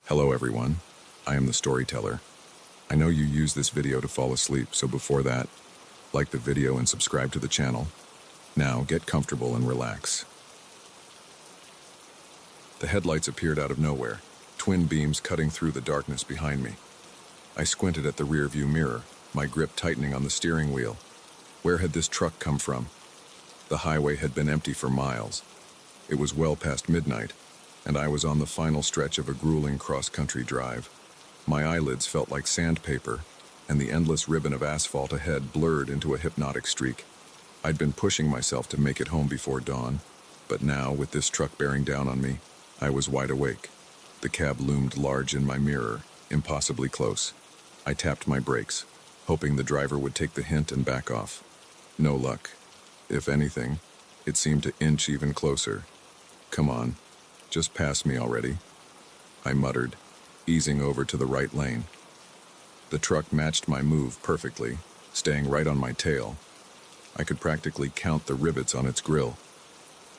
Hello everyone, I am the storyteller. I know you use this video to fall asleep, so before that, like the video and subscribe to the channel. Now get comfortable and relax. The headlights appeared out of nowhere, twin beams cutting through the darkness behind me. I squinted at the rear-view mirror, my grip tightening on the steering wheel. Where had this truck come from? The highway had been empty for miles. It was well past midnight, and I was on the final stretch of a grueling cross-country drive. My eyelids felt like sandpaper, and the endless ribbon of asphalt ahead blurred into a hypnotic streak. I'd been pushing myself to make it home before dawn, but now, with this truck bearing down on me, I was wide awake. The cab loomed large in my mirror, impossibly close. I tapped my brakes, hoping the driver would take the hint and back off. No luck. If anything, it seemed to inch even closer. Come on. Just pass me already, I muttered, easing over to the right lane. The truck matched my move perfectly, staying right on my tail. I could practically count the rivets on its grille.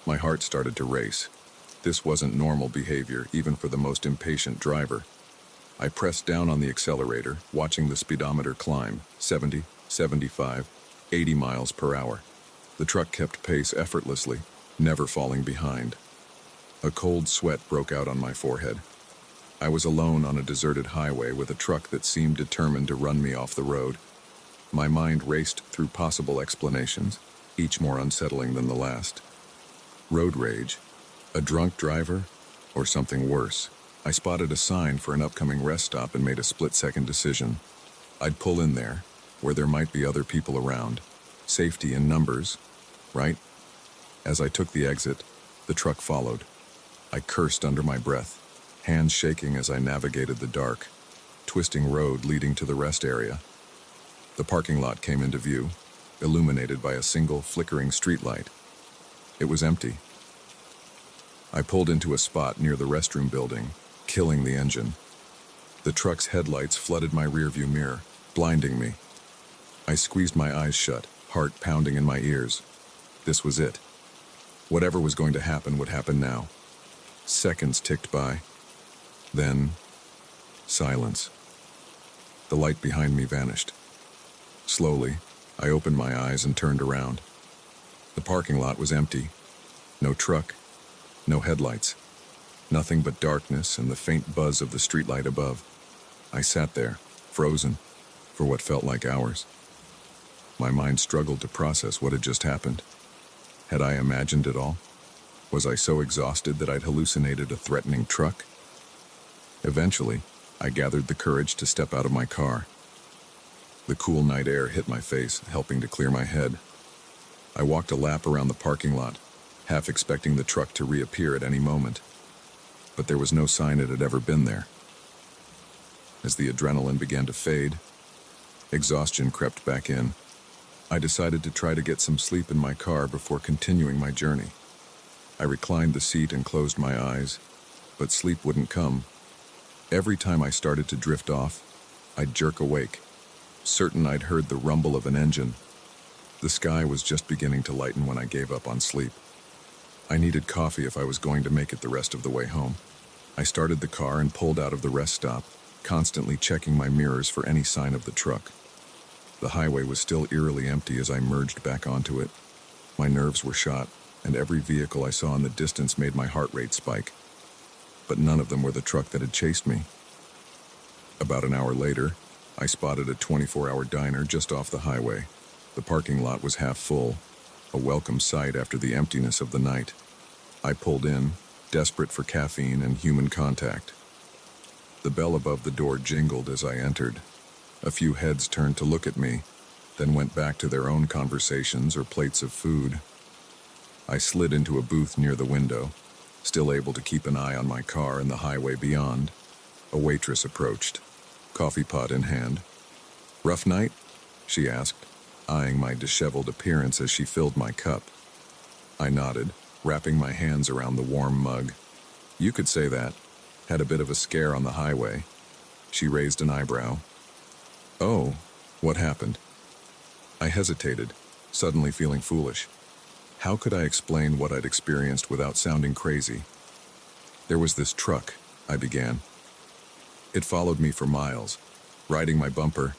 My heart started to race. This wasn't normal behavior, even for the most impatient driver. I pressed down on the accelerator, watching the speedometer climb, 70, 75, 80 miles per hour. The truck kept pace effortlessly, never falling behind. A cold sweat broke out on my forehead. I was alone on a deserted highway with a truck that seemed determined to run me off the road. My mind raced through possible explanations, each more unsettling than the last. Road rage? A drunk driver? Or something worse? I spotted a sign for an upcoming rest stop and made a split-second decision. I'd pull in there, where there might be other people around. Safety in numbers, right? As I took the exit, the truck followed. I cursed under my breath, hands shaking as I navigated the dark, twisting road leading to the rest area. The parking lot came into view, illuminated by a single flickering streetlight. It was empty. I pulled into a spot near the restroom building, killing the engine. The truck's headlights flooded my rearview mirror, blinding me. I squeezed my eyes shut, heart pounding in my ears. This was it. Whatever was going to happen would happen now. Seconds ticked by. Then, silence. The light behind me vanished. Slowly, I opened my eyes and turned around. The parking lot was empty. No truck, no headlights. Nothing but darkness and the faint buzz of the streetlight above. I sat there, frozen, for what felt like hours. My mind struggled to process what had just happened. Had I imagined it all? Was I so exhausted that I'd hallucinated a threatening truck? Eventually, I gathered the courage to step out of my car. The cool night air hit my face, helping to clear my head. I walked a lap around the parking lot, half expecting the truck to reappear at any moment. But there was no sign it had ever been there. As the adrenaline began to fade, exhaustion crept back in. I decided to try to get some sleep in my car before continuing my journey. I reclined the seat and closed my eyes, but sleep wouldn't come. Every time I started to drift off, I'd jerk awake, certain I'd heard the rumble of an engine. The sky was just beginning to lighten when I gave up on sleep. I needed coffee if I was going to make it the rest of the way home. I started the car and pulled out of the rest stop, constantly checking my mirrors for any sign of the truck. The highway was still eerily empty as I merged back onto it. My nerves were shot, and every vehicle I saw in the distance made my heart rate spike. But none of them were the truck that had chased me. About an hour later, I spotted a 24-hour diner just off the highway. The parking lot was half full, a welcome sight after the emptiness of the night. I pulled in, desperate for caffeine and human contact. The bell above the door jingled as I entered. A few heads turned to look at me, then went back to their own conversations or plates of food. I slid into a booth near the window, still able to keep an eye on my car and the highway beyond. A waitress approached, coffee pot in hand. "Rough night?" she asked, eyeing my disheveled appearance as she filled my cup. I nodded, wrapping my hands around the warm mug. "You could say that. Had a bit of a scare on the highway." She raised an eyebrow. "Oh, what happened?" I hesitated, suddenly feeling foolish. How could I explain what I'd experienced without sounding crazy? "There was this truck," I began. It followed me for miles, riding my bumper.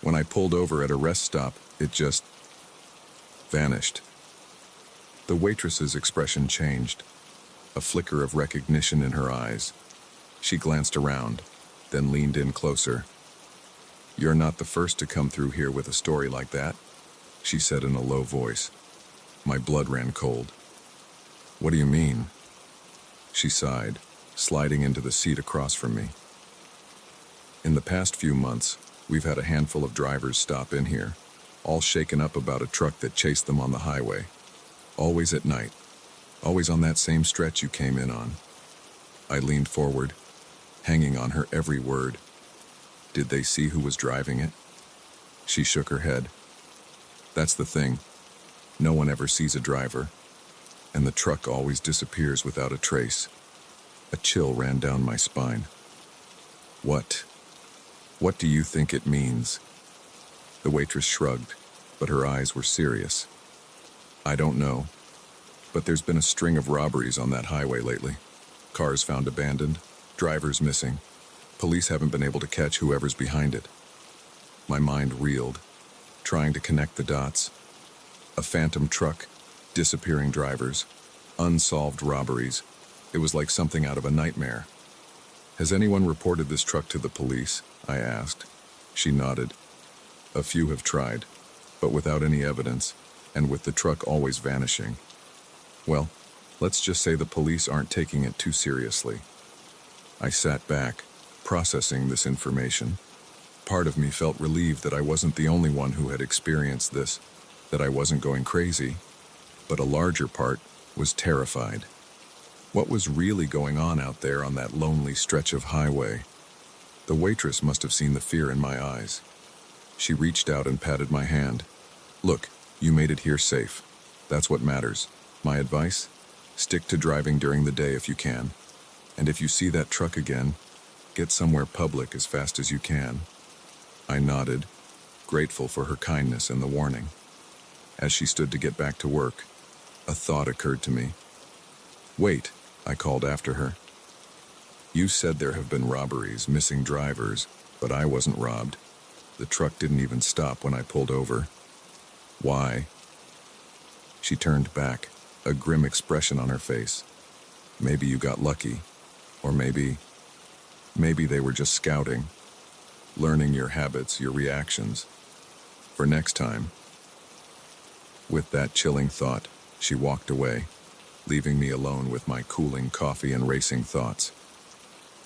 When I pulled over at a rest stop, it just vanished. The waitress's expression changed, a flicker of recognition in her eyes. She glanced around, then leaned in closer. "You're not the first to come through here with a story like that," she said in a low voice. My blood ran cold. "What do you mean?" She sighed, sliding into the seat across from me. "In the past few months, we've had a handful of drivers stop in here, all shaken up about a truck that chased them on the highway. Always at night. Always on that same stretch you came in on." I leaned forward, hanging on her every word. "Did they see who was driving it?" She shook her head. "That's the thing. No one ever sees a driver, and the truck always disappears without a trace." A chill ran down my spine. What do you think it means?" The waitress shrugged, but her eyes were serious. "I don't know, but there's been a string of robberies on that highway lately. Cars found abandoned, drivers missing. Police haven't been able to catch whoever's behind it." My mind reeled, trying to connect the dots. A phantom truck, disappearing drivers, unsolved robberies. It was like something out of a nightmare. "Has anyone reported this truck to the police?" I asked. She nodded. "A few have tried, but without any evidence, and with the truck always vanishing. Well, let's just say the police aren't taking it too seriously." I sat back, processing this information. Part of me felt relieved that I wasn't the only one who had experienced this, that I wasn't going crazy, but a larger part was terrified. What was really going on out there on that lonely stretch of highway? The waitress must have seen the fear in my eyes. She reached out and patted my hand. "Look, you made it here safe. That's what matters. My advice? Stick to driving during the day if you can. And if you see that truck again, get somewhere public as fast as you can." I nodded, grateful for her kindness and the warning. As she stood to get back to work, a thought occurred to me. "Wait," I called after her. "You said there have been robberies, missing drivers, but I wasn't robbed. The truck didn't even stop when I pulled over. Why?" She turned back, a grim expression on her face. "Maybe you got lucky, or maybe they were just scouting, learning your habits, your reactions, for next time." With that chilling thought, she walked away, leaving me alone with my cooling coffee and racing thoughts.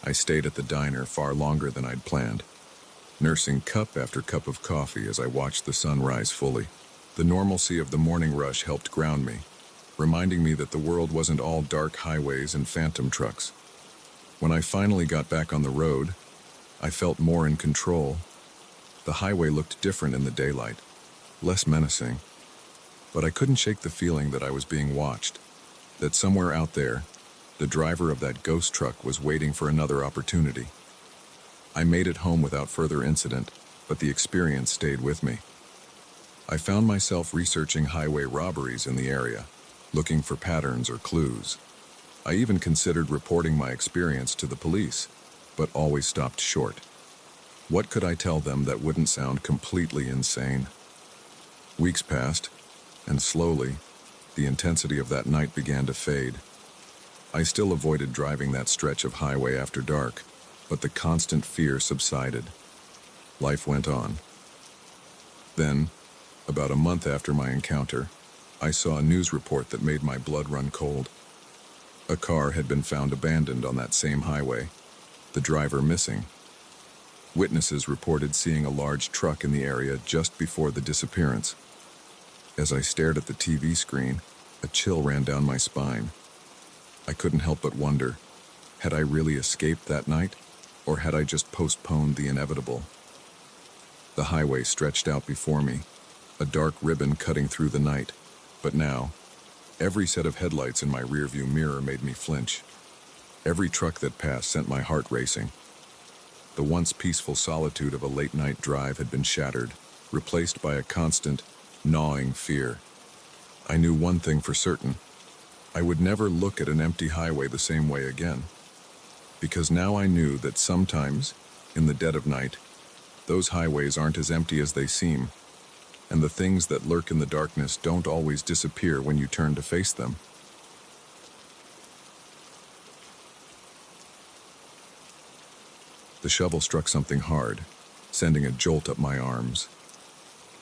I stayed at the diner far longer than I'd planned, nursing cup after cup of coffee as I watched the sun rise fully. The normalcy of the morning rush helped ground me, reminding me that the world wasn't all dark highways and phantom trucks. When I finally got back on the road, I felt more in control. The highway looked different in the daylight, less menacing, but I couldn't shake the feeling that I was being watched, that somewhere out there, the driver of that ghost truck was waiting for another opportunity. I made it home without further incident, but the experience stayed with me. I found myself researching highway robberies in the area, looking for patterns or clues. I even considered reporting my experience to the police, but always stopped short. What could I tell them that wouldn't sound completely insane? Weeks passed, and slowly, the intensity of that night began to fade. I still avoided driving that stretch of highway after dark, but the constant fear subsided. Life went on. Then, about a month after my encounter, I saw a news report that made my blood run cold. A car had been found abandoned on that same highway, the driver missing. Witnesses reported seeing a large truck in the area just before the disappearance. As I stared at the TV screen, a chill ran down my spine. I couldn't help but wonder, had I really escaped that night, or had I just postponed the inevitable? The highway stretched out before me, a dark ribbon cutting through the night, but now, every set of headlights in my rearview mirror made me flinch. Every truck that passed sent my heart racing. The once peaceful solitude of a late-night drive had been shattered, replaced by a constant, gnawing fear. I knew one thing for certain. I would never look at an empty highway the same way again. because now I knew that sometimes, in the dead of night, those highways aren't as empty as they seem, and the things that lurk in the darkness don't always disappear when you turn to face them. The shovel struck something hard, sending a jolt up my arms.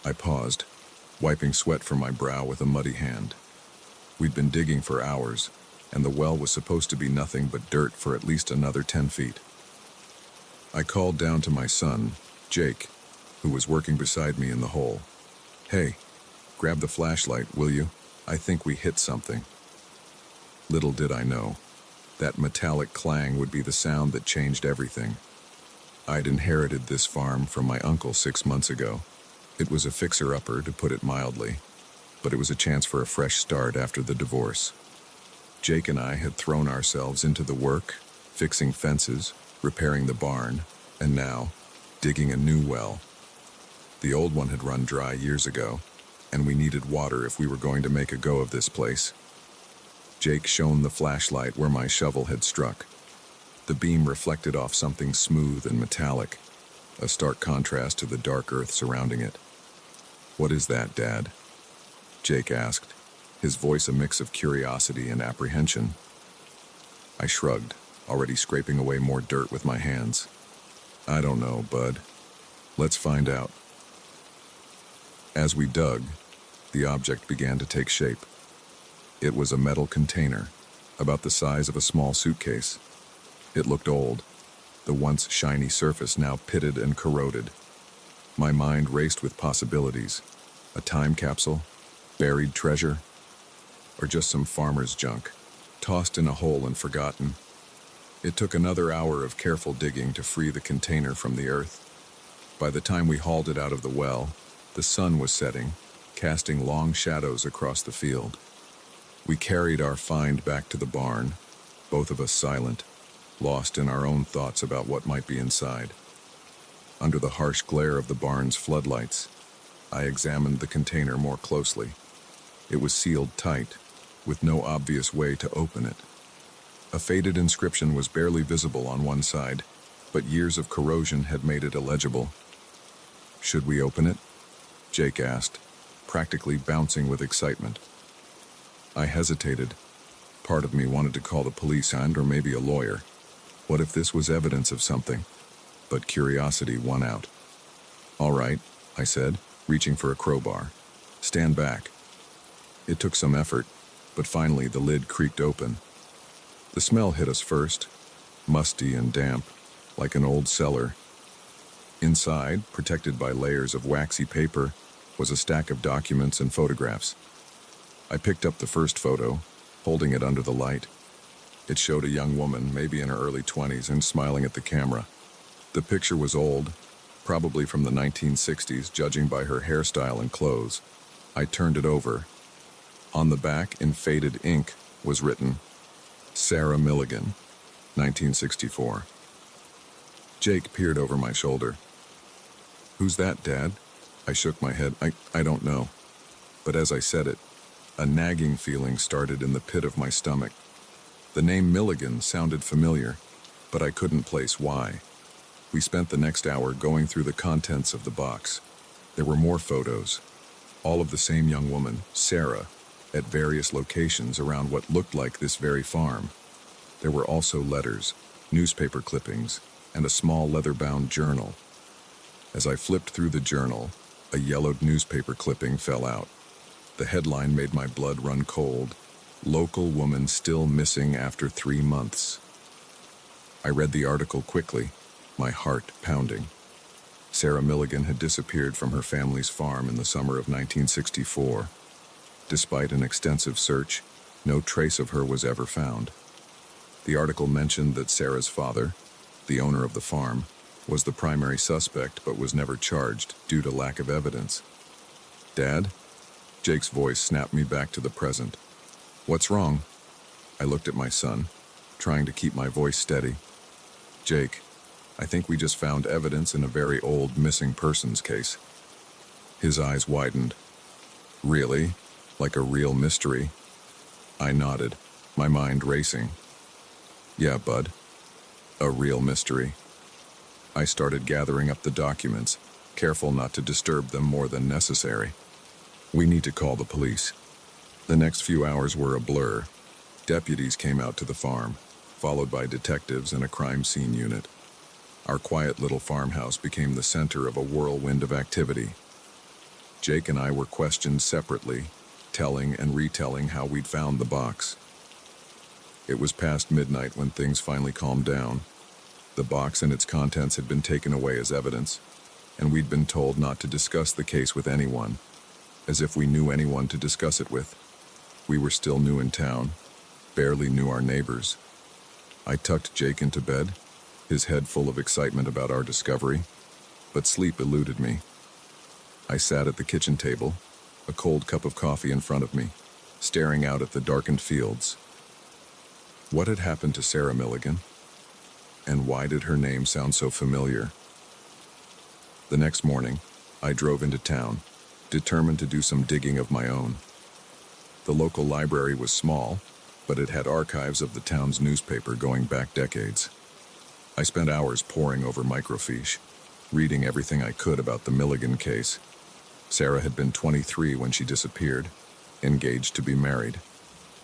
I paused, wiping sweat from my brow with a muddy hand. We'd been digging for hours, and the well was supposed to be nothing but dirt for at least another 10 feet. I called down to my son, Jake, who was working beside me in the hole. "Hey, grab the flashlight, will you? I think we hit something." Little did I know, that metallic clang would be the sound that changed everything. I'd inherited this farm from my uncle 6 months ago. It was a fixer-upper, to put it mildly, but it was a chance for a fresh start after the divorce. Jake and I had thrown ourselves into the work, fixing fences, repairing the barn, and now, digging a new well. The old one had run dry years ago, and we needed water if we were going to make a go of this place. Jake shone the flashlight where my shovel had struck. The beam reflected off something smooth and metallic, a stark contrast to the dark earth surrounding it. "What is that, Dad?" Jake asked, his voice a mix of curiosity and apprehension. I shrugged, already scraping away more dirt with my hands. "I don't know, bud. Let's find out." As we dug, the object began to take shape. It was a metal container, about the size of a small suitcase. It looked old, the once shiny surface now pitted and corroded. My mind raced with possibilities. A time capsule, buried treasure, or just some farmer's junk, tossed in a hole and forgotten. It took another hour of careful digging to free the container from the earth. By the time we hauled it out of the well, the sun was setting, casting long shadows across the field. We carried our find back to the barn, both of us silent, lost in our own thoughts about what might be inside. Under the harsh glare of the barn's floodlights, I examined the container more closely. It was sealed tight, with no obvious way to open it. A faded inscription was barely visible on one side, but years of corrosion had made it illegible. "Should we open it?" Jake asked, practically bouncing with excitement. I hesitated. Part of me wanted to call the police or maybe a lawyer. What if this was evidence of something? But curiosity won out. "All right," I said, reaching for a crowbar. "Stand back." It took some effort, but finally the lid creaked open. The smell hit us first, musty and damp, like an old cellar. Inside, protected by layers of waxy paper, was a stack of documents and photographs. I picked up the first photo, holding it under the light. It showed a young woman, maybe in her early 20s, and smiling at the camera. The picture was old, probably from the 1960s, judging by her hairstyle and clothes. I turned it over. On the back, in faded ink, was written, "Sarah Milligan, 1964. Jake peered over my shoulder. "Who's that, Dad?" I shook my head. I don't know. But as I said it, a nagging feeling started in the pit of my stomach. The name Milligan sounded familiar, but I couldn't place why. We spent the next hour going through the contents of the box. There were more photos, all of the same young woman, Sarah, at various locations around what looked like this very farm. There were also letters, newspaper clippings, and a small leather-bound journal. As I flipped through the journal, a yellowed newspaper clipping fell out. The headline made my blood run cold. "Local woman still missing after 3 months." I read the article quickly, my heart pounding. Sarah Milligan had disappeared from her family's farm in the summer of 1964. Despite an extensive search, no trace of her was ever found. The article mentioned that Sarah's father, the owner of the farm, was the primary suspect but was never charged due to lack of evidence. "Dad?" Jake's voice snapped me back to the present. "What's wrong?" I looked at my son, trying to keep my voice steady. "Jake, I think we just found evidence in a very old missing persons case." His eyes widened. "Really? Like a real mystery?" I nodded, my mind racing. "Yeah, bud. A real mystery. I started gathering up the documents, careful not to disturb them more than necessary. We need to call the police. The next few hours were a blur. Deputies came out to the farm, followed by detectives and a crime scene unit. Our quiet little farmhouse became the center of a whirlwind of activity. Jake and I were questioned separately, telling and retelling how we'd found the box. It was past midnight when things finally calmed down. The box and its contents had been taken away as evidence, and we'd been told not to discuss the case with anyone, as if we knew anyone to discuss it with. We were still new in town, barely knew our neighbors. I tucked Jake into bed, his head full of excitement about our discovery, but sleep eluded me. I sat at the kitchen table, a cold cup of coffee in front of me, staring out at the darkened fields. What had happened to Sarah Milligan? And why did her name sound so familiar? The next morning, I drove into town, determined to do some digging of my own. The local library was small, but it had archives of the town's newspaper going back decades. I spent hours poring over microfiche, reading everything I could about the Milligan case. Sarah had been 23 when she disappeared, engaged to be married.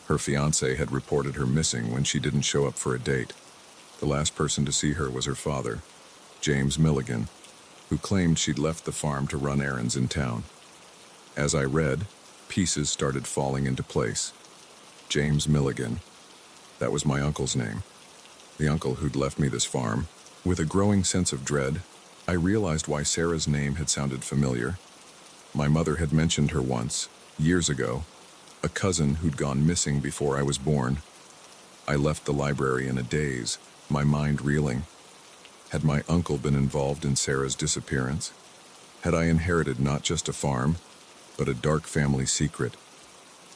Her fiancé had reported her missing when she didn't show up for a date. The last person to see her was her father, James Milligan, who claimed she'd left the farm to run errands in town. As I read, pieces started falling into place. James Milligan. That was my uncle's name. The uncle who'd left me this farm. With a growing sense of dread, I realized why Sarah's name had sounded familiar. My mother had mentioned her once, years ago, a cousin who'd gone missing before I was born. I left the library in a daze, my mind reeling. Had my uncle been involved in Sarah's disappearance? Had I inherited not just a farm, but a dark family secret?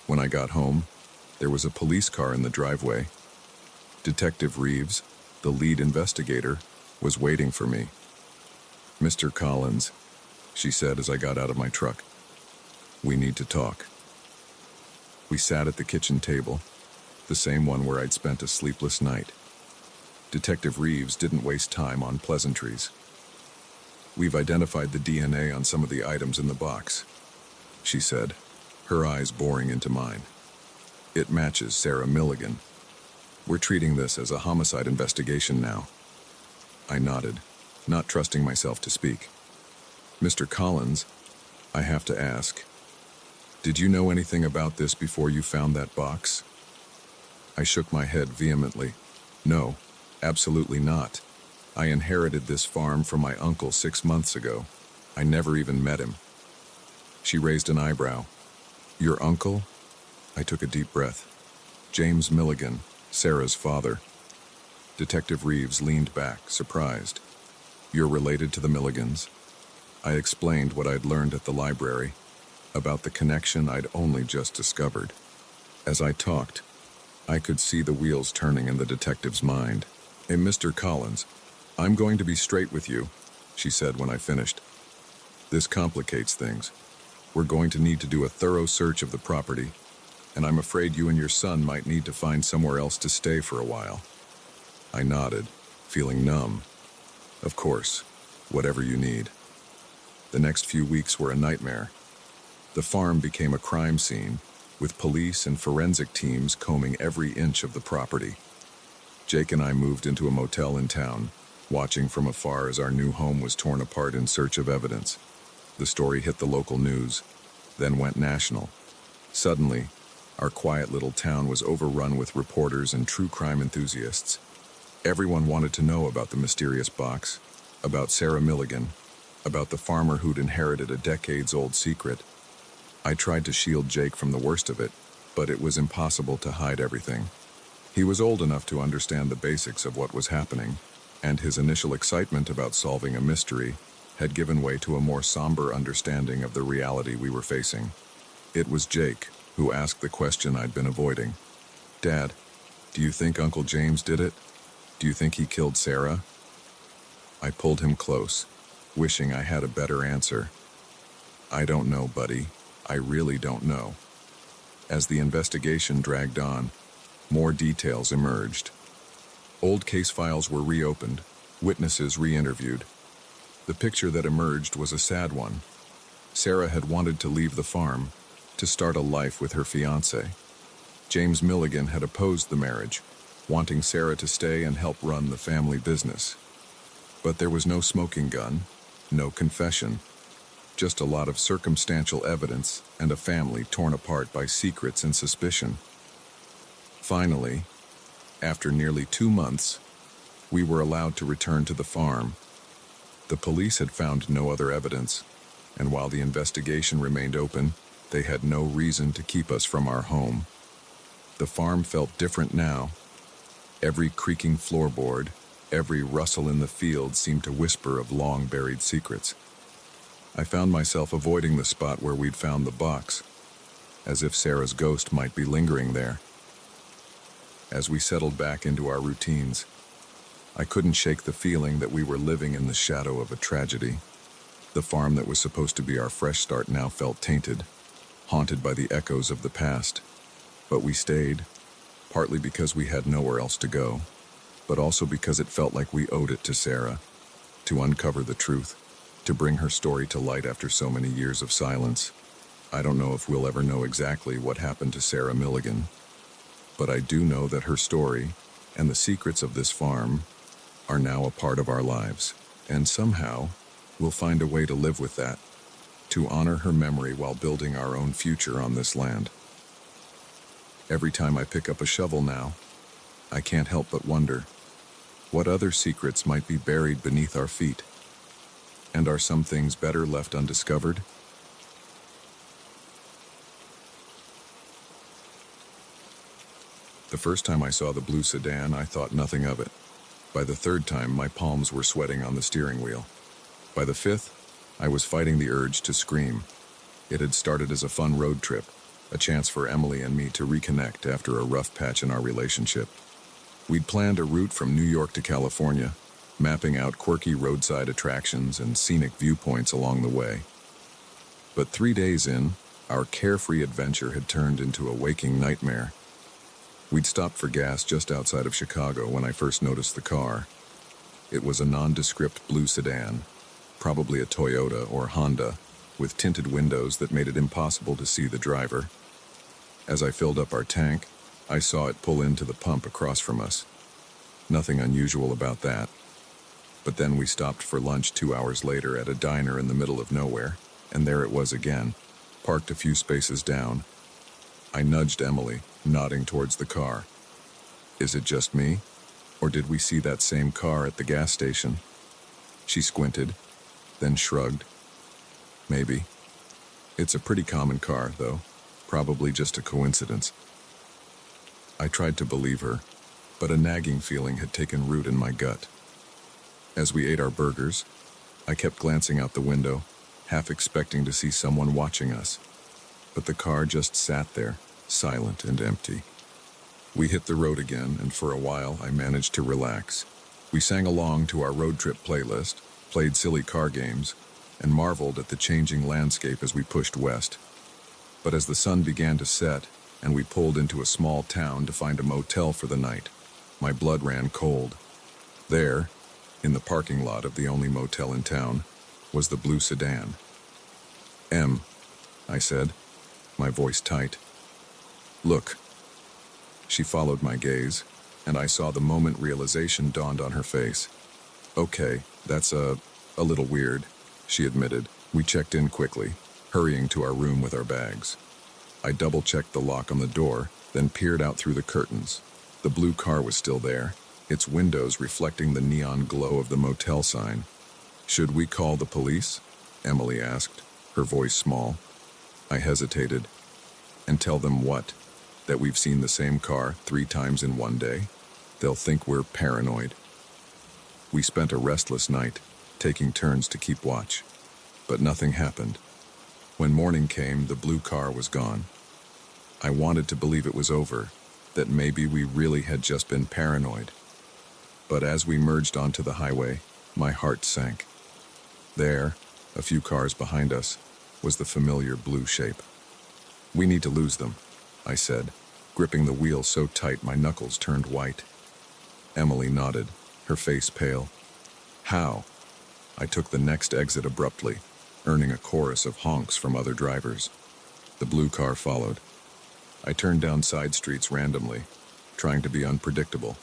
When I got home, there was a police car in the driveway. Detective Reeves, the lead investigator, was waiting for me. "Mr. Collins," she said as I got out of my truck. "We need to talk." We sat at the kitchen table, the same one where I'd spent a sleepless night. Detective Reeves didn't waste time on pleasantries. "We've identified the DNA on some of the items in the box," she said, her eyes boring into mine. "It matches Sarah Milligan. We're treating this as a homicide investigation now." I nodded, not trusting myself to speak. "Mr. Collins, I have to ask, did you know anything about this before you found that box?" I shook my head vehemently. "No, absolutely not. I inherited this farm from my uncle 6 months ago. I never even met him." She raised an eyebrow. "Your uncle?" I took a deep breath. "James Milligan, Sarah's father." Detective Reeves leaned back, surprised. "You're related to the Milligans?" I explained what I'd learned at the library, about the connection I'd only just discovered. As I talked, I could see the wheels turning in the detective's mind. "Hey, Mr. Collins, I'm going to be straight with you," she said when I finished. "This complicates things. We're going to need to do a thorough search of the property, and I'm afraid you and your son might need to find somewhere else to stay for a while." I nodded, feeling numb. "Of course, whatever you need." The next few weeks were a nightmare. The farm became a crime scene, with police and forensic teams combing every inch of the property. Jake and I moved into a motel in town, watching from afar as our new home was torn apart in search of evidence. The story hit the local news, then went national. Suddenly, our quiet little town was overrun with reporters and true crime enthusiasts. Everyone wanted to know about the mysterious box, about Sarah Milligan, about the farmer who'd inherited a decades-old secret. I tried to shield Jake from the worst of it, but it was impossible to hide everything. He was old enough to understand the basics of what was happening, and his initial excitement about solving a mystery had given way to a more somber understanding of the reality we were facing. It was Jake who asked the question I'd been avoiding. "Dad, do you think Uncle James did it? Do you think he killed Sarah?" I pulled him close, wishing I had a better answer. "I don't know, buddy. I really don't know." As the investigation dragged on, more details emerged. Old case files were reopened, witnesses re-interviewed. The picture that emerged was a sad one. Sarah had wanted to leave the farm, to start a life with her fiancé. James Milligan had opposed the marriage, wanting Sarah to stay and help run the family business. But there was no smoking gun, no confession, just a lot of circumstantial evidence and a family torn apart by secrets and suspicion. Finally, after nearly 2 months, we were allowed to return to the farm. The police had found no other evidence, and while the investigation remained open, they had no reason to keep us from our home. The farm felt different now. Every creaking floorboard, every rustle in the field seemed to whisper of long-buried secrets. I found myself avoiding the spot where we'd found the box, as if Sarah's ghost might be lingering there. As we settled back into our routines, I couldn't shake the feeling that we were living in the shadow of a tragedy. The farm that was supposed to be our fresh start now felt tainted, haunted by the echoes of the past. But we stayed, partly because we had nowhere else to go, but also because it felt like we owed it to Sarah, to uncover the truth, to bring her story to light after so many years of silence. I don't know if we'll ever know exactly what happened to Sarah Milligan, but I do know that her story and the secrets of this farm are now a part of our lives, and somehow we'll find a way to live with that, to honor her memory while building our own future on this land. Every time I pick up a shovel now, I can't help but wonder, what other secrets might be buried beneath our feet? And are some things better left undiscovered? The first time I saw the blue sedan, I thought nothing of it. By the third time, my palms were sweating on the steering wheel. By the fifth, I was fighting the urge to scream. It had started as a fun road trip, a chance for Emily and me to reconnect after a rough patch in our relationship. We'd planned a route from New York to California, mapping out quirky roadside attractions and scenic viewpoints along the way. But 3 days in, our carefree adventure had turned into a waking nightmare. We'd stopped for gas just outside of Chicago when I first noticed the car. It was a nondescript blue sedan, probably a Toyota or Honda, with tinted windows that made it impossible to see the driver. As I filled up our tank, I saw it pull into the pump across from us. Nothing unusual about that. But then we stopped for lunch 2 hours later at a diner in the middle of nowhere, and there it was again, parked a few spaces down. I nudged Emily, nodding towards the car. Is it just me? Or did we see that same car at the gas station? She squinted, then shrugged. Maybe. It's a pretty common car, though. Probably just a coincidence. I tried to believe her, but a nagging feeling had taken root in my gut. As we ate our burgers, I kept glancing out the window, half expecting to see someone watching us. But the car just sat there, silent and empty. We hit the road again, and for a while I managed to relax. We sang along to our road trip playlist, played silly car games, and marveled at the changing landscape as we pushed west. But as the sun began to set, and we pulled into a small town to find a motel for the night, my blood ran cold. There, in the parking lot of the only motel in town, was the blue sedan. "Em," I said, my voice tight. "Look." She followed my gaze, and I saw the moment realization dawned on her face. "Okay, that's a little weird," she admitted. We checked in quickly, hurrying to our room with our bags. I double-checked the lock on the door, then peered out through the curtains. The blue car was still there, its windows reflecting the neon glow of the motel sign. "Should we call the police?" Emily asked, her voice small. I hesitated. "And tell them what? That we've seen the same car 3 times in one day? They'll think we're paranoid." We spent a restless night, taking turns to keep watch. But nothing happened. When morning came, the blue car was gone. I wanted to believe it was over, that maybe we really had just been paranoid. But as we merged onto the highway, my heart sank. There, a few cars behind us, was the familiar blue shape. "We need to lose them," I said, gripping the wheel so tight my knuckles turned white. Emily nodded, her face pale. How? I took the next exit abruptly, earning a chorus of honks from other drivers. The blue car followed. I turned down side streets randomly, trying to be unpredictable.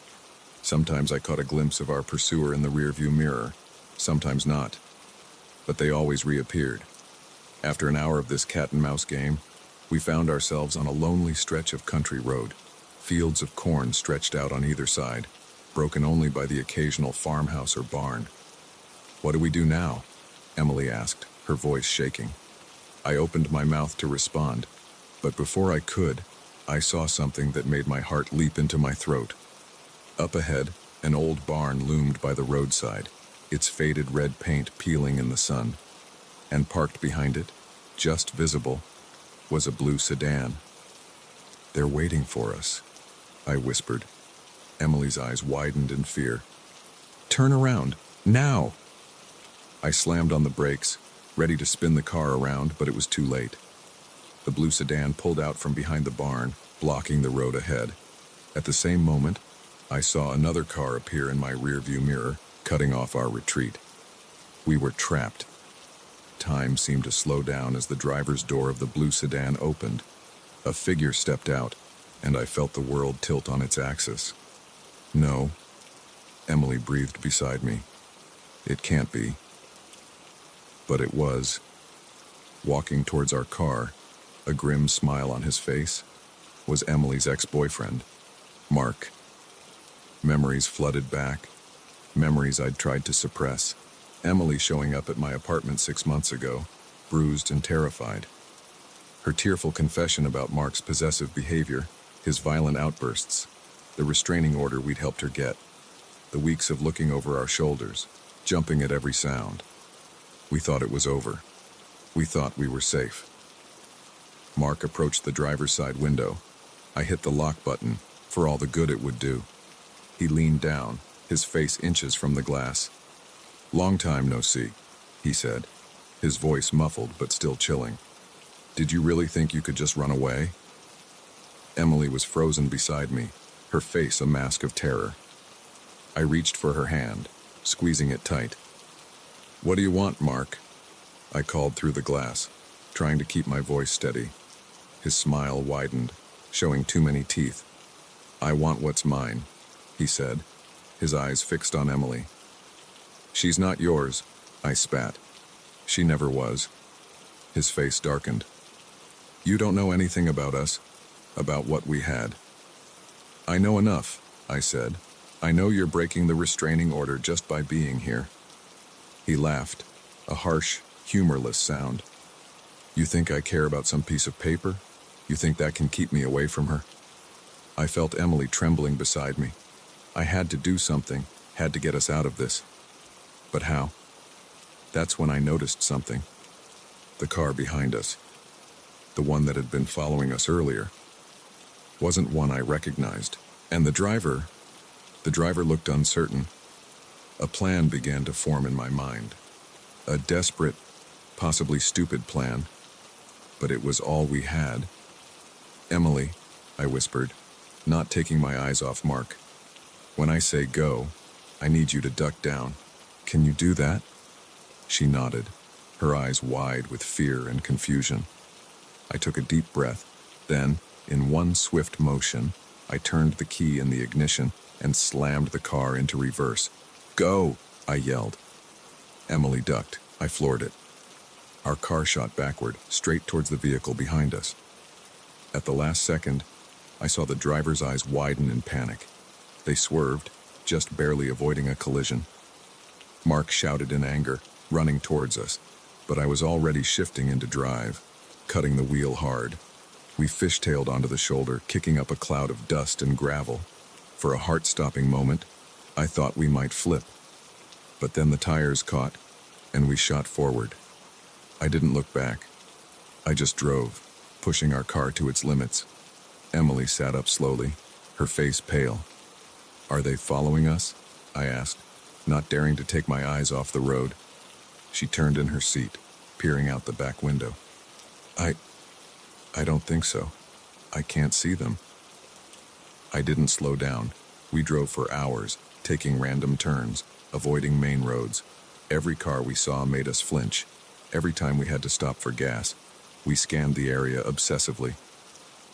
Sometimes I caught a glimpse of our pursuer in the rearview mirror, sometimes not. But they always reappeared. After an hour of this cat-and-mouse game, we found ourselves on a lonely stretch of country road. Fields of corn stretched out on either side, broken only by the occasional farmhouse or barn. "What do we do now?" Emily asked, her voice shaking. I opened my mouth to respond, but before I could, I saw something that made my heart leap into my throat. Up ahead, an old barn loomed by the roadside, its faded red paint peeling in the sun. And parked behind it, just visible, was a blue sedan. "They're waiting for us," I whispered. Emily's eyes widened in fear. "Turn around, now!" I slammed on the brakes, ready to spin the car around, but it was too late. The blue sedan pulled out from behind the barn, blocking the road ahead. At the same moment, I saw another car appear in my rearview mirror, cutting off our retreat. We were trapped. Time seemed to slow down as the driver's door of the blue sedan opened. A figure stepped out, and I felt the world tilt on its axis. "No," Emily breathed beside me. "It can't be." But it was. Walking towards our car, a grim smile on his face, was Emily's ex-boyfriend, Mark. Memories flooded back, memories I'd tried to suppress. Emily showing up at my apartment 6 months ago, bruised and terrified. Her tearful confession about Mark's possessive behavior, his violent outbursts, the restraining order we'd helped her get, the weeks of looking over our shoulders, jumping at every sound. We thought it was over. We thought we were safe. Mark approached the driver's side window. I hit the lock button, for all the good it would do. He leaned down, his face inches from the glass. "Long time no see," he said, his voice muffled but still chilling. "Did you really think you could just run away?" Emily was frozen beside me, her face a mask of terror. I reached for her hand, squeezing it tight. "What do you want, Mark?" I called through the glass, trying to keep my voice steady. His smile widened, showing too many teeth. "I want what's mine," he said, his eyes fixed on Emily. "She's not yours," I spat. "She never was." His face darkened. "You don't know anything about us, about what we had." "I know enough," I said. "I know you're breaking the restraining order just by being here." He laughed, a harsh, humorless sound. "You think I care about some piece of paper? You think that can keep me away from her?" I felt Emily trembling beside me. I had to do something, had to get us out of this. But how? That's when I noticed something. The car behind us, the one that had been following us earlier, wasn't one I recognized. And the driver looked uncertain. A plan began to form in my mind. A desperate, possibly stupid plan. But it was all we had. "Emily," I whispered, not taking my eyes off Mark. "When I say go, I need you to duck down. Can you do that?" She nodded, her eyes wide with fear and confusion. I took a deep breath. Then, in one swift motion, I turned the key in the ignition and slammed the car into reverse. "Go!" I yelled. Emily ducked. I floored it. Our car shot backward, straight towards the vehicle behind us. At the last second, I saw the driver's eyes widen in panic. They swerved, just barely avoiding a collision. Mark shouted in anger, running towards us, but I was already shifting into drive, cutting the wheel hard. We fishtailed onto the shoulder, kicking up a cloud of dust and gravel. For a heart-stopping moment, I thought we might flip. But then the tires caught, and we shot forward. I didn't look back. I just drove, pushing our car to its limits. Emily sat up slowly, her face pale. "Are they following us?" I asked, not daring to take my eyes off the road. She turned in her seat, peering out the back window. I don't think so. I can't see them." I didn't slow down. We drove for hours, taking random turns, avoiding main roads. Every car we saw made us flinch. Every time we had to stop for gas, we scanned the area obsessively.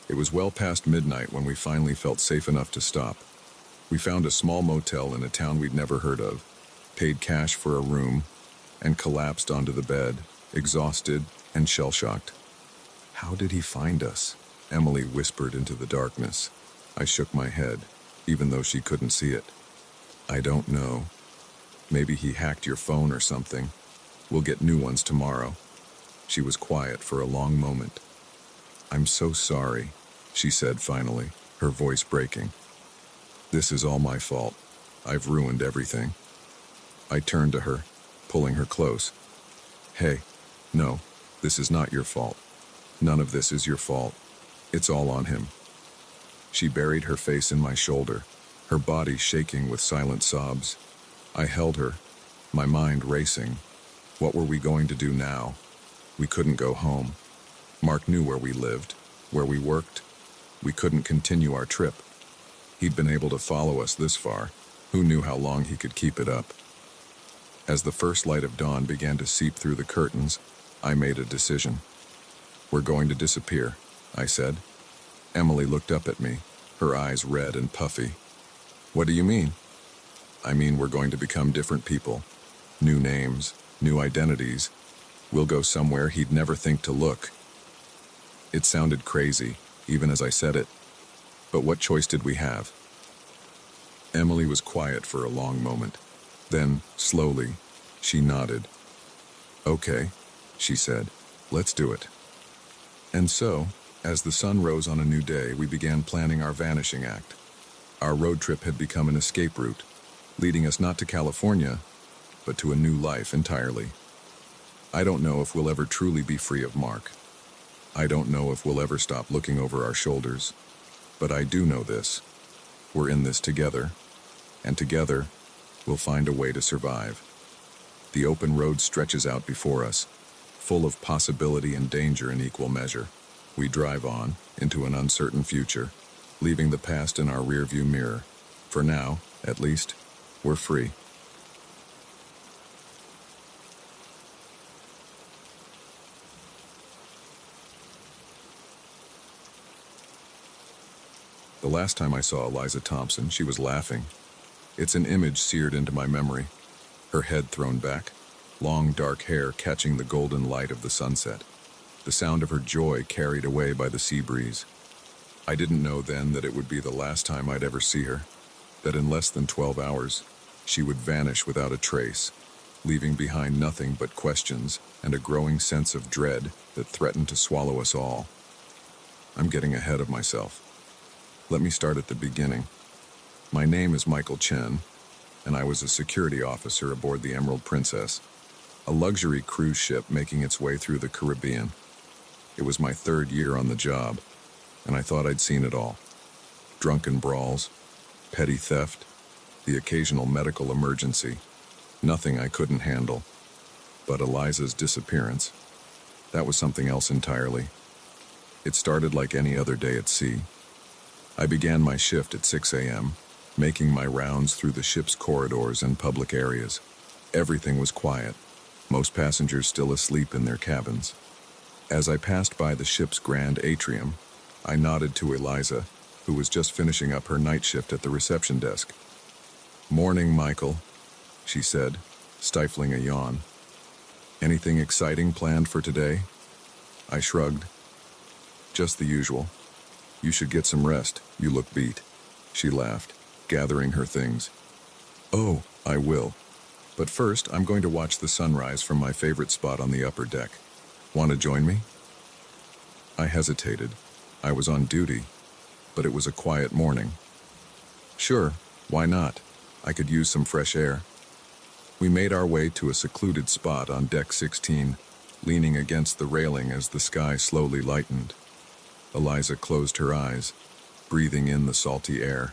It was well past midnight when we finally felt safe enough to stop. We found a small motel in a town we'd never heard of, paid cash for a room, and collapsed onto the bed, exhausted and shell-shocked. "How did he find us?" Emily whispered into the darkness. I shook my head, even though she couldn't see it. "I don't know. Maybe he hacked your phone or something. We'll get new ones tomorrow." She was quiet for a long moment. "I'm so sorry," she said finally, her voice breaking. "This is all my fault. I've ruined everything." I turned to her, pulling her close. "Hey, no, this is not your fault. None of this is your fault. It's all on him." She buried her face in my shoulder, her body shaking with silent sobs. I held her, my mind racing. What were we going to do now? We couldn't go home. Mark knew where we lived, where we worked. We couldn't continue our trip. He'd been able to follow us this far. Who knew how long he could keep it up? As the first light of dawn began to seep through the curtains, I made a decision. "We're going to disappear," I said. Emily looked up at me, her eyes red and puffy. "What do you mean?" "I mean we're going to become different people. New names, new identities. We'll go somewhere he'd never think to look." It sounded crazy, even as I said it. But what choice did we have? Emily was quiet for a long moment. Then, slowly, she nodded. "Okay," she said, "let's do it." And so, as the sun rose on a new day, we began planning our vanishing act. Our road trip had become an escape route, leading us not to California, but to a new life entirely. I don't know if we'll ever truly be free of Mark. I don't know if we'll ever stop looking over our shoulders. But I do know this. We're in this together, and together, we'll find a way to survive. The open road stretches out before us, full of possibility and danger in equal measure. We drive on, into an uncertain future, leaving the past in our rearview mirror. For now, at least, we're free. The last time I saw Eliza Thompson, she was laughing. It's an image seared into my memory. Her head thrown back, long dark hair catching the golden light of the sunset. The sound of her joy carried away by the sea breeze. I didn't know then that it would be the last time I'd ever see her, that in less than 12 hours, she would vanish without a trace, leaving behind nothing but questions and a growing sense of dread that threatened to swallow us all. I'm getting ahead of myself. Let me start at the beginning. My name is Michael Chen, and I was a security officer aboard the Emerald Princess, a luxury cruise ship making its way through the Caribbean. It was my 3rd year on the job, and I thought I'd seen it all. Drunken brawls, petty theft, the occasional medical emergency. Nothing I couldn't handle. But Eliza's disappearance, that was something else entirely. It started like any other day at sea. I began my shift at 6 a.m., making my rounds through the ship's corridors and public areas. Everything was quiet, most passengers still asleep in their cabins. As I passed by the ship's grand atrium, I nodded to Eliza, who was just finishing up her night shift at the reception desk. "Morning, Michael," she said, stifling a yawn. "Anything exciting planned for today?" I shrugged. "Just the usual. You should get some rest. You look beat." She laughed, gathering her things. "Oh, I will. But first, I'm going to watch the sunrise from my favorite spot on the upper deck. Want to join me?" I hesitated. I was on duty, but it was a quiet morning. "Sure, why not? I could use some fresh air." We made our way to a secluded spot on deck 16, leaning against the railing as the sky slowly lightened. Eliza closed her eyes, breathing in the salty air.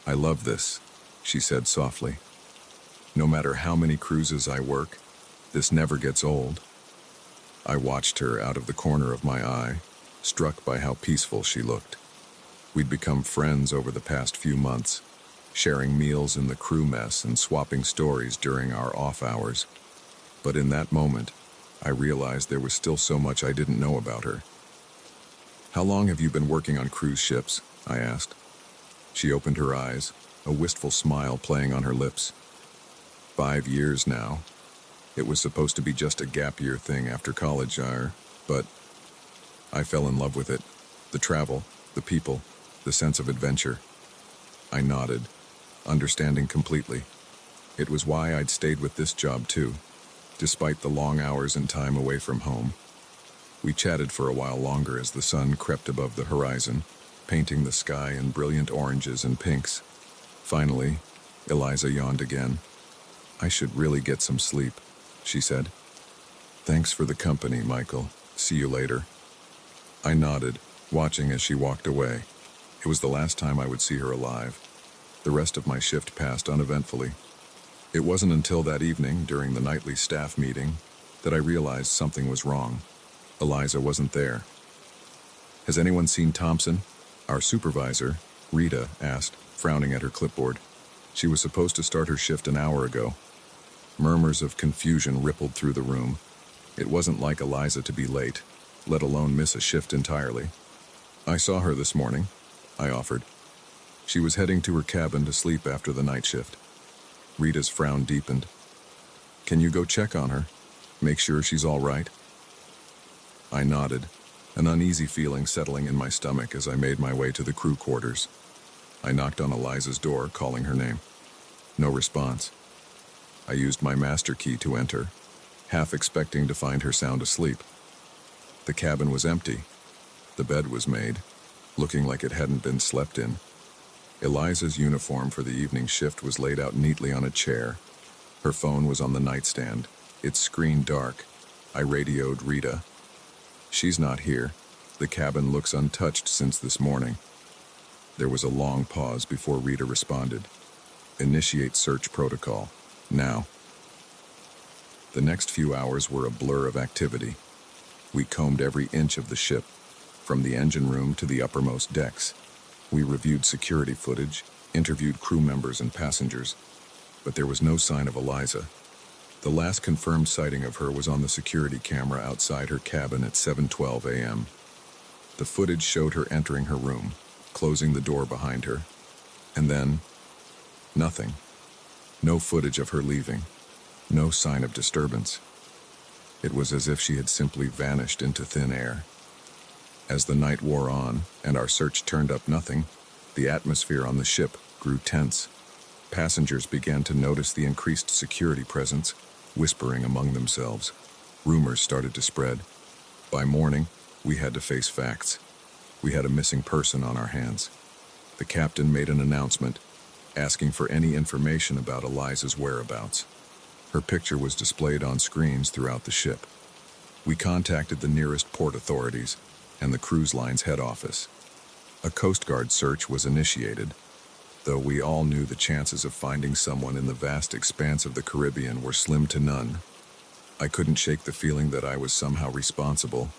"I love this," she said softly. "No matter how many cruises I work, this never gets old." I watched her out of the corner of my eye, struck by how peaceful she looked. We'd become friends over the past few months, sharing meals in the crew mess and swapping stories during our off hours. But in that moment, I realized there was still so much I didn't know about her. "How long have you been working on cruise ships?" I asked. She opened her eyes, a wistful smile playing on her lips. 5 years now. It was supposed to be just a gap year thing after college, but I fell in love with it. The travel, the people, the sense of adventure. I nodded, understanding completely. It was why I'd stayed with this job too, despite the long hours and time away from home. We chatted for a while longer as the sun crept above the horizon, painting the sky in brilliant oranges and pinks. Finally, Eliza yawned again. "I should really get some sleep," she said. "Thanks for the company, Michael. See you later." I nodded, watching as she walked away. It was the last time I would see her alive. The rest of my shift passed uneventfully. It wasn't until that evening, during the nightly staff meeting, that I realized something was wrong. Eliza wasn't there. "Has anyone seen Thompson?" Our supervisor, Rita, asked, frowning at her clipboard. She was supposed to start her shift an hour ago. Murmurs of confusion rippled through the room. It wasn't like Eliza to be late, let alone miss a shift entirely. "I saw her this morning," I offered. She was heading to her cabin to sleep after the night shift. Rita's frown deepened. "Can you go check on her? Make sure she's all right?" I nodded, an uneasy feeling settling in my stomach as I made my way to the crew quarters. I knocked on Eliza's door, calling her name. No response. I used my master key to enter, half expecting to find her sound asleep. The cabin was empty. The bed was made, looking like it hadn't been slept in. Eliza's uniform for the evening shift was laid out neatly on a chair. Her phone was on the nightstand, its screen dark. I radioed Rita. "She's not here. The cabin looks untouched since this morning." There was a long pause before Rita responded. "Initiate search protocol. Now." The next few hours were a blur of activity. We combed every inch of the ship, from the engine room to the uppermost decks. We reviewed security footage, interviewed crew members and passengers, but there was no sign of Eliza. The last confirmed sighting of her was on the security camera outside her cabin at 7:12 a.m. The footage showed her entering her room, closing the door behind her, and then nothing. No footage of her leaving, no sign of disturbance. It was as if she had simply vanished into thin air. As the night wore on and our search turned up nothing, the atmosphere on the ship grew tense. Passengers began to notice the increased security presence, whispering among themselves. Rumors started to spread. By morning, we had to face facts. We had a missing person on our hands. The captain made an announcement, asking for any information about Eliza's whereabouts. Her picture was displayed on screens throughout the ship. We contacted the nearest port authorities and the cruise line's head office. A Coast Guard search was initiated, though we all knew the chances of finding someone in the vast expanse of the Caribbean were slim to none. I couldn't shake the feeling that I was somehow responsible.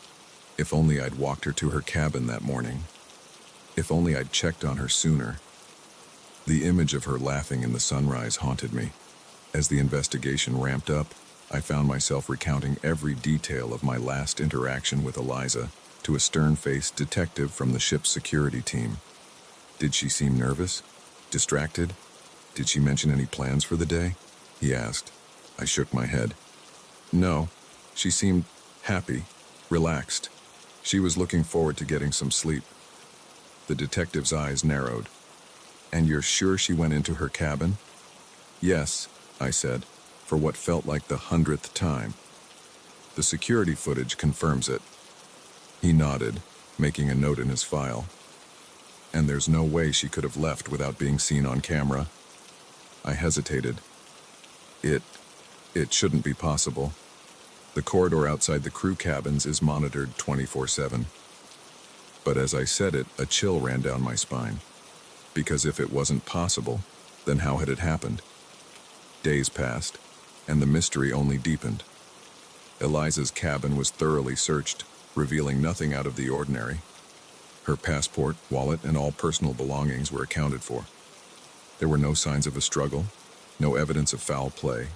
If only I'd walked her to her cabin that morning. If only I'd checked on her sooner. The image of her laughing in the sunrise haunted me. As the investigation ramped up, I found myself recounting every detail of my last interaction with Eliza to a stern-faced detective from the ship's security team. "Did she seem nervous? Distracted? Did she mention any plans for the day?" he asked. I shook my head. "No, she seemed happy, relaxed. She was looking forward to getting some sleep." The detective's eyes narrowed. "And you're sure she went into her cabin?" "Yes," I said, for what felt like the 100th time. "The security footage confirms it." He nodded, making a note in his file. "And there's no way she could have left without being seen on camera?" I hesitated. It shouldn't be possible. The corridor outside the crew cabins is monitored 24/7. But as I said it, a chill ran down my spine. Because if it wasn't possible, then how had it happened? Days passed, and the mystery only deepened. Eliza's cabin was thoroughly searched, revealing nothing out of the ordinary. Her passport, wallet, and all personal belongings were accounted for. There were no signs of a struggle, no evidence of foul play.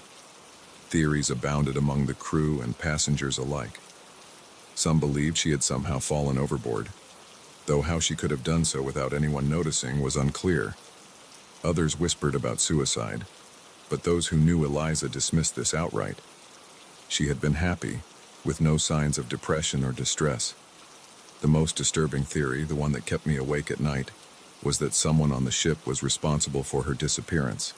Theories abounded among the crew and passengers alike. Some believed she had somehow fallen overboard, though how she could have done so without anyone noticing was unclear. Others whispered about suicide, but those who knew Eliza dismissed this outright. She had been happy, with no signs of depression or distress. The most disturbing theory, the one that kept me awake at night, was that someone on the ship was responsible for her disappearance.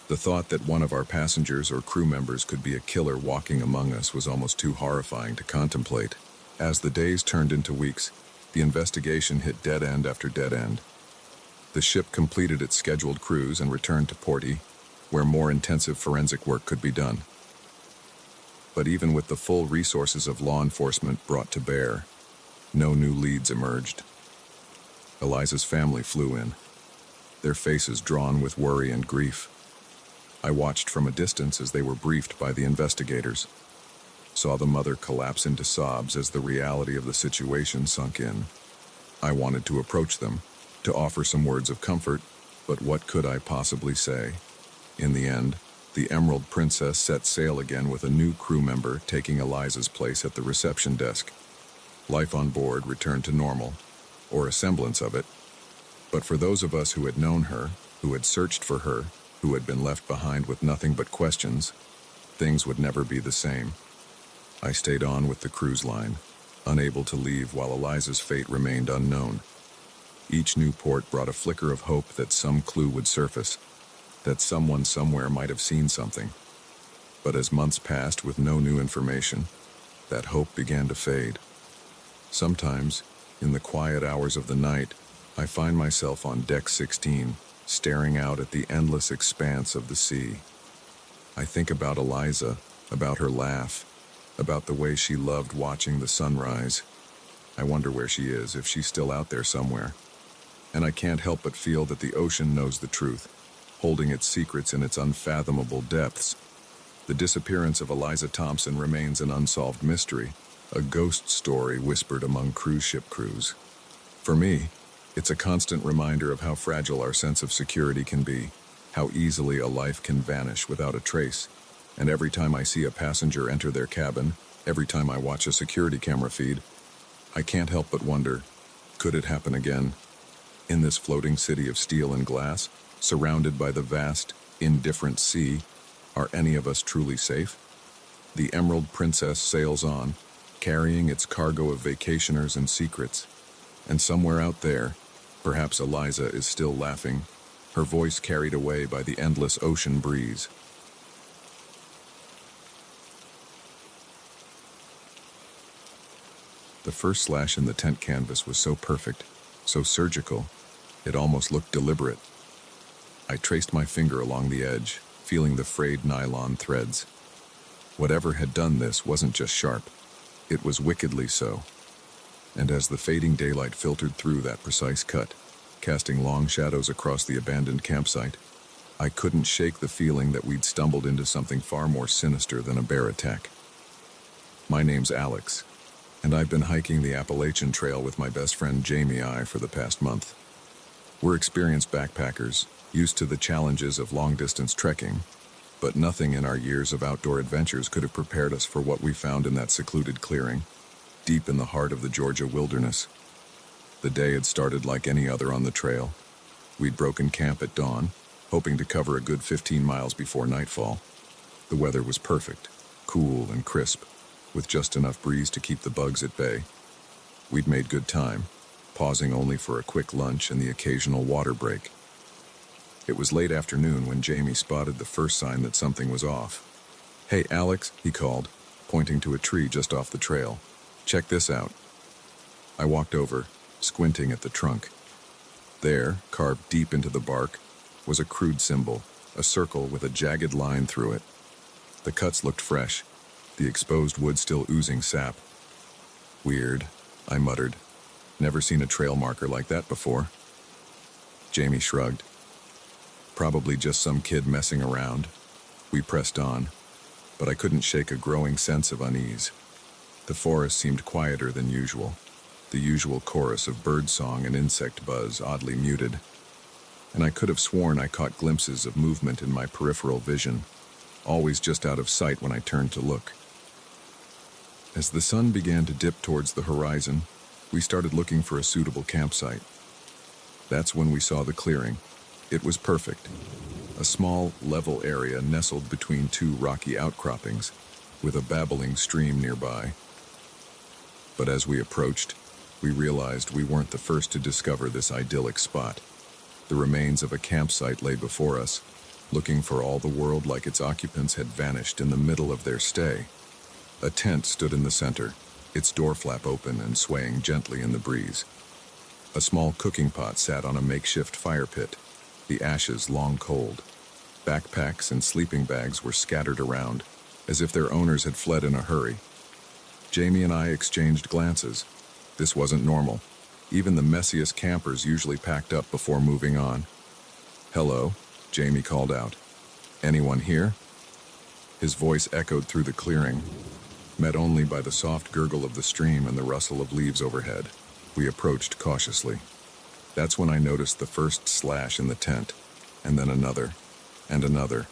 The thought that one of our passengers or crew members could be a killer walking among us was almost too horrifying to contemplate. As the days turned into weeks, the investigation hit dead end after dead end. The ship completed its scheduled cruise and returned to Porty, where more intensive forensic work could be done. But even with the full resources of law enforcement brought to bear, no new leads emerged. Eliza's family flew in, their faces drawn with worry and grief. I watched from a distance as they were briefed by the investigators, saw the mother collapse into sobs as the reality of the situation sunk in. I wanted to approach them, to offer some words of comfort, but what could I possibly say? In the end, the Emerald Princess set sail again with a new crew member taking Eliza's place at the reception desk. Life on board returned to normal, or a semblance of it. But for those of us who had known her, who had searched for her, who had been left behind with nothing but questions, things would never be the same. I stayed on with the cruise line, unable to leave while Eliza's fate remained unknown. Each new port brought a flicker of hope that some clue would surface, that someone somewhere might have seen something. But as months passed with no new information, that hope began to fade. Sometimes, in the quiet hours of the night, I find myself on deck 16, staring out at the endless expanse of the sea. I think about Eliza, about her laugh, about the way she loved watching the sunrise. I wonder where she is, if she's still out there somewhere. And I can't help but feel that the ocean knows the truth, holding its secrets in its unfathomable depths. The disappearance of Eliza Thompson remains an unsolved mystery, a ghost story whispered among cruise ship crews. For me, it's a constant reminder of how fragile our sense of security can be, how easily a life can vanish without a trace. And every time I see a passenger enter their cabin, every time I watch a security camera feed, I can't help but wonder, could it happen again? In this floating city of steel and glass, surrounded by the vast, indifferent sea, are any of us truly safe? The Emerald Princess sails on, carrying its cargo of vacationers and secrets. And somewhere out there, perhaps Eliza is still laughing, her voice carried away by the endless ocean breeze. The first slash in the tent canvas was so perfect, so surgical, it almost looked deliberate. I traced my finger along the edge, feeling the frayed nylon threads. Whatever had done this wasn't just sharp, it was wickedly so. And as the fading daylight filtered through that precise cut, casting long shadows across the abandoned campsite, I couldn't shake the feeling that we'd stumbled into something far more sinister than a bear attack. My name's Alex, and I've been hiking the Appalachian Trail with my best friend Jamie for the past month. We're experienced backpackers, used to the challenges of long-distance trekking, but nothing in our years of outdoor adventures could have prepared us for what we found in that secluded clearing, deep in the heart of the Georgia wilderness. The day had started like any other on the trail. We'd broken camp at dawn, hoping to cover a good 15 miles before nightfall. The weather was perfect, cool and crisp, with just enough breeze to keep the bugs at bay. We'd made good time, pausing only for a quick lunch and the occasional water break. It was late afternoon when Jamie spotted the first sign that something was off. "Hey, Alex," he called, pointing to a tree just off the trail. "Check this out." I walked over, squinting at the trunk. There, carved deep into the bark, was a crude symbol, a circle with a jagged line through it. The cuts looked fresh, the exposed wood still oozing sap. "Weird," I muttered. "Never seen a trail marker like that before." Jamie shrugged. "Probably just some kid messing around." We pressed on, but I couldn't shake a growing sense of unease. The forest seemed quieter than usual, the usual chorus of birdsong and insect buzz oddly muted. and I could have sworn I caught glimpses of movement in my peripheral vision, always just out of sight when I turned to look. As the sun began to dip towards the horizon, we started looking for a suitable campsite. That's when we saw the clearing. It was perfect. A small, level area nestled between two rocky outcroppings, with a babbling stream nearby. But as we approached, we realized we weren't the first to discover this idyllic spot. The remains of a campsite lay before us, looking for all the world like its occupants had vanished in the middle of their stay. A tent stood in the center, its door flap open and swaying gently in the breeze. A small cooking pot sat on a makeshift fire pit, the ashes long cold. Backpacks and sleeping bags were scattered around, as if their owners had fled in a hurry. Jamie and I exchanged glances. This wasn't normal. Even the messiest campers usually packed up before moving on. "Hello," Jamie called out. "Anyone here?" His voice echoed through the clearing, met only by the soft gurgle of the stream and the rustle of leaves overhead. We approached cautiously. That's when I noticed the first slash in the tent, and then another, and another.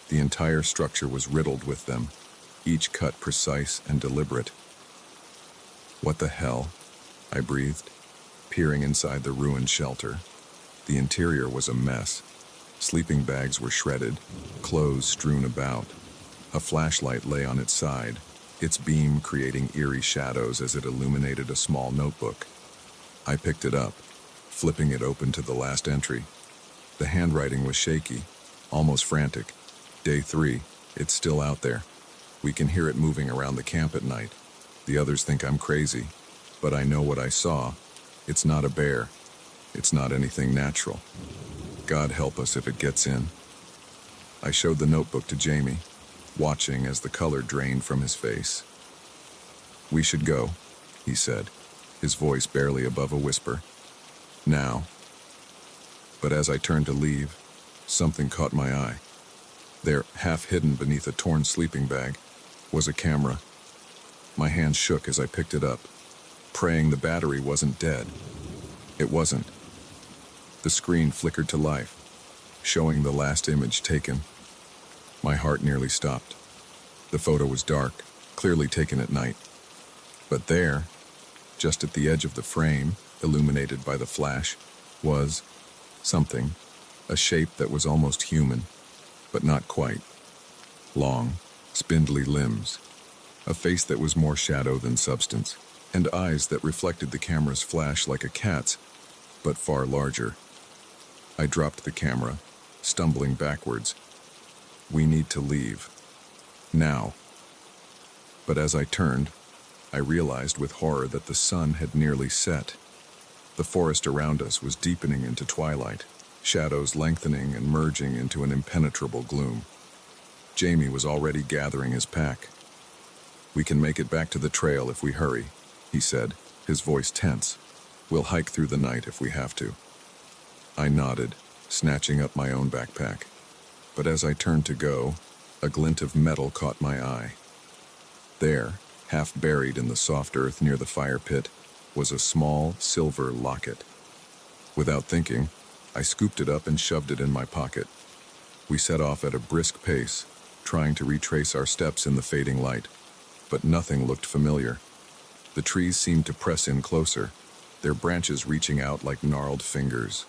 The entire structure was riddled with them, each cut precise and deliberate. "What the hell?" I breathed, peering inside the ruined shelter. The interior was a mess. Sleeping bags were shredded, clothes strewn about. A flashlight lay on its side, its beam creating eerie shadows as it illuminated a small notebook. I picked it up, flipping it open to the last entry. The handwriting was shaky, almost frantic. "Day 3, it's still out there. We can hear it moving around the camp at night. The others think I'm crazy, but I know what I saw. It's not a bear. It's not anything natural. God help us if it gets in." I showed the notebook to Jamie, watching as the color drained from his face. "We should go," he said, his voice barely above a whisper. "Now." But as I turned to leave, something caught my eye. There, half hidden beneath a torn sleeping bag, was a camera. My hand shook as I picked it up, praying the battery wasn't dead. It wasn't. The screen flickered to life, showing the last image taken. My heart nearly stopped. The photo was dark, clearly taken at night. But there, just at the edge of the frame, illuminated by the flash, was something, a shape that was almost human, but not quite. Long, spindly limbs, a face that was more shadow than substance, and eyes that reflected the camera's flash like a cat's, but far larger. I dropped the camera, stumbling backwards. "We need to leave. Now." But as I turned, I realized with horror that the sun had nearly set. The forest around us was deepening into twilight, shadows lengthening and merging into an impenetrable gloom. Jamie was already gathering his pack. "We can make it back to the trail if we hurry," he said, his voice tense. "We'll hike through the night if we have to." I nodded, snatching up my own backpack. But as I turned to go, a glint of metal caught my eye. There, half buried in the soft earth near the fire pit, was a small silver locket. Without thinking, I scooped it up and shoved it in my pocket. We set off at a brisk pace, trying to retrace our steps in the fading light. But nothing looked familiar. The trees seemed to press in closer, their branches reaching out like gnarled fingers.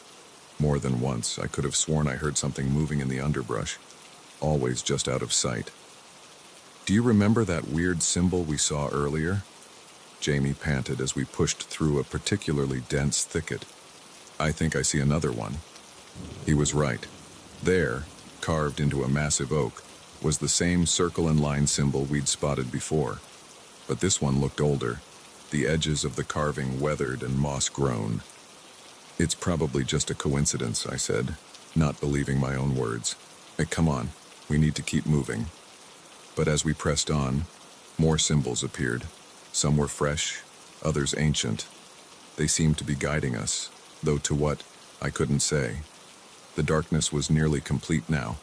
More than once, I could have sworn I heard something moving in the underbrush, always just out of sight. "Do you remember that weird symbol we saw earlier?" Jamie panted as we pushed through a particularly dense thicket. "I think I see another one." He was right. There, carved into a massive oak, was the same circle and line symbol we'd spotted before. But this one looked older, the edges of the carving weathered and moss-grown. "It's probably just a coincidence," I said, not believing my own words. Come on, we need to keep moving." But as we pressed on, more symbols appeared. Some were fresh, others ancient. They seemed to be guiding us, though to what, I couldn't say. The darkness was nearly complete now,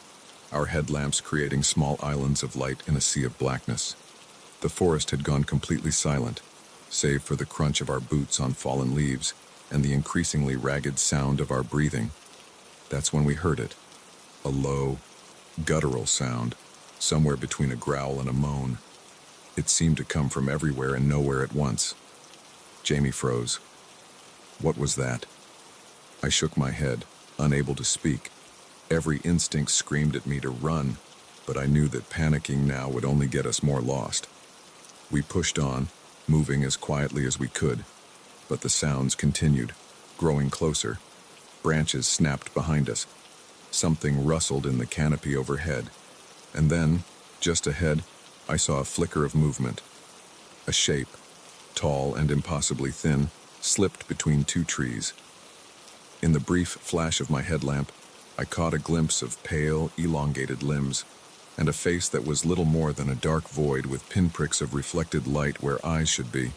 our headlamps creating small islands of light in a sea of blackness. The forest had gone completely silent, save for the crunch of our boots on fallen leaves and the increasingly ragged sound of our breathing. That's when we heard it. A low, guttural sound, somewhere between a growl and a moan. It seemed to come from everywhere and nowhere at once. Jamie froze. What was that? I shook my head, unable to speak. Every instinct screamed at me to run, but I knew that panicking now would only get us more lost. We pushed on, moving as quietly as we could, but the sounds continued, growing closer. Branches snapped behind us. Something rustled in the canopy overhead. And then, just ahead, I saw a flicker of movement. A shape, tall and impossibly thin, slipped between two trees. In the brief flash of my headlamp, I caught a glimpse of pale, elongated limbs, and a face that was little more than a dark void with pinpricks of reflected light where eyes should be.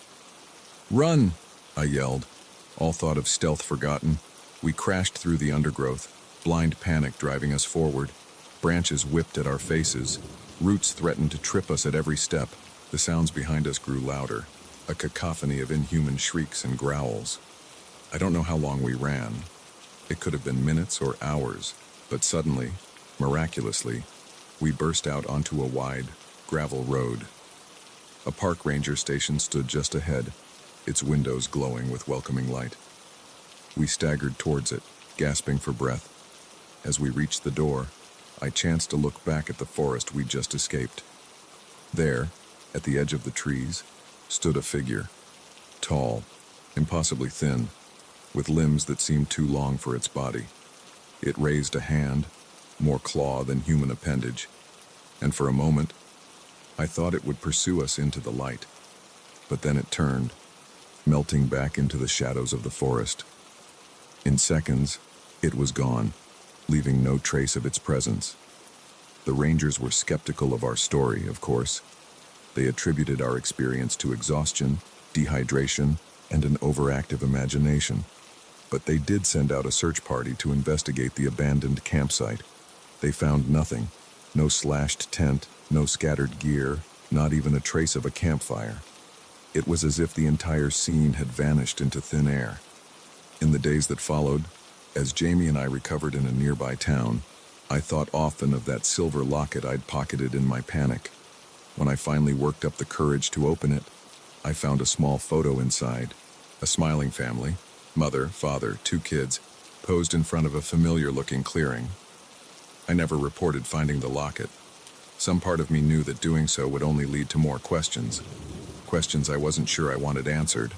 "Run!" I yelled, all thought of stealth forgotten. We crashed through the undergrowth, blind panic driving us forward. Branches whipped at our faces. Roots threatened to trip us at every step. The sounds behind us grew louder, a cacophony of inhuman shrieks and growls. I don't know how long we ran. It could have been minutes or hours, but suddenly, miraculously, we burst out onto a wide, gravel road. A park ranger station stood just ahead, its windows glowing with welcoming light. We staggered towards it, gasping for breath. As we reached the door, I chanced to look back at the forest we'd just escaped. There, at the edge of the trees, stood a figure, tall, impossibly thin, with limbs that seemed too long for its body. It raised a hand, more claw than human appendage, and for a moment, I thought it would pursue us into the light. But then it turned, melting back into the shadows of the forest. In seconds, it was gone, leaving no trace of its presence. The rangers were skeptical of our story, of course. They attributed our experience to exhaustion, dehydration, and an overactive imagination. But they did send out a search party to investigate the abandoned campsite. They found nothing. No slashed tent, no scattered gear, not even a trace of a campfire. It was as if the entire scene had vanished into thin air. In the days that followed, as Jamie and I recovered in a nearby town, I thought often of that silver locket I'd pocketed in my panic. When I finally worked up the courage to open it, I found a small photo inside. A smiling family, mother, father, 2 kids, posed in front of a familiar-looking clearing. I never reported finding the locket. Some part of me knew that doing so would only lead to more questions. Questions I wasn't sure I wanted answered.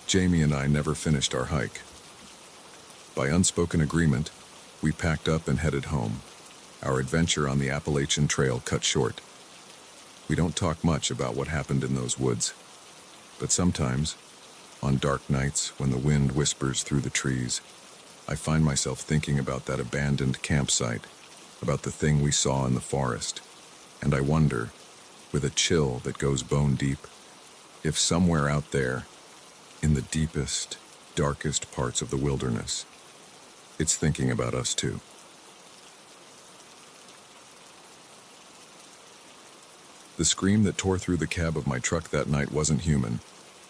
Jamie and I never finished our hike. By unspoken agreement, we packed up and headed home. Our adventure on the Appalachian Trail cut short. We don't talk much about what happened in those woods, but sometimes, on dark nights when the wind whispers through the trees, I find myself thinking about that abandoned campsite, about the thing we saw in the forest, and I wonder, with a chill that goes bone deep, if somewhere out there, in the deepest, darkest parts of the wilderness, it's thinking about us too. The scream that tore through the cab of my truck that night wasn't human.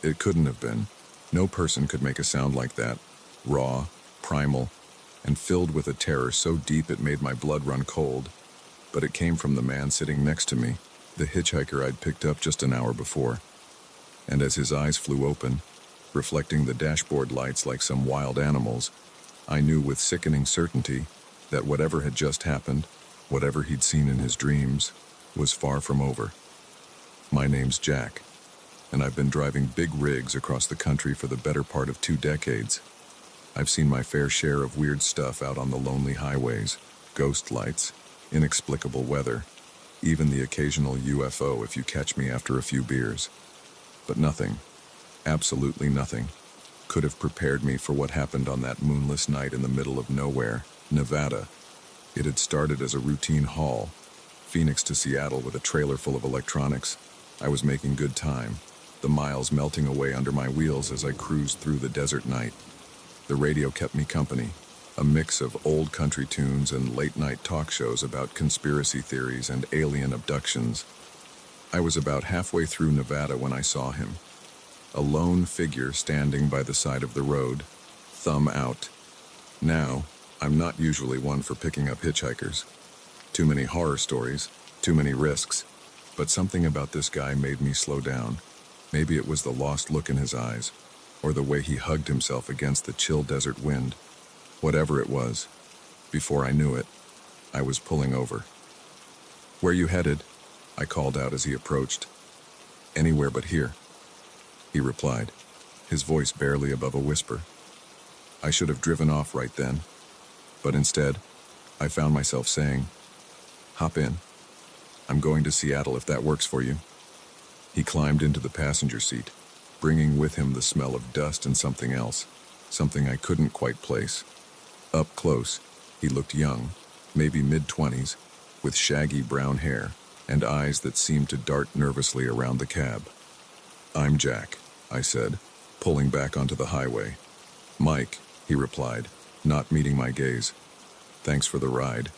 It couldn't have been. No person could make a sound like that, raw, primal, and filled with a terror so deep it made my blood run cold. But it came from the man sitting next to me, the hitchhiker I'd picked up just an hour before. And as his eyes flew open, reflecting the dashboard lights like some wild animals, I knew with sickening certainty that whatever had just happened, whatever he'd seen in his dreams, was far from over. My name's Jack, and I've been driving big rigs across the country for the better part of 2 decades. I've seen my fair share of weird stuff out on the lonely highways, ghost lights, inexplicable weather, even the occasional UFO if you catch me after a few beers. But nothing, absolutely nothing, could have prepared me for what happened on that moonless night in the middle of nowhere, Nevada. It had started as a routine haul, Phoenix to Seattle with a trailer full of electronics. I was making good time, the miles melting away under my wheels as I cruised through the desert night. The radio kept me company, a mix of old country tunes and late-night talk shows about conspiracy theories and alien abductions. I was about halfway through Nevada when I saw him, a lone figure standing by the side of the road, thumb out. Now, I'm not usually one for picking up hitchhikers. Too many horror stories, too many risks. But something about this guy made me slow down. Maybe it was the lost look in his eyes, or the way he hugged himself against the chill desert wind. Whatever it was, before I knew it, I was pulling over. "Where you headed?" I called out as he approached. "Anywhere but here," he replied, his voice barely above a whisper. I should have driven off right then, but instead, I found myself saying, "Hop in. I'm going to Seattle if that works for you." He climbed into the passenger seat, bringing with him the smell of dust and something else, something I couldn't quite place. Up close, he looked young, maybe mid-20s, with shaggy brown hair and eyes that seemed to dart nervously around the cab. "I'm Jack," I said, pulling back onto the highway. "Mike," he replied, not meeting my gaze. "Thanks for the ride."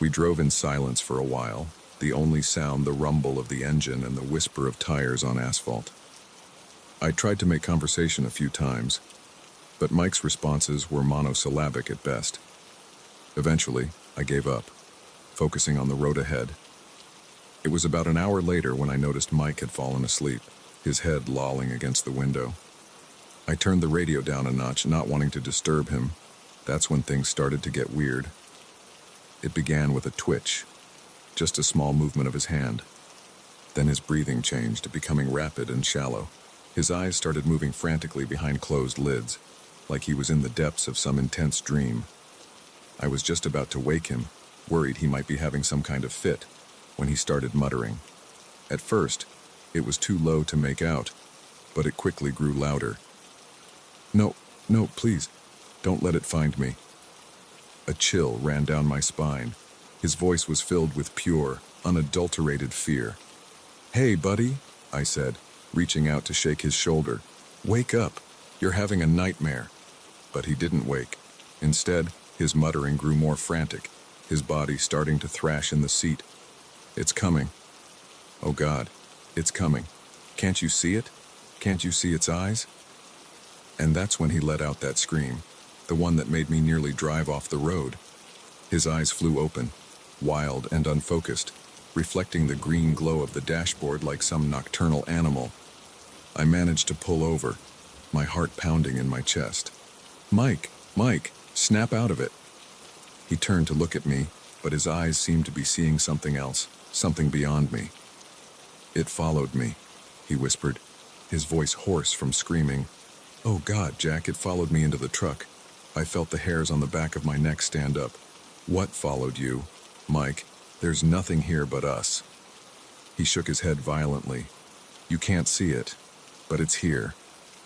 We drove in silence for a while, the only sound the rumble of the engine and the whisper of tires on asphalt. I tried to make conversation a few times, but Mike's responses were monosyllabic at best. Eventually, I gave up, focusing on the road ahead. It was about an hour later when I noticed Mike had fallen asleep, his head lolling against the window. I turned the radio down a notch, not wanting to disturb him. That's when things started to get weird. It began with a twitch, just a small movement of his hand. Then his breathing changed, becoming rapid and shallow. His eyes started moving frantically behind closed lids, like he was in the depths of some intense dream. I was just about to wake him, worried he might be having some kind of fit, when he started muttering. At first, it was too low to make out, but it quickly grew louder. No, please, don't let it find me." A chill ran down my spine. His voice was filled with pure, unadulterated fear. "Hey, buddy," I said, reaching out to shake his shoulder. "Wake up. You're having a nightmare." But he didn't wake. Instead, his muttering grew more frantic, his body starting to thrash in the seat. "It's coming. Oh God, it's coming. Can't you see it? Can't you see its eyes?" And that's when he let out that scream, the one that made me nearly drive off the road. His eyes flew open, wild and unfocused, reflecting the green glow of the dashboard like some nocturnal animal. I managed to pull over, my heart pounding in my chest. Mike, snap out of it." He turned to look at me, but his eyes seemed to be seeing something else, something beyond me. "It followed me," he whispered, his voice hoarse from screaming. "Oh God, Jack, it followed me into the truck." I felt the hairs on the back of my neck stand up. "What followed you?" "Mike, there's nothing here but us." He shook his head violently. "You can't see it, but it's here.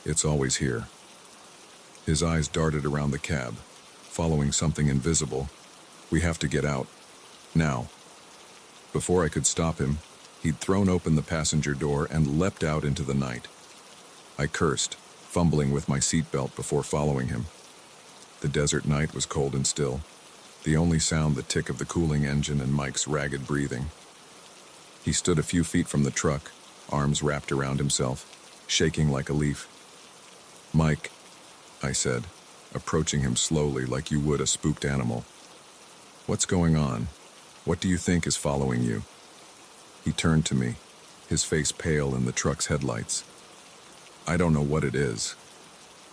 It's always here." His eyes darted around the cab, following something invisible. "We have to get out. Now." Before I could stop him, he'd thrown open the passenger door and leapt out into the night. I cursed, fumbling with my seatbelt before following him. The desert night was cold and still, the only sound the tick of the cooling engine and Mike's ragged breathing. He stood a few feet from the truck, arms wrapped around himself, shaking like a leaf. "Mike," I said, approaching him slowly like you would a spooked animal. "What's going on? What do you think is following you?" He turned to me, his face pale in the truck's headlights. "I don't know what it is,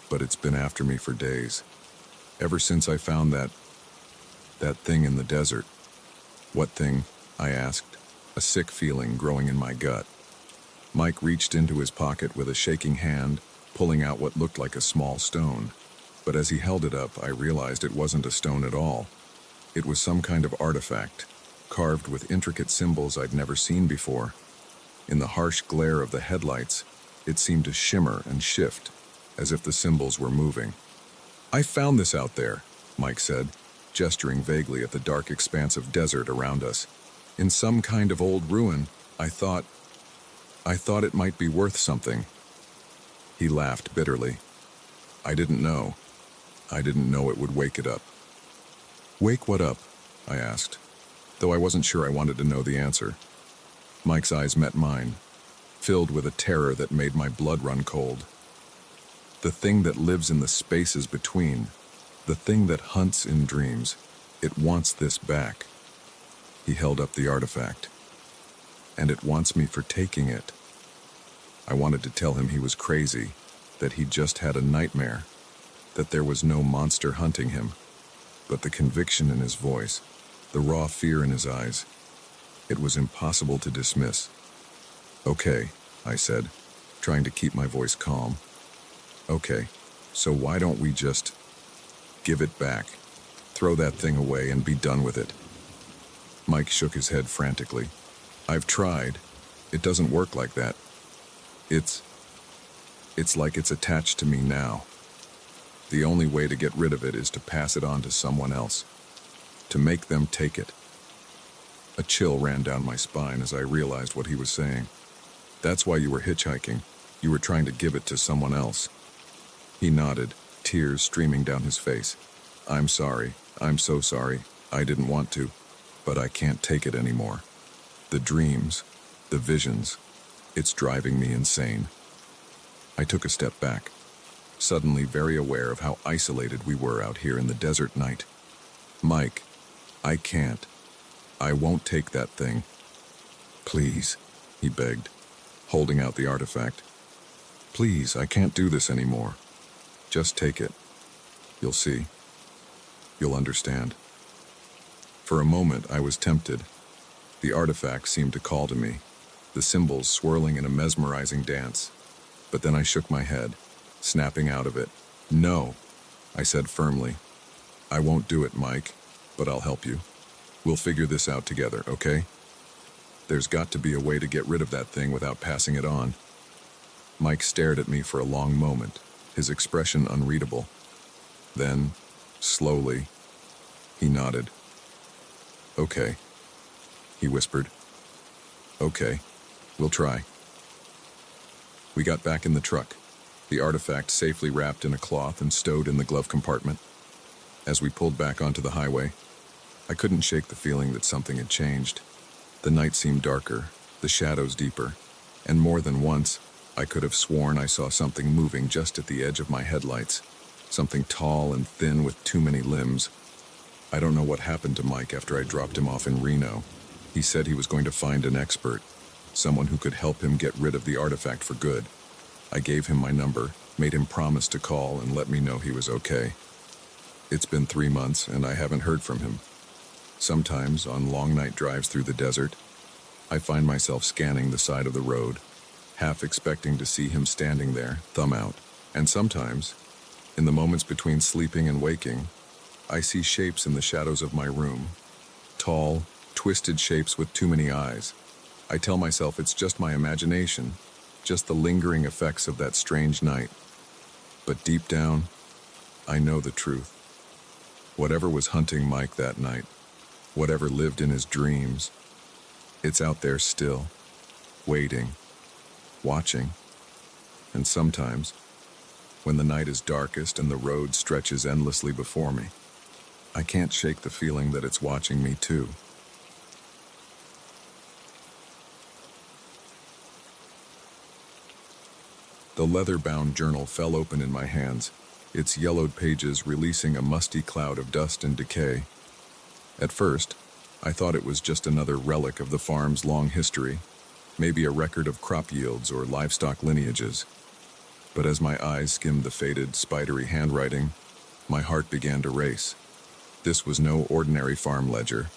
but it's been after me for days. Ever since I found that thing in the desert." "What thing?" I asked, a sick feeling growing in my gut. Mike reached into his pocket with a shaking hand, pulling out what looked like a small stone. But as he held it up, I realized it wasn't a stone at all. It was some kind of artifact, carved with intricate symbols I'd never seen before. In the harsh glare of the headlights, it seemed to shimmer and shift, as if the symbols were moving. "I found this out there," Mike said, gesturing vaguely at the dark expanse of desert around us. "In some kind of old ruin. I thought it might be worth something." He laughed bitterly. I didn't know it would wake it up." "Wake what up?" I asked, though I wasn't sure I wanted to know the answer. Mike's eyes met mine, filled with a terror that made my blood run cold. "The thing that lives in the spaces between, The thing that hunts in dreams, it wants this back. He held up the artifact. And it wants me for taking it. I wanted to tell him he was crazy, that he'd just had a nightmare, that there was no monster hunting him. But the conviction in his voice, the raw fear in his eyes, it was impossible to dismiss. "Okay," I said, trying to keep my voice calm. "Okay, so why don't we just give it back, throw that thing away and be done with it?" Mike shook his head frantically. "I've tried. It doesn't work like that. It's like it's attached to me now. The only way to get rid of it is to pass it on to someone else, to make them take it." A chill ran down my spine as I realized what he was saying. "That's why you were hitchhiking. You were trying to give it to someone else." He nodded, tears streaming down his face. "I'm sorry. I'm so sorry. I didn't want to, but I can't take it anymore. The dreams, the visions, it's driving me insane." I took a step back, suddenly very aware of how isolated we were out here in the desert night. "Mike, I can't. I won't take that thing. Please," he begged, holding out the artifact. "Please, I can't do this anymore. Just take it. You'll see. You'll understand." For a moment, I was tempted. The artifact seemed to call to me, the symbols swirling in a mesmerizing dance. But then I shook my head, snapping out of it. "No," I said firmly. "I won't do it, Mike, but I'll help you. We'll figure this out together, okay? There's got to be a way to get rid of that thing without passing it on." Mike stared at me for a long moment, his expression unreadable. Then, slowly, he nodded. "Okay," he whispered. "Okay, we'll try." We got back in the truck, the artifact safely wrapped in a cloth and stowed in the glove compartment. As we pulled back onto the highway, I couldn't shake the feeling that something had changed. The night seemed darker, the shadows deeper, and more than once, I could have sworn I saw something moving just at the edge of my headlights, something tall and thin with too many limbs. I don't know what happened to Mike after I dropped him off in Reno. He said he was going to find an expert, someone who could help him get rid of the artifact for good. I gave him my number, made him promise to call and let me know he was okay. It's been 3 months and I haven't heard from him. Sometimes, on long night drives through the desert, I find myself scanning the side of the road, half expecting to see him standing there, thumb out. And sometimes, in the moments between sleeping and waking, I see shapes in the shadows of my room. Tall, twisted shapes with too many eyes. I tell myself it's just my imagination, just the lingering effects of that strange night. But deep down, I know the truth. Whatever was hunting Mike that night, whatever lived in his dreams, it's out there still, waiting, watching. And sometimes, when the night is darkest and the road stretches endlessly before me, I can't shake the feeling that it's watching me too. The leather-bound journal fell open in my hands, its yellowed pages releasing a musty cloud of dust and decay. At first, I thought it was just another relic of the farm's long history, maybe a record of crop yields or livestock lineages. But as my eyes skimmed the faded, spidery handwriting, my heart began to race. This was no ordinary farm ledger.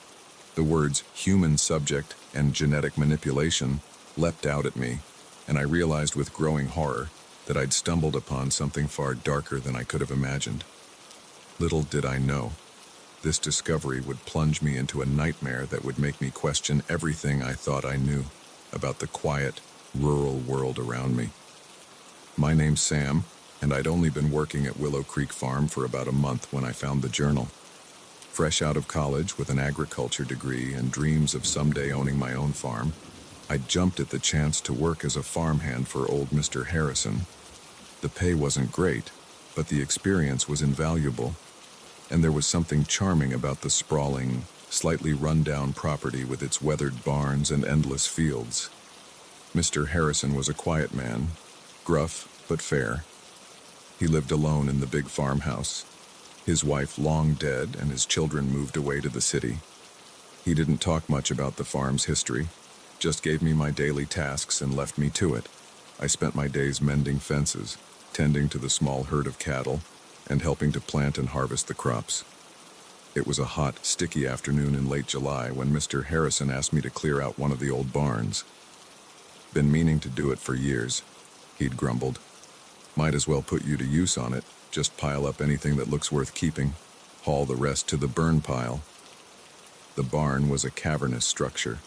The words human subject and genetic manipulation leapt out at me, and I realized with growing horror that I'd stumbled upon something far darker than I could have imagined. Little did I know, this discovery would plunge me into a nightmare that would make me question everything I thought I knew about the quiet, rural world around me. My name's Sam, and I'd only been working at Willow Creek Farm for about a month when I found the journal. Fresh out of college with an agriculture degree and dreams of someday owning my own farm, I jumped at the chance to work as a farmhand for old Mr. Harrison. The pay wasn't great, but the experience was invaluable, and there was something charming about the sprawling, slightly run-down property with its weathered barns and endless fields. Mr. Harrison was a quiet man, gruff but fair. He lived alone in the big farmhouse, His wife long dead and his children moved away to the city. He didn't talk much about the farm's history, just gave me my daily tasks and left me to it. I spent my days mending fences, tending to the small herd of cattle, and helping to plant and harvest the crops. It was a hot, sticky afternoon in late July when Mr. Harrison asked me to clear out one of the old barns. Been meaning to do it for years, he'd grumbled. Might as well put you to use on it, just pile up anything that looks worth keeping, haul the rest to the burn pile. The barn was a cavernous structure,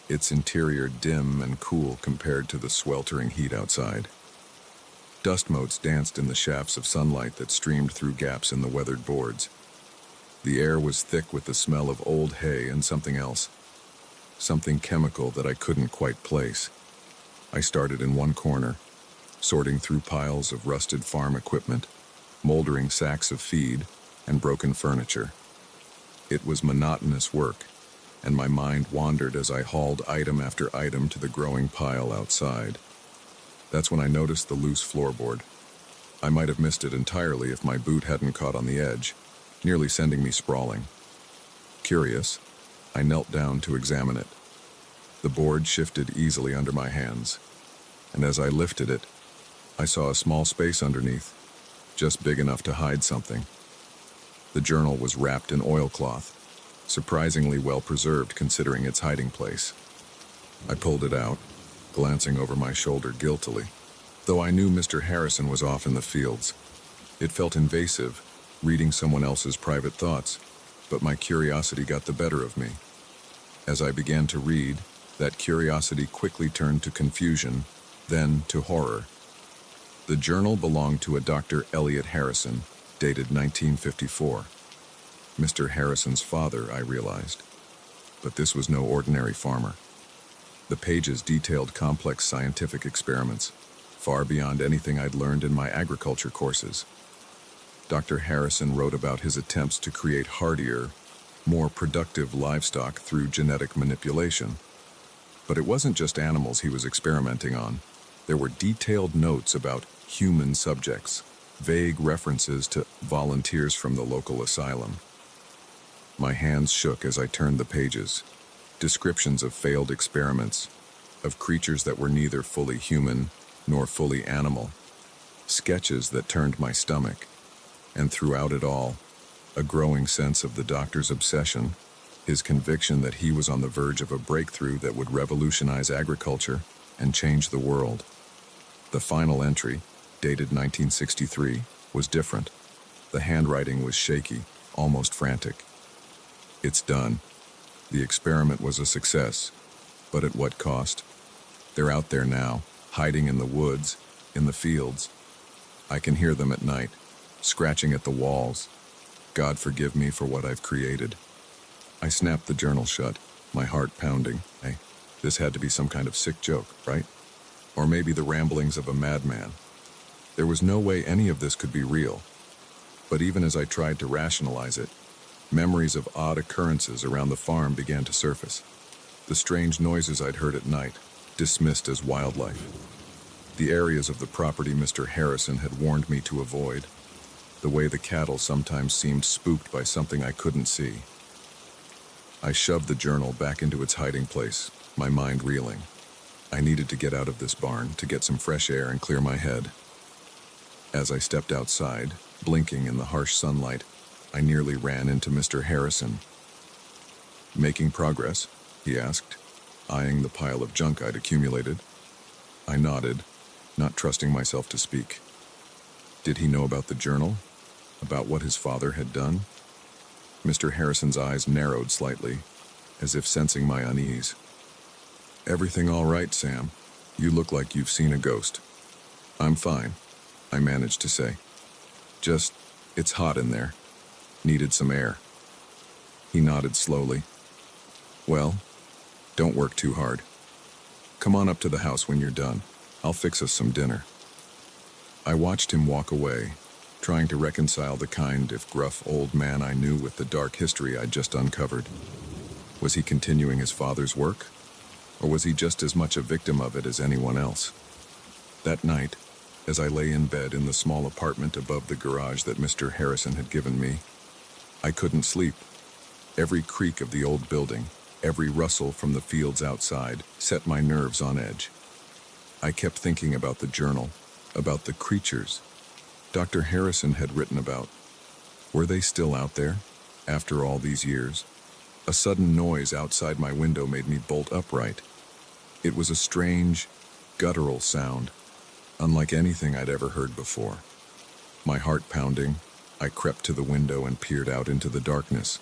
its interior dim and cool compared to the sweltering heat outside. Dust motes danced in the shafts of sunlight that streamed through gaps in the weathered boards. The air was thick with the smell of old hay and something else, something chemical that I couldn't quite place. I started in one corner, sorting through piles of rusted farm equipment, moldering sacks of feed, and broken furniture. It was monotonous work, and my mind wandered as I hauled item after item to the growing pile outside. That's when I noticed the loose floorboard. I might have missed it entirely if my boot hadn't caught on the edge, nearly sending me sprawling. Curious, I knelt down to examine it. The board shifted easily under my hands, and as I lifted it, I saw a small space underneath, just big enough to hide something. The journal was wrapped in oilcloth, surprisingly well preserved considering its hiding place. I pulled it out, glancing over my shoulder guiltily, though I knew Mr. Harrison was off in the fields. It felt invasive, reading someone else's private thoughts, but my curiosity got the better of me. As I began to read, that curiosity quickly turned to confusion, then to horror. The journal belonged to a Dr. Elliot Harrison, dated 1954. Mr. Harrison's father, I realized. But this was no ordinary farmer. The pages detailed complex scientific experiments, far beyond anything I'd learned in my agriculture courses. Dr. Harrison wrote about his attempts to create hardier, more productive livestock through genetic manipulation. But it wasn't just animals he was experimenting on. There were detailed notes about human subjects, vague references to volunteers from the local asylum. My hands shook as I turned the pages. Descriptions of failed experiments, of creatures that were neither fully human nor fully animal. Sketches that turned my stomach. And throughout it all, a growing sense of the doctor's obsession, his conviction that he was on the verge of a breakthrough that would revolutionize agriculture and change the world. The final entry, dated 1963, was different. The handwriting was shaky, almost frantic. It's done. The experiment was a success, but at what cost? They're out there now, hiding in the woods, in the fields. I can hear them at night, scratching at the walls. God forgive me for what I've created. I snapped the journal shut, my heart pounding. Hey, this had to be some kind of sick joke, right? Or maybe the ramblings of a madman. There was no way any of this could be real. But even as I tried to rationalize it, memories of odd occurrences around the farm began to surface. The strange noises I'd heard at night, dismissed as wildlife. The areas of the property Mr. Harrison had warned me to avoid. The way the cattle sometimes seemed spooked by something I couldn't see. I shoved the journal back into its hiding place, my mind reeling. I needed to get out of this barn to get some fresh air and clear my head. As I stepped outside, blinking in the harsh sunlight, I nearly ran into Mr. Harrison. "Making progress?" he asked, eyeing the pile of junk I'd accumulated. I nodded, not trusting myself to speak. Did he know about the journal? About what his father had done? Mr. Harrison's eyes narrowed slightly, as if sensing my unease. "Everything all right, Sam? You look like you've seen a ghost." "I'm fine," I managed to say. "Just, it's hot in there. Needed some air." He nodded slowly. "Well, don't work too hard. Come on up to the house when you're done. I'll fix us some dinner." I watched him walk away, trying to reconcile the kind, if gruff, old man I knew with the dark history I'd just uncovered. Was he continuing his father's work? Or was he just as much a victim of it as anyone else? That night, As I lay in bed in the small apartment above the garage that Mr. Harrison had given me, I couldn't sleep. Every creak of the old building, every rustle from the fields outside, set my nerves on edge. I kept thinking about the journal, about the creatures Dr. Harrison had written about. Were they still out there, after all these years? A sudden noise outside my window made me bolt upright. It was a strange, guttural sound, unlike anything I'd ever heard before. My heart pounding, I crept to the window and peered out into the darkness.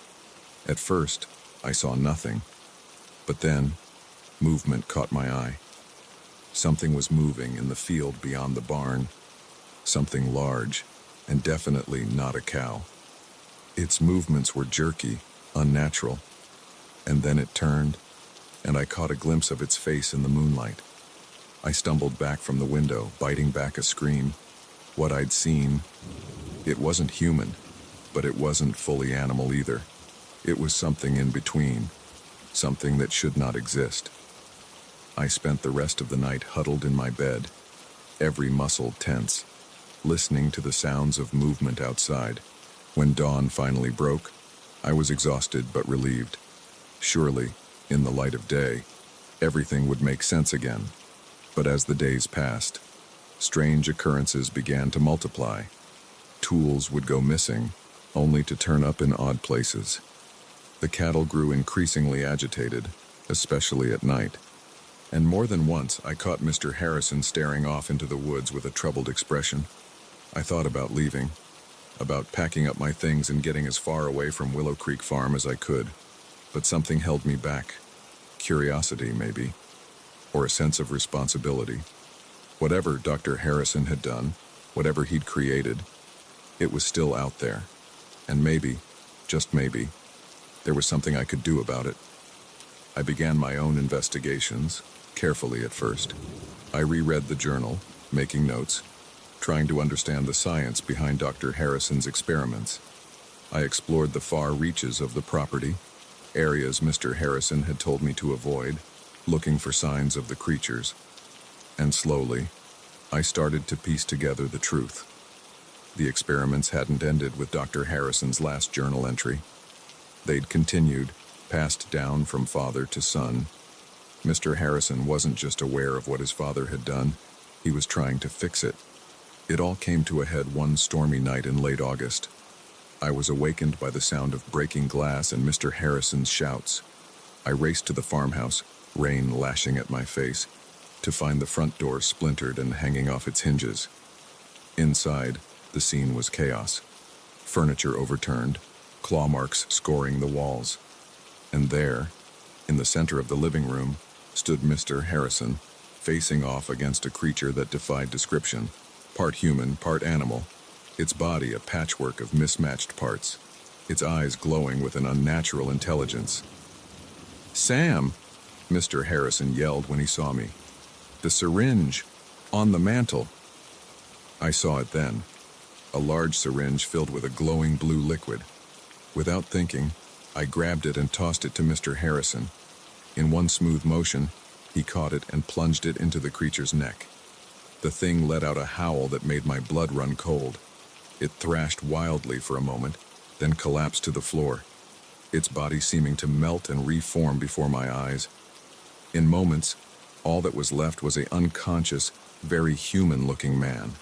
At first, I saw nothing, but then, movement caught my eye. Something was moving in the field beyond the barn, something large, and definitely not a cow. Its movements were jerky, unnatural, and then it turned, and I caught a glimpse of its face in the moonlight. I stumbled back from the window, biting back a scream. What I'd seen, it wasn't human, but it wasn't fully animal either. It was something in between, something that should not exist. I spent the rest of the night huddled in my bed, every muscle tense, listening to the sounds of movement outside. When dawn finally broke, I was exhausted but relieved. Surely, in the light of day, everything would make sense again. But as the days passed, strange occurrences began to multiply. Tools would go missing, only to turn up in odd places. The cattle grew increasingly agitated, especially at night. And more than once, I caught Mr. Harrison staring off into the woods with a troubled expression. I thought about leaving, about packing up my things and getting as far away from Willow Creek Farm as I could. But something held me back. Curiosity, maybe, or a sense of responsibility. Whatever Dr. Harrison had done, whatever he'd created, it was still out there. And maybe, just maybe, there was something I could do about it. I began my own investigations, carefully at first. I reread the journal, making notes, trying to understand the science behind Dr. Harrison's experiments. I explored the far reaches of the property, areas Mr. Harrison had told me to avoid, looking for signs of the creatures. And slowly, I started to piece together the truth. The experiments hadn't ended with Dr. Harrison's last journal entry. They'd continued, passed down from father to son. Mr. Harrison wasn't just aware of what his father had done, he was trying to fix it. It all came to a head one stormy night in late August. I was awakened by the sound of breaking glass and Mr. Harrison's shouts. I raced to the farmhouse, rain lashing at my face, to find the front door splintered and hanging off its hinges. Inside, the scene was chaos. Furniture overturned, claw marks scoring the walls. And there, in the center of the living room, stood Mr. Harrison, facing off against a creature that defied description. Part human, part animal, its body a patchwork of mismatched parts, its eyes glowing with an unnatural intelligence. "Sam!" Mr. Harrison yelled when he saw me. "The syringe! On the mantel!" I saw it then, a large syringe filled with a glowing blue liquid. Without thinking, I grabbed it and tossed it to Mr. Harrison. In one smooth motion, he caught it and plunged it into the creature's neck. The thing let out a howl that made my blood run cold. It thrashed wildly for a moment, then collapsed to the floor, its body seeming to melt and reform before my eyes. In moments, all that was left was an unconscious, very human-looking man.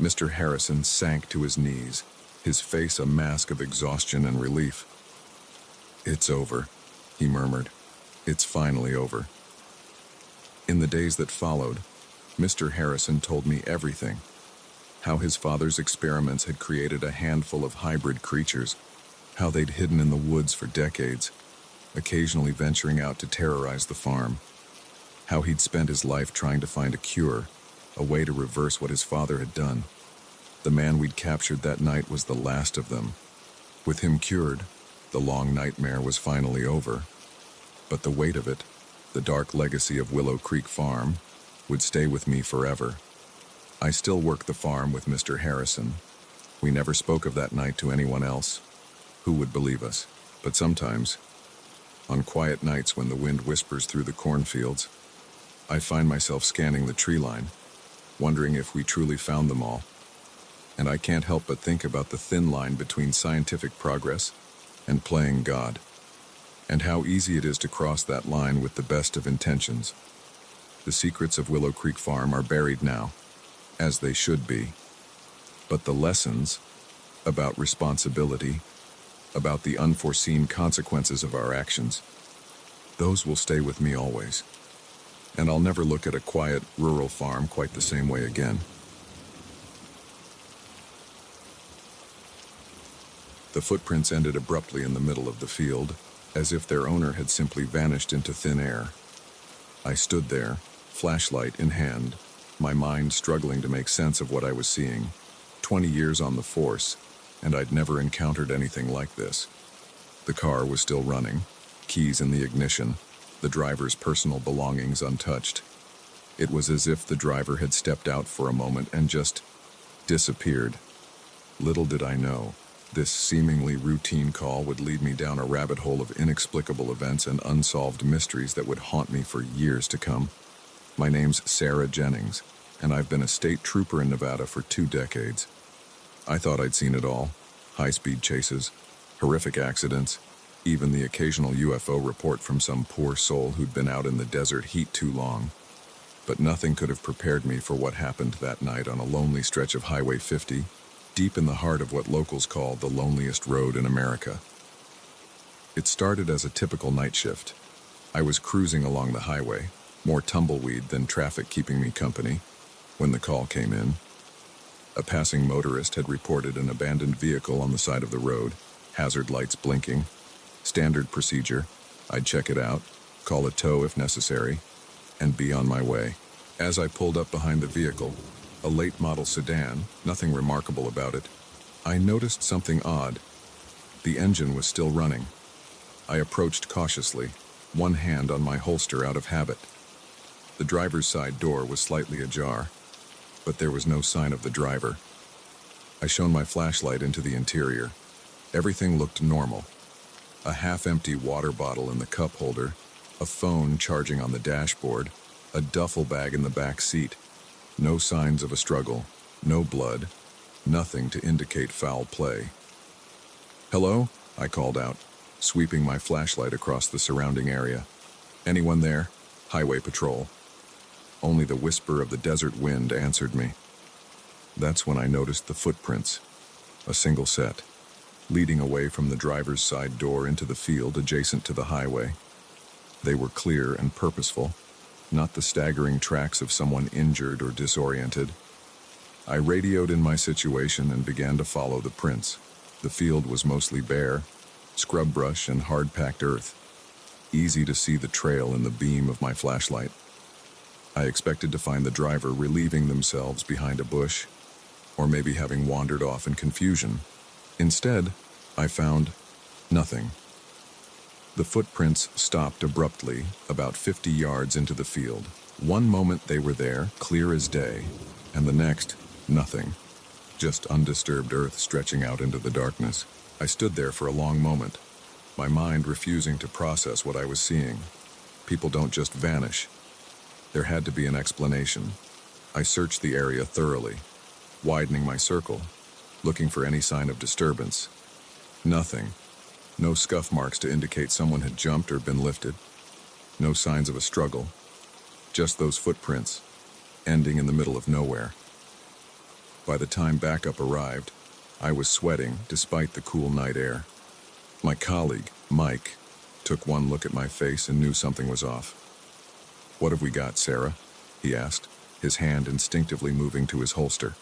Mr. Harrison sank to his knees, his face a mask of exhaustion and relief. "It's over," he murmured. "It's finally over." In the days that followed, Mr. Harrison told me everything. How his father's experiments had created a handful of hybrid creatures, how they'd hidden in the woods for decades, occasionally venturing out to terrorize the farm. How he'd spent his life trying to find a cure, a way to reverse what his father had done. The man we'd captured that night was the last of them. With him cured, the long nightmare was finally over. But the weight of it, the dark legacy of Willow Creek Farm, would stay with me forever. I still worked the farm with Mr. Harrison. We never spoke of that night to anyone else. Who would believe us? But sometimes, on quiet nights when the wind whispers through the cornfields, I find myself scanning the tree line, wondering if we truly found them all. And I can't help but think about the thin line between scientific progress and playing God, and how easy it is to cross that line with the best of intentions. The secrets of Willow Creek Farm are buried now, as they should be. But the lessons about responsibility, about the unforeseen consequences of our actions, those will stay with me always. And I'll never look at a quiet, rural farm quite the same way again. The footprints ended abruptly in the middle of the field, as if their owner had simply vanished into thin air. I stood there, flashlight in hand, my mind struggling to make sense of what I was seeing. 20 years on the force, and I'd never encountered anything like this. The car was still running, keys in the ignition, the driver's personal belongings untouched. It was as if the driver had stepped out for a moment and just disappeared. Little did I know, this seemingly routine call would lead me down a rabbit hole of inexplicable events and unsolved mysteries that would haunt me for years to come. My name's Sarah Jennings, and I've been a state trooper in Nevada for 2 decades. I thought I'd seen it all: high-speed chases, horrific accidents, even the occasional UFO report from some poor soul who'd been out in the desert heat too long. But nothing could have prepared me for what happened that night on a lonely stretch of Highway 50, deep in the heart of what locals call the loneliest road in America. It started as a typical night shift. I was cruising along the highway, more tumbleweed than traffic keeping me company, when the call came in. A passing motorist had reported an abandoned vehicle on the side of the road, hazard lights blinking. Standard procedure: I'd check it out, call a tow if necessary, and be on my way. As I pulled up behind the vehicle, a late model sedan, nothing remarkable about it, I noticed something odd. The engine was still running. I approached cautiously, one hand on my holster out of habit. The driver's side door was slightly ajar, but there was no sign of the driver. I shone my flashlight into the interior. Everything looked normal. A half-empty water bottle in the cup holder, a phone charging on the dashboard, a duffel bag in the back seat. No signs of a struggle, no blood, nothing to indicate foul play. "Hello?" I called out, sweeping my flashlight across the surrounding area. "Anyone there? Highway patrol." Only the whisper of the desert wind answered me. That's when I noticed the footprints, a single set, leading away from the driver's side door into the field adjacent to the highway. They were clear and purposeful, not the staggering tracks of someone injured or disoriented. I radioed in my situation and began to follow the prints. The field was mostly bare, scrub brush and hard-packed earth. Easy to see the trail in the beam of my flashlight. I expected to find the driver relieving themselves behind a bush, or maybe having wandered off in confusion. Instead, I found nothing. The footprints stopped abruptly, about 50 yards into the field. One moment they were there, clear as day, and the next, nothing. Just undisturbed earth stretching out into the darkness. I stood there for a long moment, my mind refusing to process what I was seeing. People don't just vanish. There had to be an explanation. I searched the area thoroughly, widening my circle, looking for any sign of disturbance. Nothing. No scuff marks to indicate someone had jumped or been lifted. No signs of a struggle. Just those footprints, ending in the middle of nowhere. By the time backup arrived, I was sweating despite the cool night air. My colleague, Mike, took one look at my face and knew something was off. "What have we got, Sarah?" he asked, his hand instinctively moving to his holster.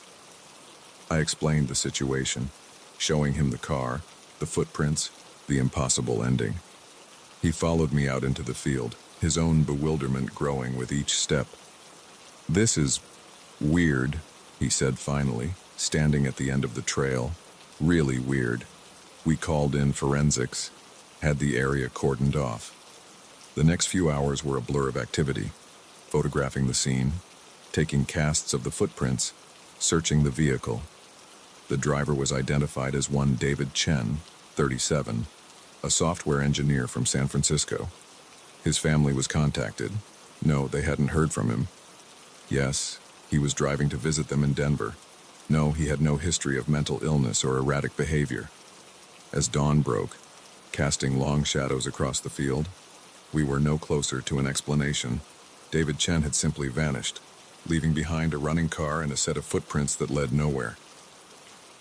I explained the situation, showing him the car, the footprints, the impossible ending. He followed me out into the field, his own bewilderment growing with each step. "This is weird," he said finally, standing at the end of the trail. "Really weird. We called in forensics, had the area cordoned off." The next few hours were a blur of activity, photographing the scene, taking casts of the footprints, searching the vehicle. The driver was identified as one David Chen, 37, a software engineer from San Francisco. His family was contacted. No, they hadn't heard from him. Yes, He was driving to visit them in Denver. No, he had no history of mental illness or erratic behavior. As dawn broke, casting long shadows across the field, we were no closer to an explanation. David Chen had simply vanished, leaving behind a running car and a set of footprints that led nowhere.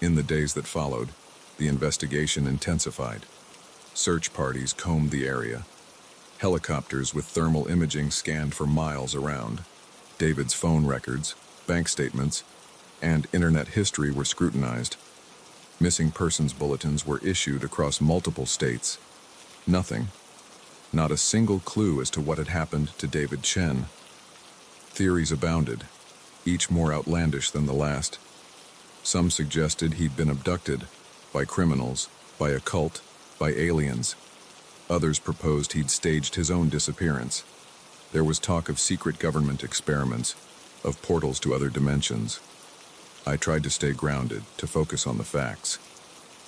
In the days that followed, the investigation intensified. Search parties combed the area. Helicopters with thermal imaging scanned for miles around. David's phone records, bank statements, and internet history were scrutinized. Missing persons bulletins were issued across multiple states. Nothing. Not a single clue as to what had happened to David Chen. Theories abounded, each more outlandish than the last. Some suggested he'd been abducted by criminals, by a cult, by aliens. Others proposed he'd staged his own disappearance. There was talk of secret government experiments, of portals to other dimensions. I tried to stay grounded, to focus on the facts.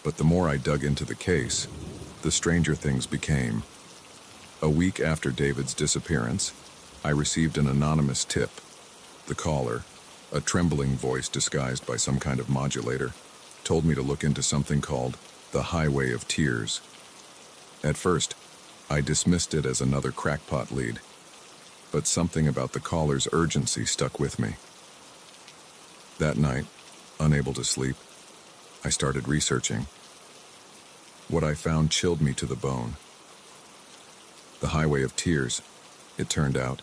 But the more I dug into the case, the stranger things became. A week after David's disappearance, I received an anonymous tip. The caller, a trembling voice disguised by some kind of modulator, told me to look into something called the Highway of Tears. At first, I dismissed it as another crackpot lead, but something about the caller's urgency stuck with me. That night, unable to sleep, I started researching. What I found chilled me to the bone. The Highway of Tears, it turned out,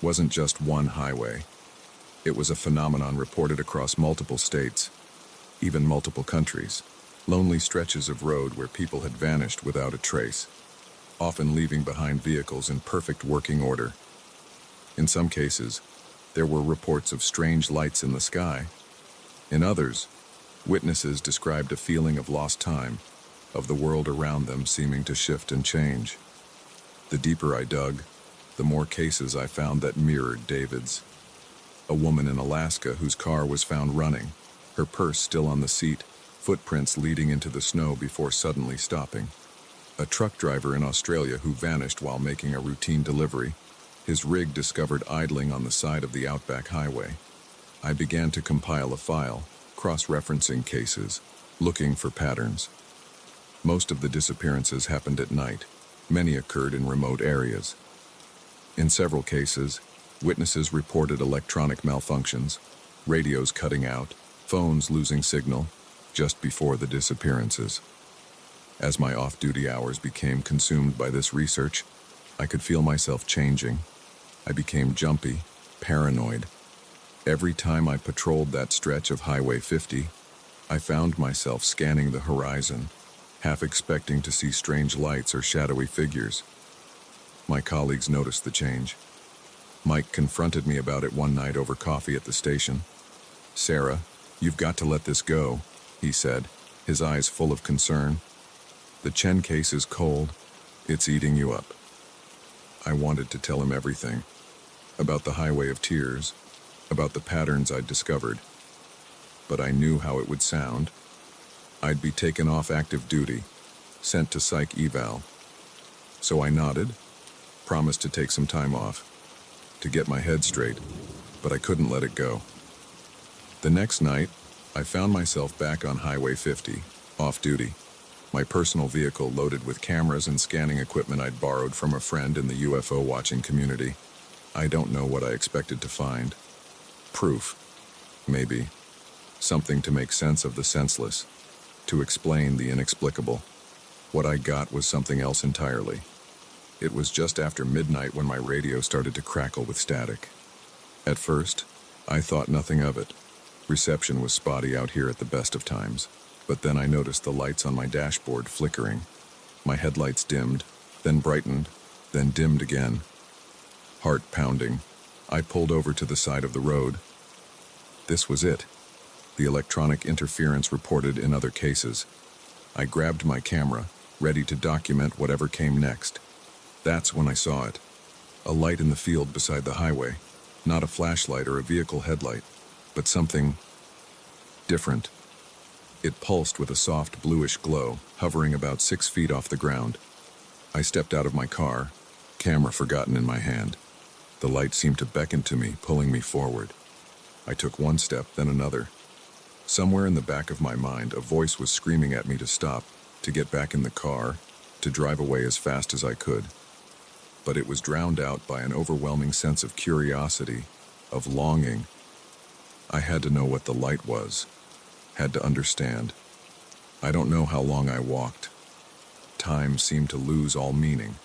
wasn't just one highway. It was a phenomenon reported across multiple states, even multiple countries. Lonely stretches of road where people had vanished without a trace, often leaving behind vehicles in perfect working order. In some cases, there were reports of strange lights in the sky. In others, witnesses described a feeling of lost time, of the world around them seeming to shift and change. The deeper I dug, the more cases I found that mirrored David's. A woman in Alaska whose car was found running, her purse still on the seat, footprints leading into the snow before suddenly stopping. A truck driver in Australia who vanished while making a routine delivery, his rig discovered idling on the side of the Outback Highway. I began to compile a file, cross-referencing cases, looking for patterns. Most of the disappearances happened at night. Many occurred in remote areas. In several cases, witnesses reported electronic malfunctions, radios cutting out, phones losing signal, just before the disappearances. As my off-duty hours became consumed by this research, I could feel myself changing. I became jumpy, paranoid. Every time I patrolled that stretch of Highway 50, I found myself scanning the horizon, half expecting to see strange lights or shadowy figures. My colleagues noticed the change. Mike confronted me about it one night over coffee at the station. "Sarah, you've got to let this go," he said, his eyes full of concern. "The Chen case is cold. It's eating you up." I wanted to tell him everything. About the Highway of Tears, about the patterns I'd discovered. But I knew how it would sound. I'd be taken off active duty, sent to psych eval. So I nodded, promised to take some time off, to get my head straight, but I couldn't let it go. The next night, I found myself back on Highway 50, off duty, my personal vehicle loaded with cameras and scanning equipment I'd borrowed from a friend in the UFO watching community. I don't know what I expected to find. Proof, maybe. Something to make sense of the senseless, to explain the inexplicable. What I got was something else entirely. It was just after midnight when my radio started to crackle with static. At first, I thought nothing of it. Reception was spotty out here at the best of times. But then I noticed the lights on my dashboard flickering. My headlights dimmed, then brightened, then dimmed again. Heart pounding, I pulled over to the side of the road. This was it. The electronic interference reported in other cases. I grabbed my camera, ready to document whatever came next. That's when I saw it. A light in the field beside the highway. Not a flashlight or a vehicle headlight, but something different. It pulsed with a soft bluish glow, hovering about 6 feet off the ground. I stepped out of my car, camera forgotten in my hand. The light seemed to beckon to me, pulling me forward. I took one step, then another. Somewhere in the back of my mind, a voice was screaming at me to stop, to get back in the car, to drive away as fast as I could. But it was drowned out by an overwhelming sense of curiosity, of longing. I had to know what the light was, had to understand. I don't know how long I walked. Time seemed to lose all meaning.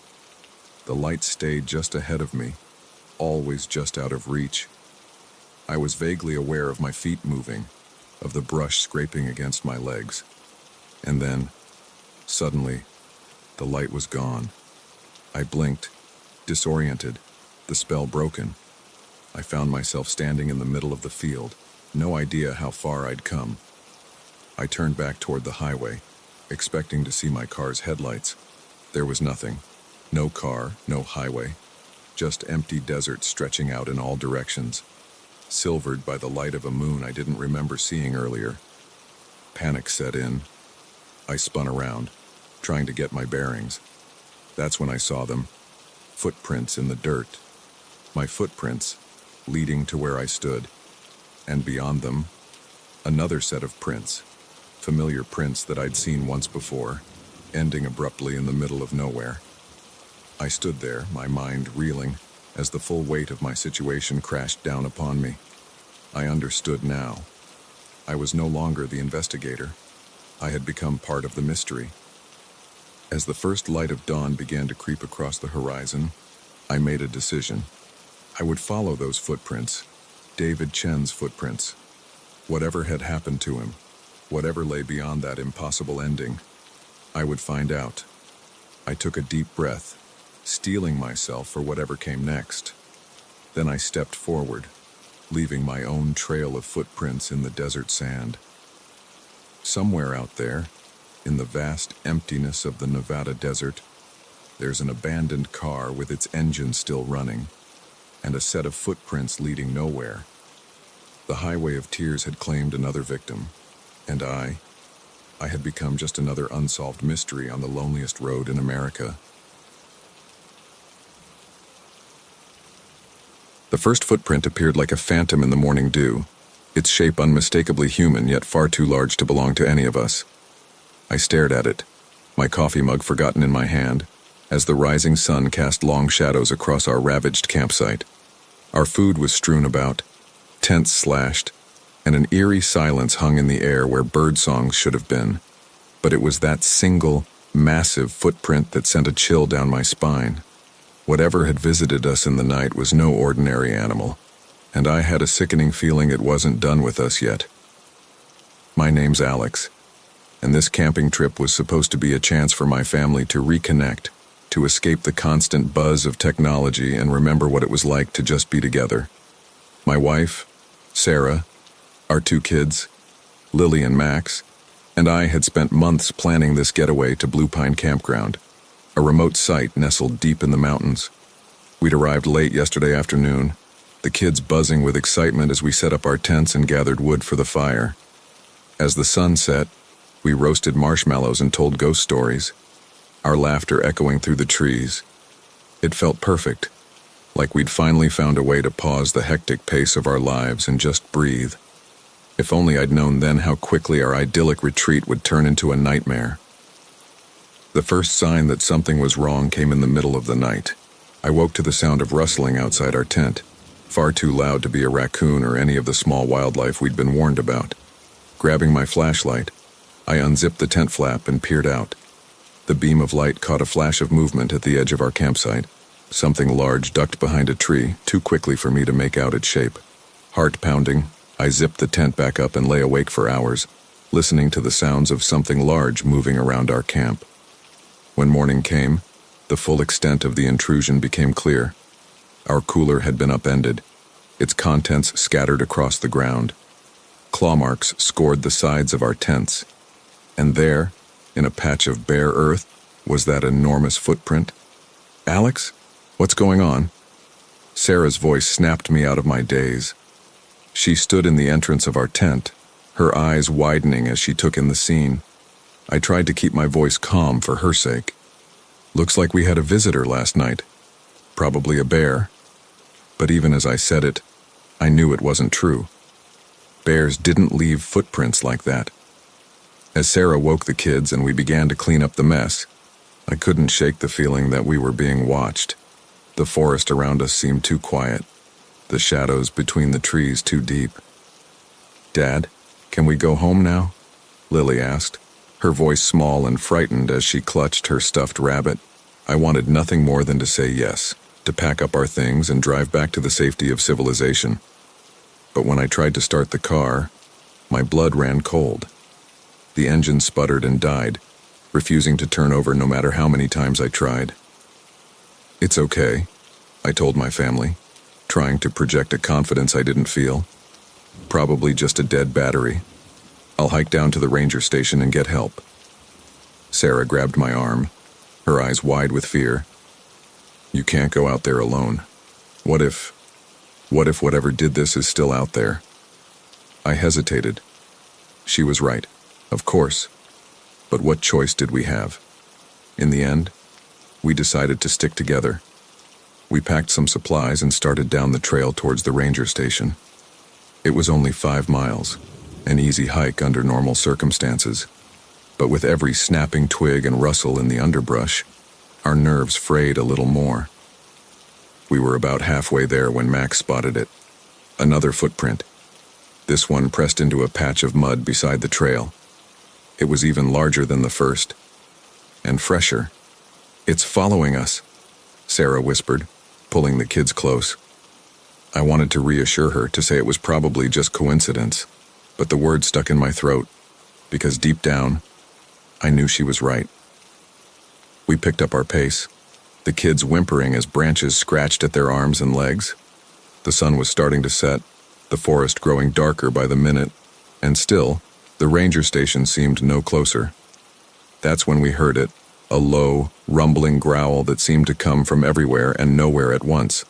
The light stayed just ahead of me, always just out of reach. I was vaguely aware of my feet moving, of the brush scraping against my legs. And then, suddenly, the light was gone. I blinked, disoriented, the spell broken. I found myself standing in the middle of the field, no idea how far I'd come. I turned back toward the highway, expecting to see my car's headlights. There was nothing. No car, no highway. Just empty desert stretching out in all directions, silvered by the light of a moon I didn't remember seeing earlier. Panic set in. I spun around, trying to get my bearings. That's when I saw them. Footprints in the dirt. My footprints, leading to where I stood. And beyond them, another set of prints. Familiar prints that I'd seen once before, ending abruptly in the middle of nowhere. I stood there, my mind reeling, as the full weight of my situation crashed down upon me. I understood now. I was no longer the investigator. I had become part of the mystery. As the first light of dawn began to creep across the horizon, I made a decision. I would follow those footprints, David Chen's footprints. Whatever had happened to him, whatever lay beyond that impossible ending, I would find out. I took a deep breath, steeling myself for whatever came next. Then I stepped forward, leaving my own trail of footprints in the desert sand. Somewhere out there, in the vast emptiness of the Nevada desert, there's an abandoned car with its engine still running, and a set of footprints leading nowhere. The highway of tears had claimed another victim, and I had become just another unsolved mystery on the loneliest road in America. The first footprint appeared like a phantom in the morning dew, its shape unmistakably human, yet far too large to belong to any of us. I stared at it, my coffee mug forgotten in my hand, as the rising sun cast long shadows across our ravaged campsite. Our food was strewn about, tents slashed, and an eerie silence hung in the air where bird songs should have been. But it was that single, massive footprint that sent a chill down my spine. Whatever had visited us in the night was no ordinary animal, and I had a sickening feeling it wasn't done with us yet. My name's Alex, and this camping trip was supposed to be a chance for my family to reconnect, to escape the constant buzz of technology and remember what it was like to just be together. My wife, Sarah, our 2 kids, Lily and Max, and I had spent months planning this getaway to Blue Pine Campground, a remote site nestled deep in the mountains. We'd arrived late yesterday afternoon, the kids buzzing with excitement as we set up our tents and gathered wood for the fire. As the sun set, we roasted marshmallows and told ghost stories, our laughter echoing through the trees. It felt perfect, like we'd finally found a way to pause the hectic pace of our lives and just breathe. If only I'd known then how quickly our idyllic retreat would turn into a nightmare. The first sign that something was wrong came in the middle of the night. I woke to the sound of rustling outside our tent, far too loud to be a raccoon or any of the small wildlife we'd been warned about. Grabbing my flashlight, I unzipped the tent flap and peered out. The beam of light caught a flash of movement at the edge of our campsite. Something large ducked behind a tree, too quickly for me to make out its shape. Heart pounding, I zipped the tent back up and lay awake for hours, listening to the sounds of something large moving around our camp. When morning came, the full extent of the intrusion became clear. Our cooler had been upended, its contents scattered across the ground. Claw marks scored the sides of our tents, and there, in a patch of bare earth, was that enormous footprint. "Alex, what's going on?" Sarah's voice snapped me out of my daze. She stood in the entrance of our tent, her eyes widening as she took in the scene. I tried to keep my voice calm for her sake. "Looks like we had a visitor last night. Probably a bear." But even as I said it, I knew it wasn't true. Bears didn't leave footprints like that. As Sarah woke the kids and we began to clean up the mess, I couldn't shake the feeling that we were being watched. The forest around us seemed too quiet, the shadows between the trees too deep. "Dad, can we go home now?" Lily asked, her voice small and frightened as she clutched her stuffed rabbit. I wanted nothing more than to say yes, to pack up our things and drive back to the safety of civilization. But when I tried to start the car, my blood ran cold. The engine sputtered and died, refusing to turn over no matter how many times I tried. "It's okay," I told my family, trying to project a confidence I didn't feel. "Probably just a dead battery. I'll hike down to the ranger station and get help." Sarah grabbed my arm, her eyes wide with fear. "You can't go out there alone. What if whatever did this is still out there?" I hesitated. She was right, of course. But what choice did we have? In the end, we decided to stick together. We packed some supplies and started down the trail towards the ranger station. It was only 5 miles, an easy hike under normal circumstances. But with every snapping twig and rustle in the underbrush, our nerves frayed a little more. We were about halfway there when Max spotted it. Another footprint. This one pressed into a patch of mud beside the trail. It was even larger than the first, and fresher. "It's following us," Sarah whispered, pulling the kids close. I wanted to reassure her, to say it was probably just coincidence, but the word stuck in my throat, because deep down, I knew she was right. We picked up our pace, the kids whimpering as branches scratched at their arms and legs. The sun was starting to set, the forest growing darker by the minute, and still, the ranger station seemed no closer. That's when we heard it, a low, rumbling growl that seemed to come from everywhere and nowhere at once.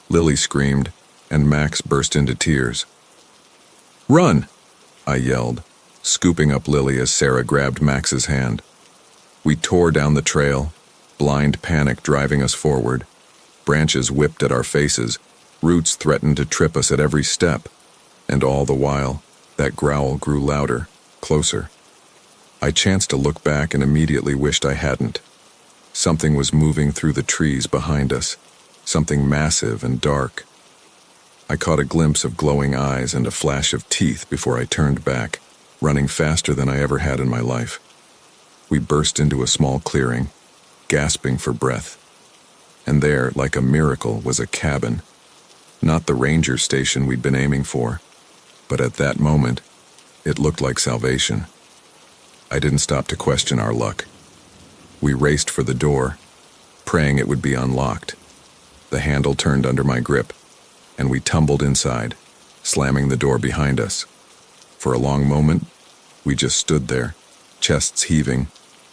Lily screamed, and Max burst into tears. "Run!" I yelled, scooping up Lily as Sarah grabbed Max's hand. We tore down the trail, blind panic driving us forward. Branches whipped at our faces, roots threatened to trip us at every step, and all the while, that growl grew louder, closer. I chanced to look back and immediately wished I hadn't. Something was moving through the trees behind us, something massive and dark. I caught a glimpse of glowing eyes and a flash of teeth before I turned back, running faster than I ever had in my life. We burst into a small clearing, gasping for breath. And there, like a miracle, was a cabin. Not the ranger station we'd been aiming for, but at that moment, it looked like salvation. I didn't stop to question our luck. We raced for the door, praying it would be unlocked. The handle turned under my grip, and we tumbled inside, slamming the door behind us. For a long moment, we just stood there, chests heaving,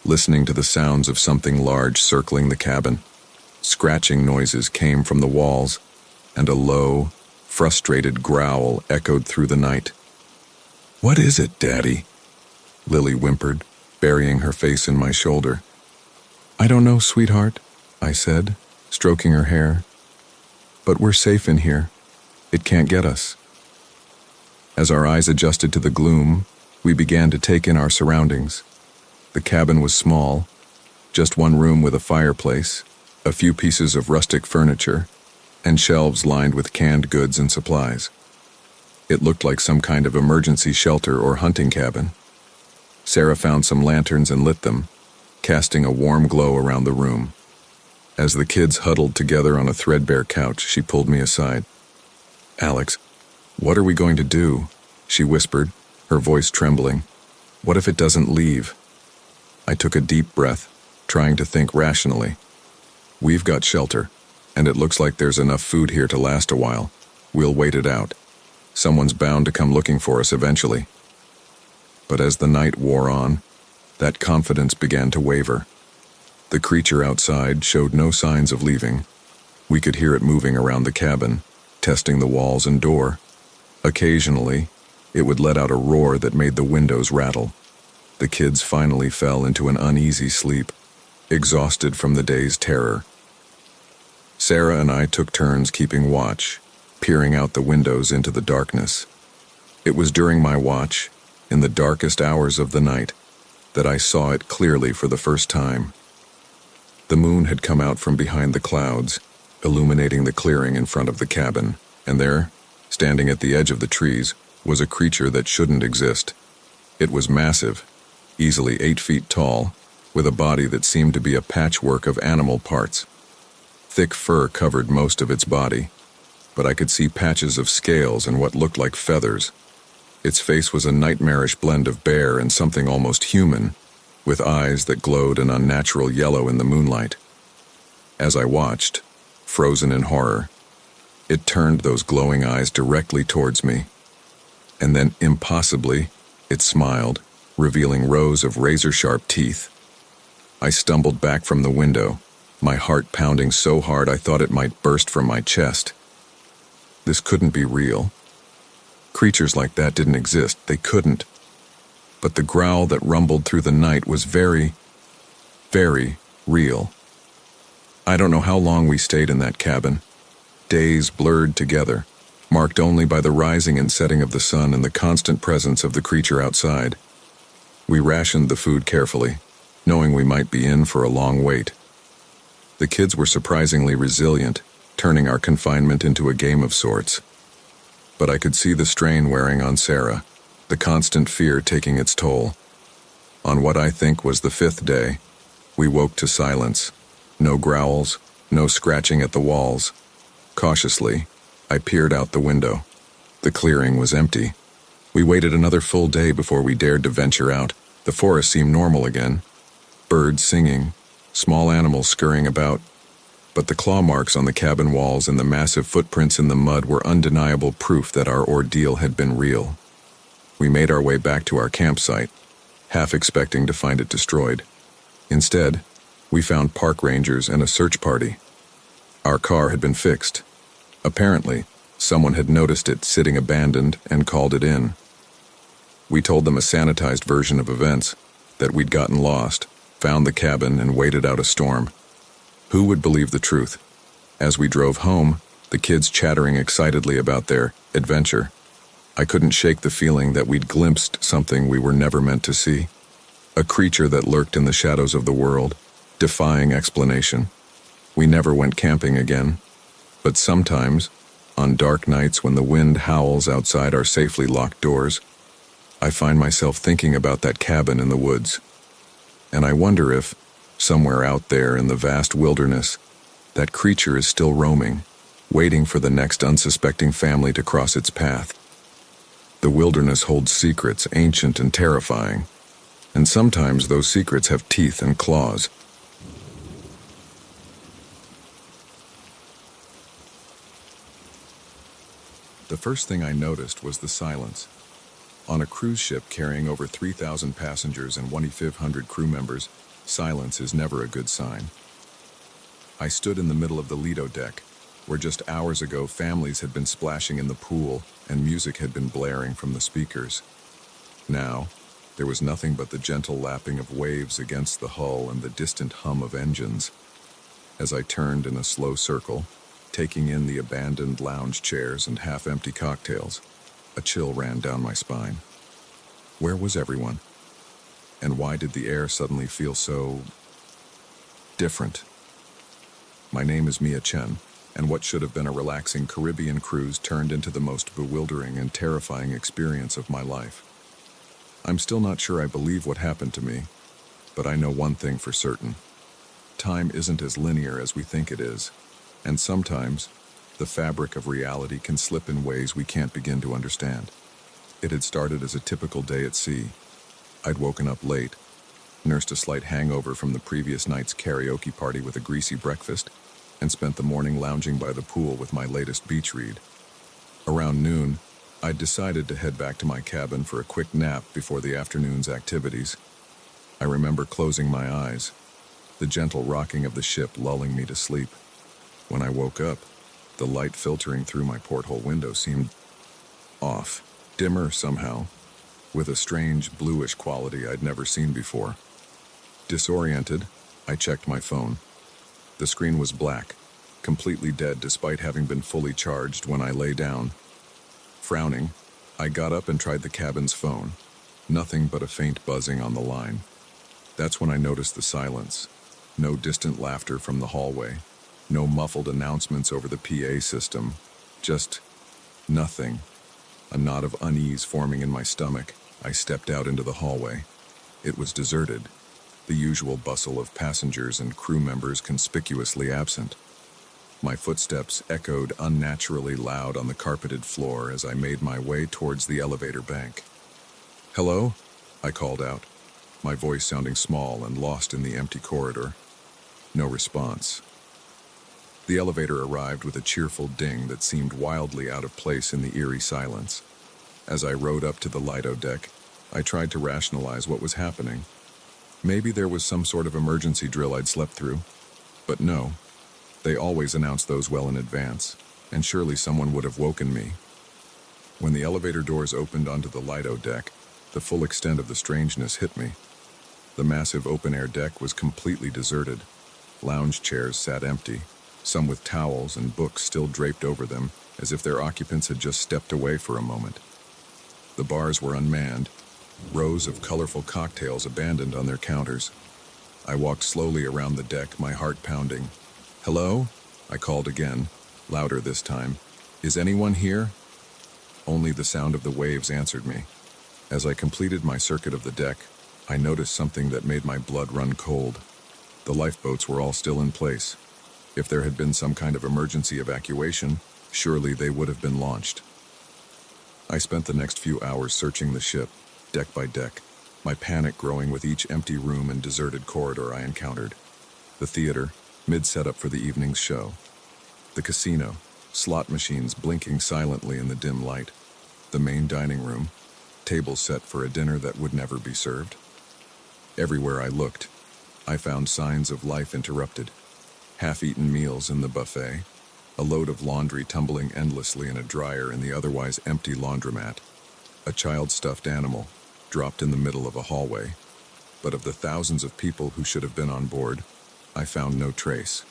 listening to the sounds of something large circling the cabin. Scratching noises came from the walls, and a low, frustrated growl echoed through the night. "What is it, Daddy?" Lily whimpered, burying her face in my shoulder. "I don't know, sweetheart," I said, stroking her hair. "But we're safe in here. It can't get us." As our eyes adjusted to the gloom, we began to take in our surroundings. The cabin was small, just one room with a fireplace, a few pieces of rustic furniture, and shelves lined with canned goods and supplies. It looked like some kind of emergency shelter or hunting cabin. Sarah found some lanterns and lit them, casting a warm glow around the room. As the kids huddled together on a threadbare couch, she pulled me aside. "Alex, what are we going to do?" she whispered, her voice trembling. "What if it doesn't leave?" I took a deep breath, trying to think rationally. "We've got shelter, and it looks like there's enough food here to last a while. We'll wait it out. Someone's bound to come looking for us eventually." But as the night wore on, that confidence began to waver. The creature outside showed no signs of leaving. We could hear it moving around the cabin, testing the walls and door. Occasionally, it would let out a roar that made the windows rattle. The kids finally fell into an uneasy sleep, exhausted from the day's terror. Sarah and I took turns keeping watch, peering out the windows into the darkness. It was during my watch, in the darkest hours of the night, that I saw it clearly for the first time. The moon had come out from behind the clouds, illuminating the clearing in front of the cabin, and there, standing at the edge of the trees, was a creature that shouldn't exist. It was massive, easily 8 feet tall, with a body that seemed to be a patchwork of animal parts. Thick fur covered most of its body, but I could see patches of scales and what looked like feathers. Its face was a nightmarish blend of bear and something almost human, with eyes that glowed an unnatural yellow in the moonlight. As I watched, frozen in horror, it turned those glowing eyes directly towards me, and then impossibly, it smiled, revealing rows of razor-sharp teeth. I stumbled back from the window, my heart pounding so hard I thought it might burst from my chest. This couldn't be real. Creatures like that didn't exist, they couldn't. But the growl that rumbled through the night was very, very real. I don't know how long we stayed in that cabin. Days blurred together, marked only by the rising and setting of the sun and the constant presence of the creature outside. We rationed the food carefully, knowing we might be in for a long wait. The kids were surprisingly resilient, turning our confinement into a game of sorts. But I could see the strain wearing on Sarah, the constant fear taking its toll. On what I think was the 5th day, we woke to silence. No growls, no scratching at the walls. Cautiously, I peered out the window. The clearing was empty. We waited another full day before we dared to venture out. The forest seemed normal again. Birds singing, small animals scurrying about. But the claw marks on the cabin walls and the massive footprints in the mud were undeniable proof that our ordeal had been real. We made our way back to our campsite, half expecting to find it destroyed. Instead, we found park rangers and a search party. Our car had been fixed. Apparently, someone had noticed it sitting abandoned and called it in. We told them a sanitized version of events, that we'd gotten lost, found the cabin, and waited out a storm. Who would believe the truth? As we drove home, the kids chattering excitedly about their adventure, I couldn't shake the feeling that we'd glimpsed something we were never meant to see. A creature that lurked in the shadows of the world, defying explanation. We never went camping again, but sometimes, on dark nights when the wind howls outside our safely locked doors, I find myself thinking about that cabin in the woods. And I wonder if, somewhere out there in the vast wilderness, that creature is still roaming, waiting for the next unsuspecting family to cross its path. The wilderness holds secrets ancient and terrifying, and sometimes those secrets have teeth and claws. The first thing I noticed was the silence. On a cruise ship carrying over 3,000 passengers and 2,500 crew members, silence is never a good sign. I stood in the middle of the Lido deck, where just hours ago families had been splashing in the pool and music had been blaring from the speakers. Now, there was nothing but the gentle lapping of waves against the hull and the distant hum of engines. As I turned in a slow circle, taking in the abandoned lounge chairs and half-empty cocktails, a chill ran down my spine. Where was everyone? And why did the air suddenly feel so different? My name is Mia Chen, and what should have been a relaxing Caribbean cruise turned into the most bewildering and terrifying experience of my life. I'm still not sure I believe what happened to me, but I know one thing for certain. Time isn't as linear as we think it is, and sometimes the fabric of reality can slip in ways we can't begin to understand. It had started as a typical day at sea. I'd woken up late, nursed a slight hangover from the previous night's karaoke party with a greasy breakfast, and spent the morning lounging by the pool with my latest beach read. Around noon, I'd decided to head back to my cabin for a quick nap before the afternoon's activities. I remember closing my eyes, the gentle rocking of the ship lulling me to sleep. When I woke up, the light filtering through my porthole window seemed off, dimmer somehow, with a strange bluish quality I'd never seen before. Disoriented, I checked my phone. The screen was black, completely dead despite having been fully charged when I lay down. Frowning, I got up and tried the cabin's phone. Nothing but a faint buzzing on the line. That's when I noticed the silence. No distant laughter from the hallway. No muffled announcements over the PA system. Just nothing. A knot of unease forming in my stomach. I stepped out into the hallway. It was deserted. The usual bustle of passengers and crew members conspicuously absent. My footsteps echoed unnaturally loud on the carpeted floor as I made my way towards the elevator bank. "Hello?" I called out, my voice sounding small and lost in the empty corridor. No response. The elevator arrived with a cheerful ding that seemed wildly out of place in the eerie silence. As I rode up to the Lido deck, I tried to rationalize what was happening. Maybe there was some sort of emergency drill I'd slept through. But no. They always announce those well in advance, and surely someone would have woken me. When the elevator doors opened onto the Lido deck, the full extent of the strangeness hit me. The massive open-air deck was completely deserted. Lounge chairs sat empty, some with towels and books still draped over them, as if their occupants had just stepped away for a moment. The bars were unmanned, rows of colorful cocktails abandoned on their counters. I walked slowly around the deck, my heart pounding. "Hello?" I called again, louder this time. "Is anyone here?" Only the sound of the waves answered me. As I completed my circuit of the deck, I noticed something that made my blood run cold. The lifeboats were all still in place. If there had been some kind of emergency evacuation, surely they would have been launched. I spent the next few hours searching the ship, deck by deck, my panic growing with each empty room and deserted corridor I encountered. The theater, mid-setup for the evening's show. The casino, slot machines blinking silently in the dim light. The main dining room, tables set for a dinner that would never be served. Everywhere I looked, I found signs of life interrupted. Half-eaten meals in the buffet, a load of laundry tumbling endlessly in a dryer in the otherwise empty laundromat, a child-stuffed animal dropped in the middle of a hallway. But of the thousands of people who should have been on board, I found no trace.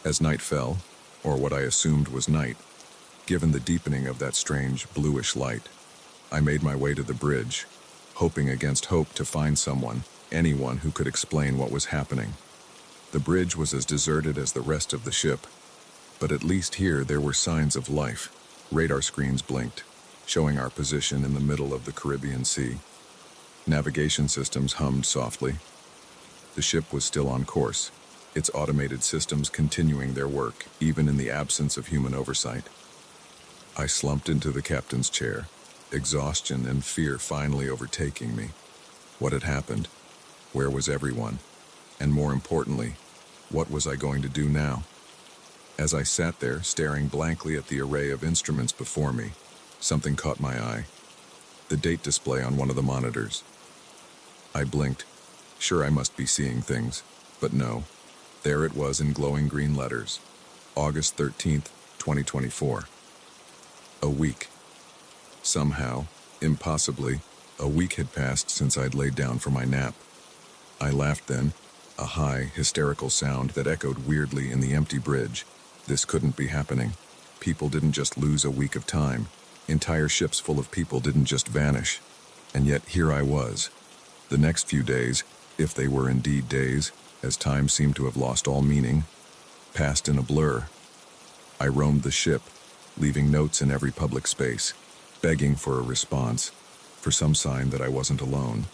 As night fell, or what I assumed was night, given the deepening of that strange bluish light, I made my way to the bridge, hoping against hope to find someone, anyone who could explain what was happening. The bridge was as deserted as the rest of the ship, but at least here there were signs of life. Radar screens blinked, showing our position in the middle of the Caribbean Sea. Navigation systems hummed softly. The ship was still on course, its automated systems continuing their work, even in the absence of human oversight. I slumped into the captain's chair, exhaustion and fear finally overtaking me. What had happened? Where was everyone? And more importantly, what was I going to do now? As I sat there, staring blankly at the array of instruments before me, something caught my eye. The date display on one of the monitors. I blinked. Sure, I must be seeing things, but no. There it was in glowing green letters. August 13th, 2024. A week. Somehow, impossibly, a week had passed since I'd laid down for my nap. I laughed then, a high, hysterical sound that echoed weirdly in the empty bridge. This couldn't be happening. People didn't just lose a week of time. Entire ships full of people didn't just vanish. And yet here I was. The next few days, if they were indeed days, as time seemed to have lost all meaning, passed in a blur. I roamed the ship, leaving notes in every public space, begging for a response, for some sign that I wasn't alone.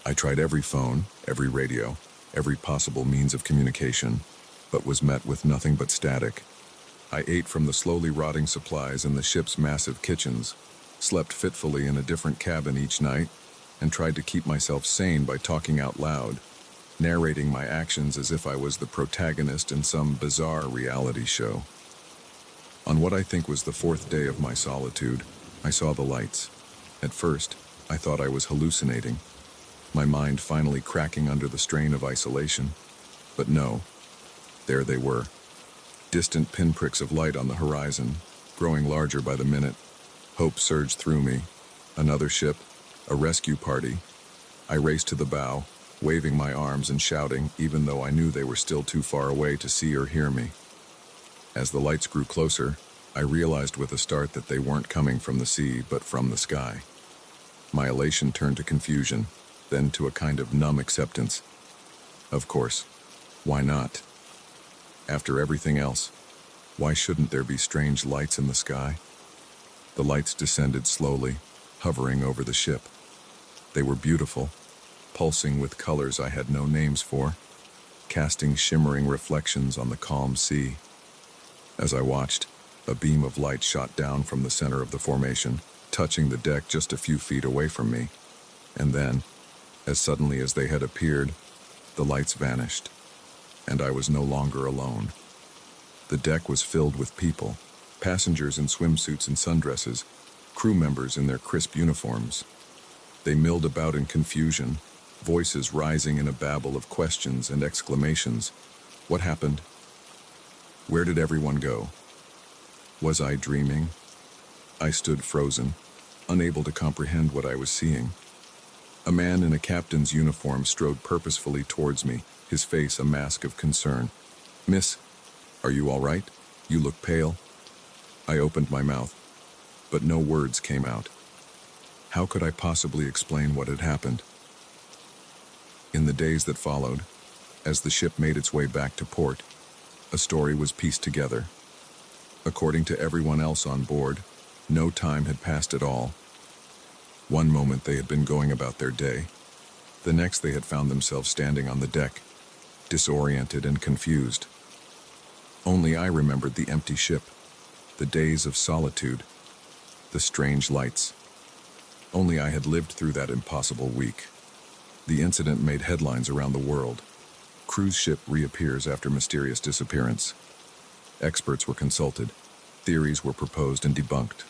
I tried every phone, every radio, every possible means of communication, but was met with nothing but static. I ate from the slowly rotting supplies in the ship's massive kitchens, slept fitfully in a different cabin each night, and tried to keep myself sane by talking out loud, narrating my actions as if I was the protagonist in some bizarre reality show. On what I think was the fourth day of my solitude, I saw the lights. At first, I thought I was hallucinating, my mind finally cracking under the strain of isolation. But no, there they were. Distant pinpricks of light on the horizon, growing larger by the minute. Hope surged through me. Another ship, a rescue party. I raced to the bow, waving my arms and shouting, even though I knew they were still too far away to see or hear me. As the lights grew closer, I realized with a start that they weren't coming from the sea, but from the sky. My elation turned to confusion, then to a kind of numb acceptance. Of course. Why not? After everything else, why shouldn't there be strange lights in the sky? The lights descended slowly, hovering over the ship. They were beautiful, pulsing with colors I had no names for, casting shimmering reflections on the calm sea. As I watched, a beam of light shot down from the center of the formation, touching the deck just a few feet away from me. And then, as suddenly as they had appeared, the lights vanished, and I was no longer alone. The deck was filled with people, passengers in swimsuits and sundresses, crew members in their crisp uniforms. They milled about in confusion, voices rising in a babble of questions and exclamations. What happened? Where did everyone go? Was I dreaming? I stood frozen, unable to comprehend what I was seeing. A man in a captain's uniform strode purposefully towards me, his face a mask of concern. Miss, are you all right? You look pale. I opened my mouth, but no words came out. How could I possibly explain what had happened? In the days that followed, as the ship made its way back to port, a story was pieced together. According to everyone else on board, no time had passed at all. One moment they had been going about their day. The next they had found themselves standing on the deck, disoriented and confused. Only I remembered the empty ship, the days of solitude, the strange lights. Only I had lived through that impossible week. The incident made headlines around the world. Cruise ship reappears after mysterious disappearance. Experts were consulted. Theories were proposed and debunked.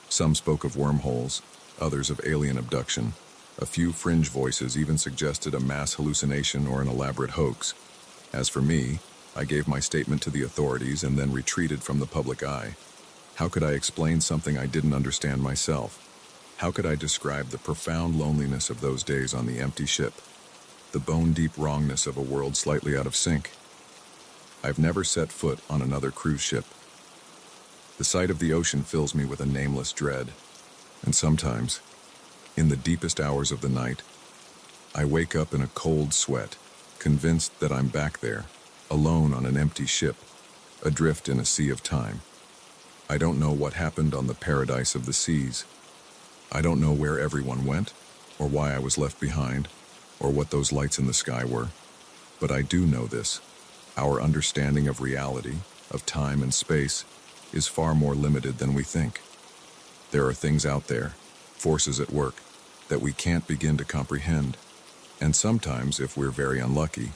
Some spoke of wormholes, others of alien abduction. A few fringe voices even suggested a mass hallucination or an elaborate hoax. As for me, I gave my statement to the authorities and then retreated from the public eye. How could I explain something I didn't understand myself? How could I describe the profound loneliness of those days on the empty ship? The bone-deep wrongness of a world slightly out of sync? I've never set foot on another cruise ship. The sight of the ocean fills me with a nameless dread. And sometimes, in the deepest hours of the night, I wake up in a cold sweat, convinced that I'm back there, alone on an empty ship, adrift in a sea of time. I don't know what happened on the paradise of the seas. I don't know where everyone went, or why I was left behind, or what those lights in the sky were. But I do know this. Our understanding of reality, of time and space, is far more limited than we think. There are things out there, forces at work, that we can't begin to comprehend. And sometimes, if we're very unlucky,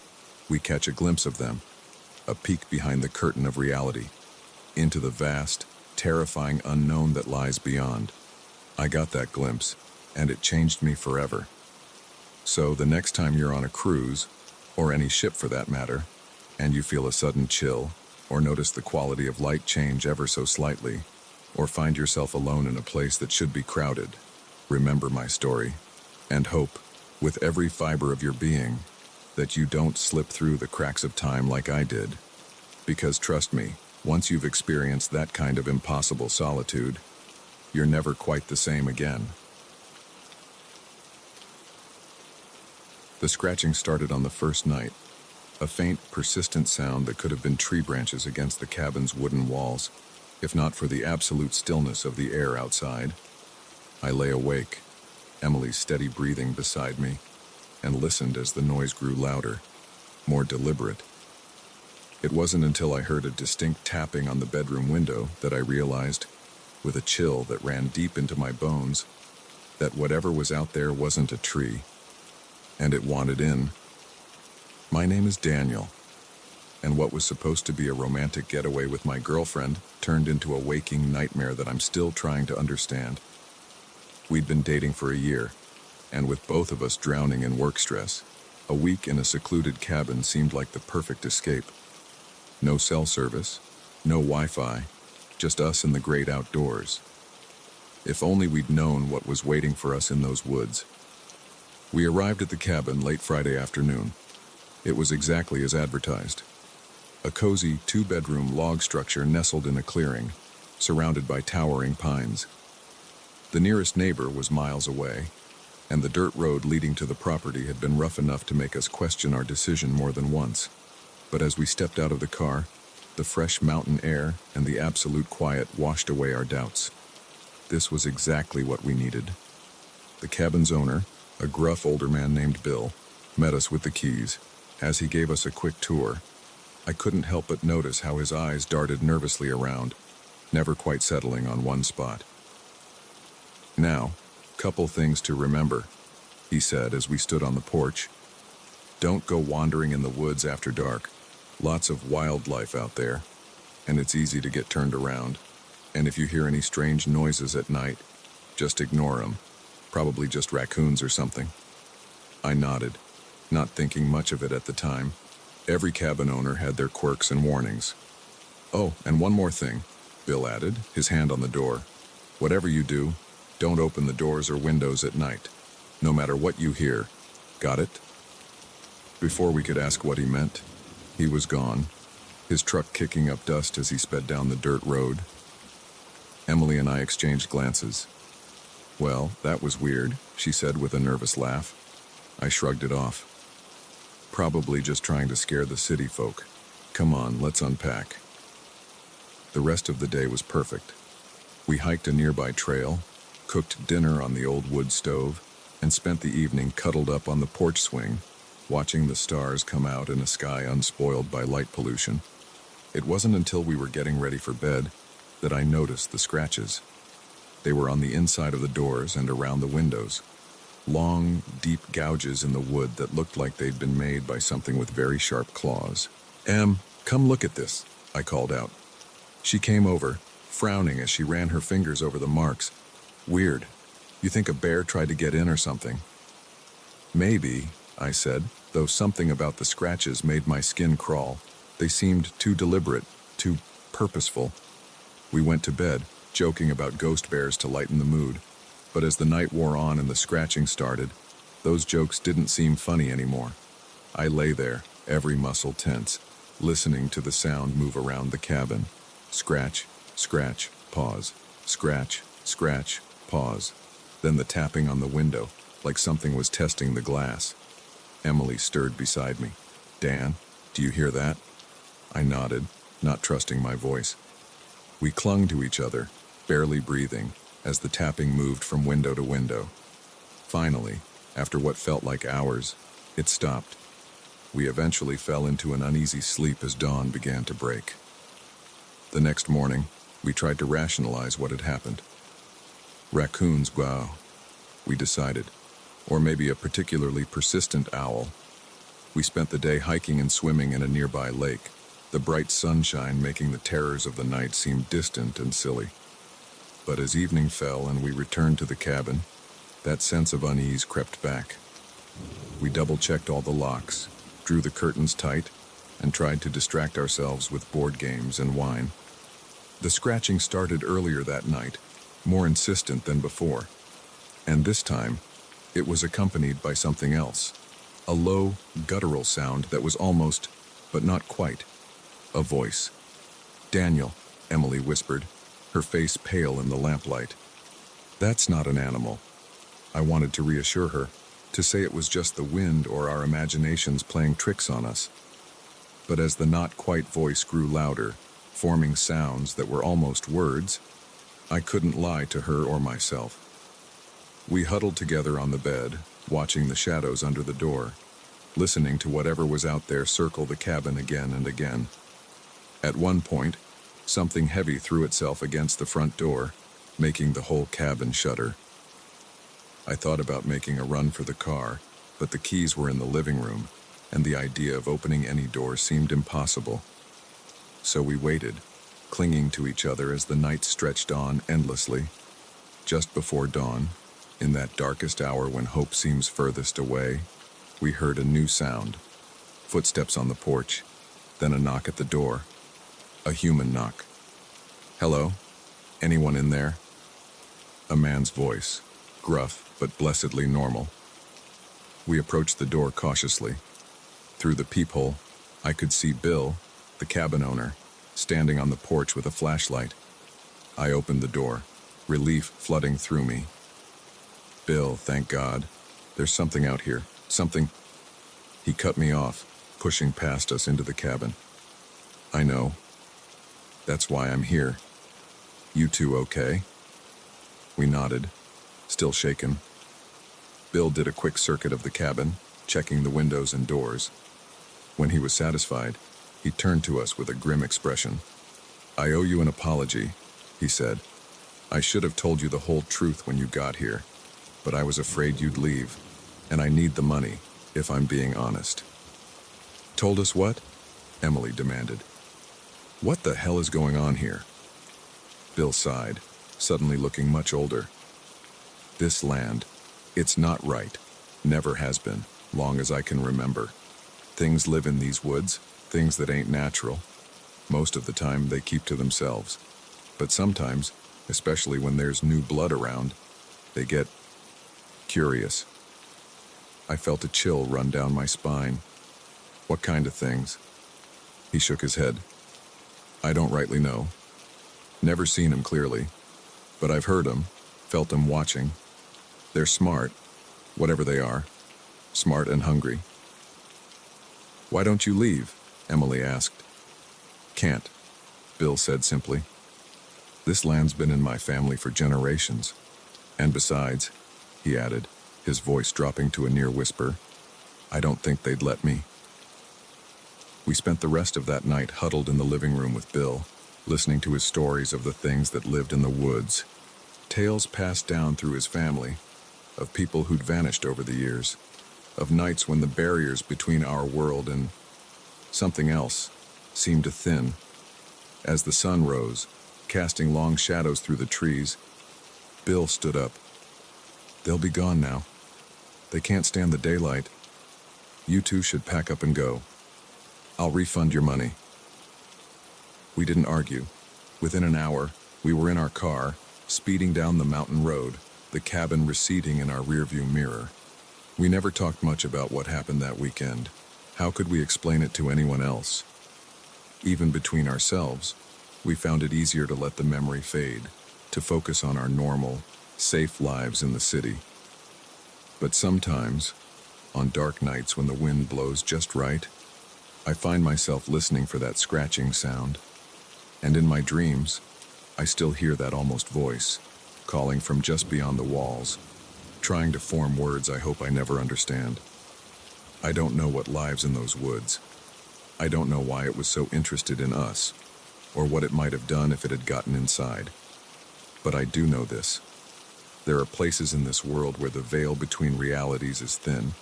we catch a glimpse of them, a peek behind the curtain of reality, into the vast, terrifying unknown that lies beyond. I got that glimpse, and it changed me forever. So the next time you're on a cruise, or any ship for that matter, and you feel a sudden chill, or notice the quality of light change ever so slightly, or find yourself alone in a place that should be crowded, remember my story, and hope, with every fiber of your being, that you don't slip through the cracks of time like I did. Because trust me, once you've experienced that kind of impossible solitude, you're never quite the same again. The scratching started on the first night, a faint, persistent sound that could have been tree branches against the cabin's wooden walls, if not for the absolute stillness of the air outside. I lay awake, Emily's steady breathing beside me, and listened as the noise grew louder, more deliberate. It wasn't until I heard a distinct tapping on the bedroom window that I realized, with a chill that ran deep into my bones, that whatever was out there wasn't a tree, and it wanted in. My name is Daniel, and what was supposed to be a romantic getaway with my girlfriend turned into a waking nightmare that I'm still trying to understand. We'd been dating for a year, and with both of us drowning in work stress, a week in a secluded cabin seemed like the perfect escape. No cell service, no Wi-Fi, just us in the great outdoors. If only we'd known what was waiting for us in those woods. We arrived at the cabin late Friday afternoon. It was exactly as advertised. A cozy, two-bedroom log structure nestled in a clearing, surrounded by towering pines. The nearest neighbor was miles away, and the dirt road leading to the property had been rough enough to make us question our decision more than once. But as we stepped out of the car, the fresh mountain air and the absolute quiet washed away our doubts. This was exactly what we needed. The cabin's owner, a gruff older man named Bill, met us with the keys. As he gave us a quick tour, I couldn't help but notice how his eyes darted nervously around, never quite settling on one spot. "Now, couple things to remember," he said as we stood on the porch. "Don't go wandering in the woods after dark. Lots of wildlife out there, and it's easy to get turned around. And if you hear any strange noises at night, just ignore them. Probably just raccoons or something." I nodded, not thinking much of it at the time. Every cabin owner had their quirks and warnings. "Oh, and one more thing," Bill added, his hand on the door. "Whatever you do, don't open the doors or windows at night, no matter what you hear. Got it?" Before we could ask what he meant, he was gone, his truck kicking up dust as he sped down the dirt road. Emily and I exchanged glances. "Well, that was weird," she said with a nervous laugh. I shrugged it off. "Probably just trying to scare the city folk. Come on, let's unpack." The rest of the day was perfect. We hiked a nearby trail, cooked dinner on the old wood stove, and spent the evening cuddled up on the porch swing, watching the stars come out in a sky unspoiled by light pollution. It wasn't until we were getting ready for bed that I noticed the scratches. They were on the inside of the doors and around the windows. Long, deep gouges in the wood that looked like they'd been made by something with very sharp claws. Come look at this," I called out. She came over, frowning as she ran her fingers over the marks. "Weird. You think a bear tried to get in or something?" "Maybe," I said, though something about the scratches made my skin crawl. They seemed too deliberate, too purposeful. We went to bed, joking about ghost bears to lighten the mood. But as the night wore on and the scratching started, those jokes didn't seem funny anymore. I lay there, every muscle tense, listening to the sound move around the cabin. Scratch, scratch, pause. Scratch, scratch, pause. Then the tapping on the window, like something was testing the glass. Emily stirred beside me. "Dan, do you hear that?" I nodded, not trusting my voice. We clung to each other, barely breathing, as the tapping moved from window to window. Finally, after what felt like hours, it stopped. We eventually fell into an uneasy sleep as dawn began to break. The next morning, we tried to rationalize what had happened. Raccoons, wow, we decided. Or maybe a particularly persistent owl. We spent the day hiking and swimming in a nearby lake, the bright sunshine making the terrors of the night seem distant and silly. But as evening fell and we returned to the cabin, that sense of unease crept back. We double-checked all the locks, drew the curtains tight, and tried to distract ourselves with board games and wine. The scratching started earlier that night, more insistent than before. And this time, it was accompanied by something else. A low, guttural sound that was almost, but not quite, a voice. "Daniel," Emily whispered, her face pale in the lamplight. "That's not an animal." I wanted to reassure her, to say it was just the wind or our imaginations playing tricks on us. But as the not-quite voice grew louder, forming sounds that were almost words, I couldn't lie to her or myself. We huddled together on the bed, watching the shadows under the door, listening to whatever was out there circle the cabin again and again. At one point, something heavy threw itself against the front door, making the whole cabin shudder. I thought about making a run for the car, but the keys were in the living room, and the idea of opening any door seemed impossible. So we waited, clinging to each other as the night stretched on endlessly. Just before dawn, in that darkest hour when hope seems furthest away, we heard a new sound. Footsteps on the porch, then a knock at the door. A human knock. "Hello? Anyone in there?" A man's voice, gruff but blessedly normal. We approached the door cautiously. Through the peephole, I could see Bill, the cabin owner, standing on the porch with a flashlight. I opened the door, relief flooding through me. Bill, thank God. There's something out here. Something. He cut me off, pushing past us into the cabin. I know. That's why I'm here. You two okay? We nodded, still shaken. Bill did a quick circuit of the cabin, checking the windows and doors. When he was satisfied, he turned to us with a grim expression. I owe you an apology, he said. I should have told you the whole truth when you got here, but I was afraid you'd leave, and I need the money, if I'm being honest. Told us what? Emily demanded. What the hell is going on here? Bill sighed, suddenly looking much older. This land, it's not right. Never has been, long as I can remember. Things live in these woods, things that ain't natural. Most of the time they keep to themselves. But sometimes, especially when there's new blood around, they get curious. I felt a chill run down my spine. What kind of things? He shook his head. I don't rightly know. Never seen him clearly, but I've heard him, felt him watching. They're smart, whatever they are, smart and hungry. Why don't you leave? Emily asked. Can't, Bill said simply. This land's been in my family for generations. And besides, he added, his voice dropping to a near whisper, I don't think they'd let me. We spent the rest of that night huddled in the living room with Bill, listening to his stories of the things that lived in the woods. Tales passed down through his family, of people who'd vanished over the years, of nights when the barriers between our world and something else seemed to thin. As the sun rose, casting long shadows through the trees, Bill stood up. They'll be gone now. They can't stand the daylight. You two should pack up and go. I'll refund your money. We didn't argue. Within an hour, we were in our car, speeding down the mountain road, the cabin receding in our rearview mirror. We never talked much about what happened that weekend. How could we explain it to anyone else? Even between ourselves, we found it easier to let the memory fade, to focus on our normal, safe lives in the city. But sometimes, on dark nights when the wind blows just right, I find myself listening for that scratching sound. And in my dreams, I still hear that almost voice, calling from just beyond the walls, trying to form words I hope I never understand. I don't know what lives in those woods. I don't know why it was so interested in us, or what it might have done if it had gotten inside. But I do know this. There are places in this world where the veil between realities is thin,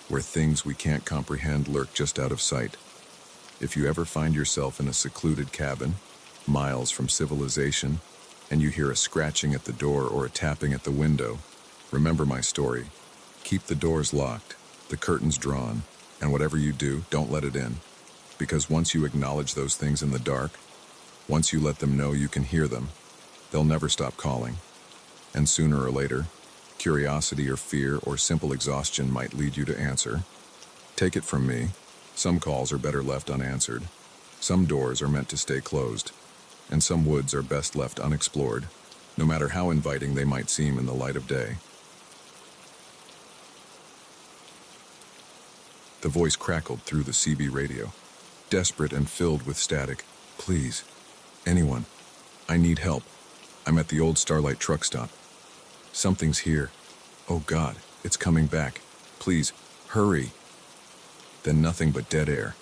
where things we can't comprehend lurk just out of sight. If you ever find yourself in a secluded cabin, miles from civilization, and you hear a scratching at the door or a tapping at the window, remember my story. Keep the doors locked, the curtains drawn, and whatever you do, don't let it in. Because once you acknowledge those things in the dark, once you let them know you can hear them, they'll never stop calling. And sooner or later, curiosity or fear or simple exhaustion might lead you to answer. Take it from me, some calls are better left unanswered. Some doors are meant to stay closed, and some woods are best left unexplored, no matter how inviting they might seem in the light of day. The voice crackled through the CB radio, desperate and filled with static. Please, anyone, I need help. I'm at the old Starlight truck stop. Something's here. Oh God, it's coming back. Please, hurry. Then nothing but dead air.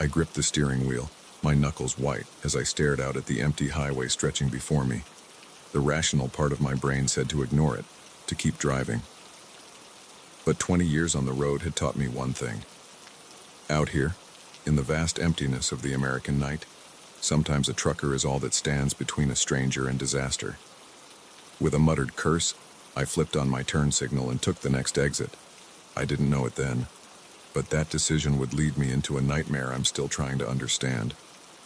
I gripped the steering wheel, my knuckles white as I stared out at the empty highway stretching before me. The rational part of my brain said to ignore it, to keep driving. But 20 years on the road had taught me one thing. Out here, in the vast emptiness of the American night, sometimes a trucker is all that stands between a stranger and disaster. With a muttered curse, I flipped on my turn signal and took the next exit. I didn't know it then, but that decision would lead me into a nightmare I'm still trying to understand.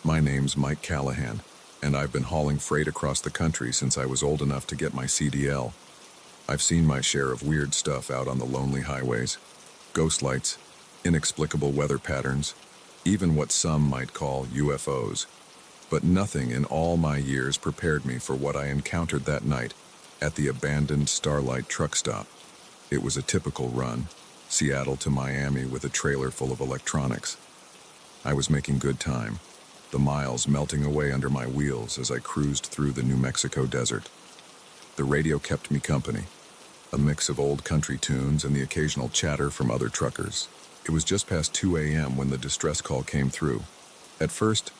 My name's Mike Callahan, and I've been hauling freight across the country since I was old enough to get my CDL. I've seen my share of weird stuff out on the lonely highways. Ghost lights, inexplicable weather patterns, even what some might call UFOs. But nothing in all my years prepared me for what I encountered that night at the abandoned Starlight truck stop. It was a typical run, Seattle to Miami with a trailer full of electronics. I was making good time, the miles melting away under my wheels as I cruised through the New Mexico desert. The radio kept me company, a mix of old country tunes and the occasional chatter from other truckers. It was just past 2 a.m. when the distress call came through. At first,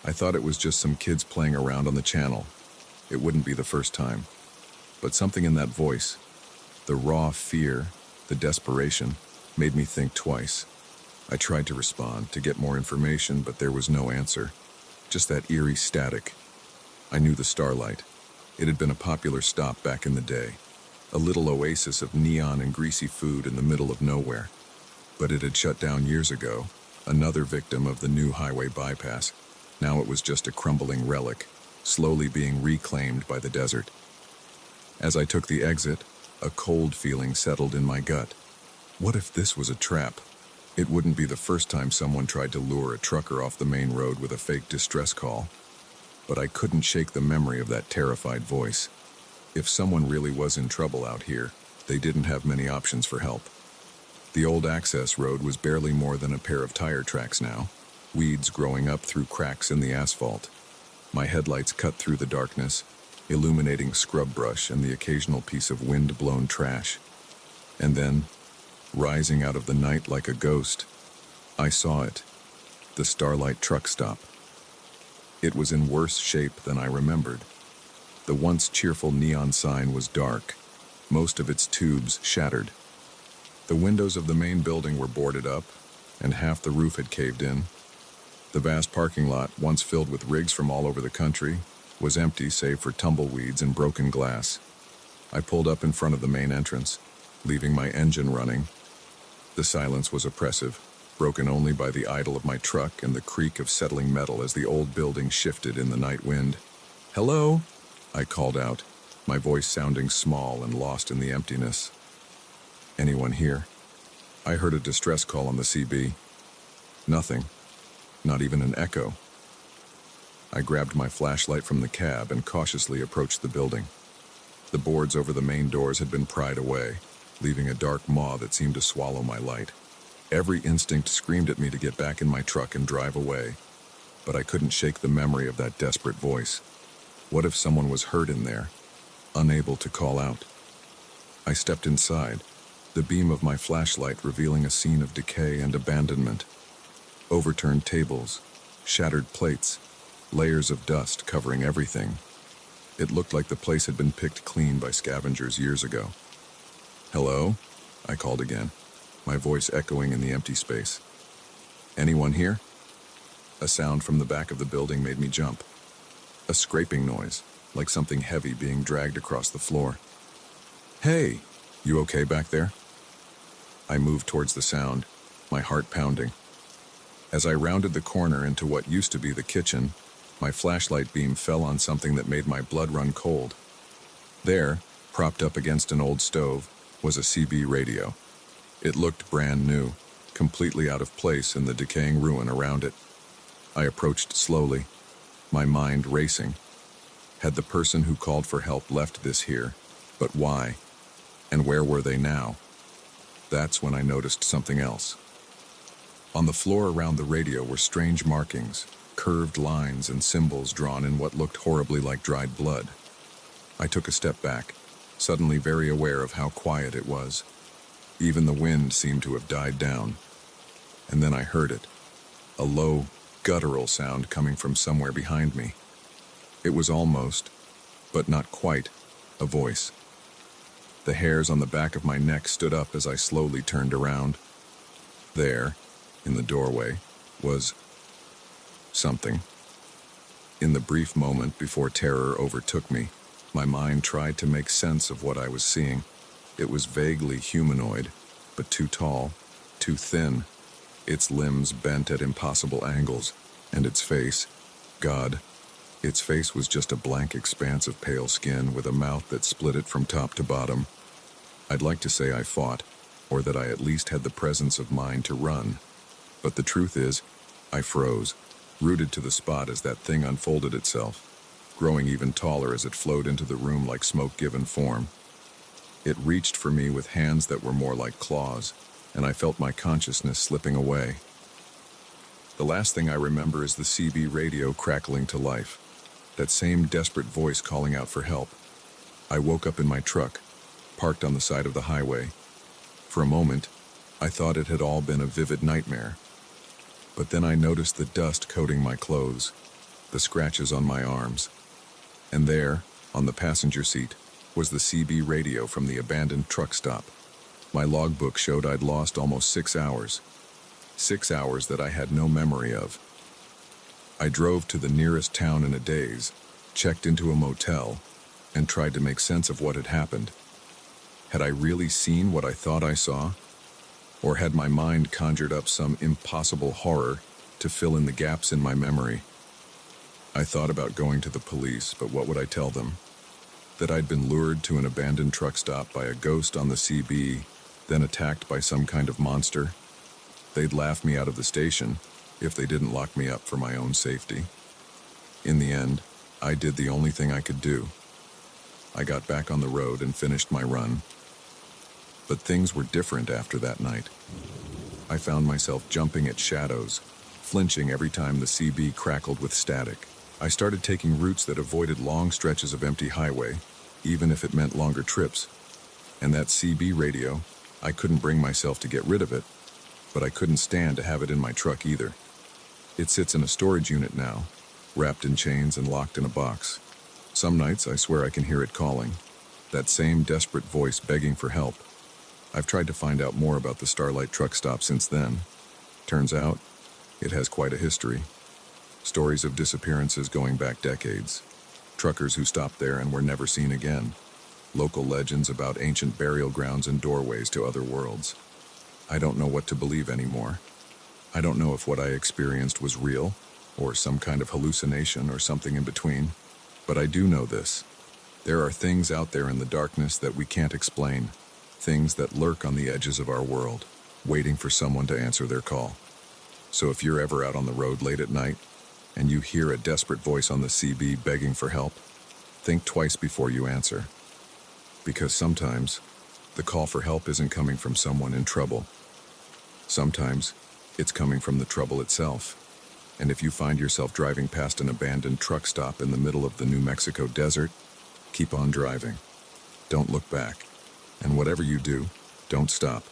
I thought it was just some kids playing around on the channel. It wouldn't be the first time. But something in that voice, the raw fear, the desperation, made me think twice. I tried to respond, to get more information, but there was no answer. Just that eerie static. I knew the Starlight. It had been a popular stop back in the day. A little oasis of neon and greasy food in the middle of nowhere. But it had shut down years ago, another victim of the new highway bypass. Now it was just a crumbling relic, slowly being reclaimed by the desert. As I took the exit, a cold feeling settled in my gut. What if this was a trap? It wouldn't be the first time someone tried to lure a trucker off the main road with a fake distress call. But I couldn't shake the memory of that terrified voice. If someone really was in trouble out here, they didn't have many options for help. The old access road was barely more than a pair of tire tracks now, weeds growing up through cracks in the asphalt. My headlights cut through the darkness, illuminating scrub brush and the occasional piece of wind-blown trash. And then, rising out of the night like a ghost, I saw it, the Starlight truck stop. It was in worse shape than I remembered. The once cheerful neon sign was dark, most of its tubes shattered. The windows of the main building were boarded up, and half the roof had caved in. The vast parking lot, once filled with rigs from all over the country, was empty save for tumbleweeds and broken glass. I pulled up in front of the main entrance, leaving my engine running. The silence was oppressive, broken only by the idle of my truck and the creak of settling metal as the old building shifted in the night wind. "Hello?" I called out, my voice sounding small and lost in the emptiness. "Anyone here?" I heard a distress call on the CB. Nothing. Not even an echo. I grabbed my flashlight from the cab and cautiously approached the building. The boards over the main doors had been pried away, leaving a dark maw that seemed to swallow my light. Every instinct screamed at me to get back in my truck and drive away, but I couldn't shake the memory of that desperate voice. What if someone was hurt in there, unable to call out? I stepped inside, the beam of my flashlight revealing a scene of decay and abandonment. Overturned tables, shattered plates, layers of dust covering everything. It looked like the place had been picked clean by scavengers years ago. "Hello?" I called again, my voice echoing in the empty space. "Anyone here?" A sound from the back of the building made me jump. A scraping noise, like something heavy being dragged across the floor. "Hey, you okay back there?" I moved towards the sound, my heart pounding. As I rounded the corner into what used to be the kitchen, my flashlight beam fell on something that made my blood run cold. There, propped up against an old stove, was a CB radio. It looked brand new, completely out of place in the decaying ruin around it. I approached slowly, my mind racing. Had the person who called for help left this here? But why? And where were they now? That's when I noticed something else. On the floor around the radio were strange markings, curved lines and symbols drawn in what looked horribly like dried blood. I took a step back, suddenly very aware of how quiet it was. Even the wind seemed to have died down. And then I heard it, a low, guttural sound coming from somewhere behind me. It was almost, but not quite, a voice. The hairs on the back of my neck stood up as I slowly turned around. There, in the doorway, was something. In the brief moment before terror overtook me, my mind tried to make sense of what I was seeing. It was vaguely humanoid, but too tall, too thin, its limbs bent at impossible angles, and its face, God, its face was just a blank expanse of pale skin with a mouth that split it from top to bottom. I'd like to say I fought, or that I at least had the presence of mind to run. But the truth is, I froze, rooted to the spot as that thing unfolded itself, growing even taller as it flowed into the room like smoke given form. It reached for me with hands that were more like claws, and I felt my consciousness slipping away. The last thing I remember is the CB radio crackling to life, that same desperate voice calling out for help. I woke up in my truck, parked on the side of the highway. For a moment, I thought it had all been a vivid nightmare. But then I noticed the dust coating my clothes, the scratches on my arms. And there, on the passenger seat, was the CB radio from the abandoned truck stop. My logbook showed I'd lost almost 6 hours. 6 hours that I had no memory of. I drove to the nearest town in a daze, checked into a motel, and tried to make sense of what had happened. Had I really seen what I thought I saw? Or had my mind conjured up some impossible horror to fill in the gaps in my memory? I thought about going to the police, but what would I tell them? That I'd been lured to an abandoned truck stop by a ghost on the CB, then attacked by some kind of monster? They'd laugh me out of the station if they didn't lock me up for my own safety. In the end, I did the only thing I could do. I got back on the road and finished my run. But things were different after that night. I found myself jumping at shadows, flinching every time the CB crackled with static. I started taking routes that avoided long stretches of empty highway, even if it meant longer trips. And that CB radio, I couldn't bring myself to get rid of it, but I couldn't stand to have it in my truck either. It sits in a storage unit now, wrapped in chains and locked in a box. Some nights I swear I can hear it calling, that same desperate voice begging for help. I've tried to find out more about the Starlight truck stop since then. Turns out, it has quite a history. Stories of disappearances going back decades. Truckers who stopped there and were never seen again. Local legends about ancient burial grounds and doorways to other worlds. I don't know what to believe anymore. I don't know if what I experienced was real, or some kind of hallucination, or something in between. But I do know this. There are things out there in the darkness that we can't explain. Things that lurk on the edges of our world, waiting for someone to answer their call. So if you're ever out on the road late at night, and you hear a desperate voice on the CB begging for help, think twice before you answer. Because sometimes, the call for help isn't coming from someone in trouble. Sometimes, it's coming from the trouble itself. And if you find yourself driving past an abandoned truck stop in the middle of the New Mexico desert, keep on driving. Don't look back. And whatever you do, don't stop.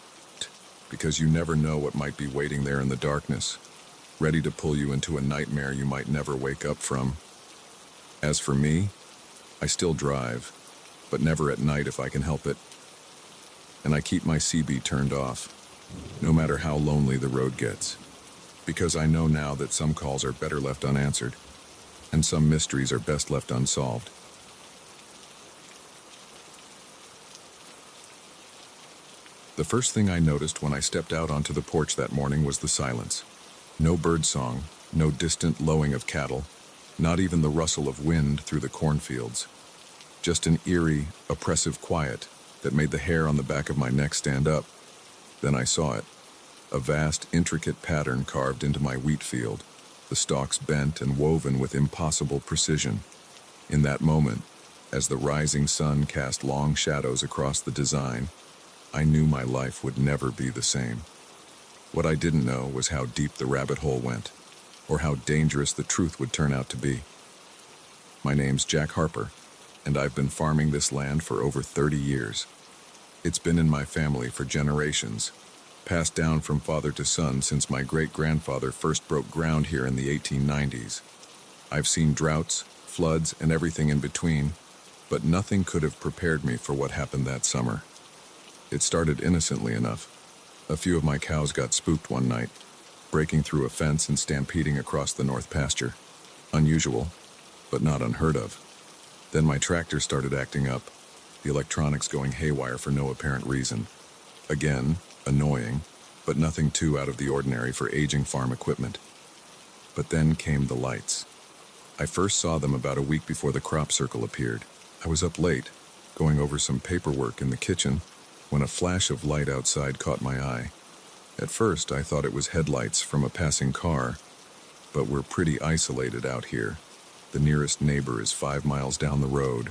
Because you never know what might be waiting there in the darkness, ready to pull you into a nightmare you might never wake up from. As for me, I still drive, but never at night if I can help it. And I keep my CB turned off, no matter how lonely the road gets. Because I know now that some calls are better left unanswered, and some mysteries are best left unsolved. The first thing I noticed when I stepped out onto the porch that morning was the silence. No birdsong, no distant lowing of cattle, not even the rustle of wind through the cornfields. Just an eerie, oppressive quiet that made the hair on the back of my neck stand up. Then I saw it. A vast, intricate pattern carved into my wheat field, the stalks bent and woven with impossible precision. In that moment, as the rising sun cast long shadows across the design, I knew my life would never be the same. What I didn't know was how deep the rabbit hole went, or how dangerous the truth would turn out to be. My name's Jack Harper, and I've been farming this land for over 30 years. It's been in my family for generations, passed down from father to son since my great-grandfather first broke ground here in the 1890s. I've seen droughts, floods, and everything in between, but nothing could have prepared me for what happened that summer. It started innocently enough. A few of my cows got spooked one night, breaking through a fence and stampeding across the north pasture. Unusual, but not unheard of. Then my tractor started acting up, the electronics going haywire for no apparent reason. Again, annoying, but nothing too out of the ordinary for aging farm equipment. But then came the lights. I first saw them about a week before the crop circle appeared. I was up late, going over some paperwork in the kitchen, when a flash of light outside caught my eye. At first, I thought it was headlights from a passing car, but we're pretty isolated out here. The nearest neighbor is 5 miles down the road.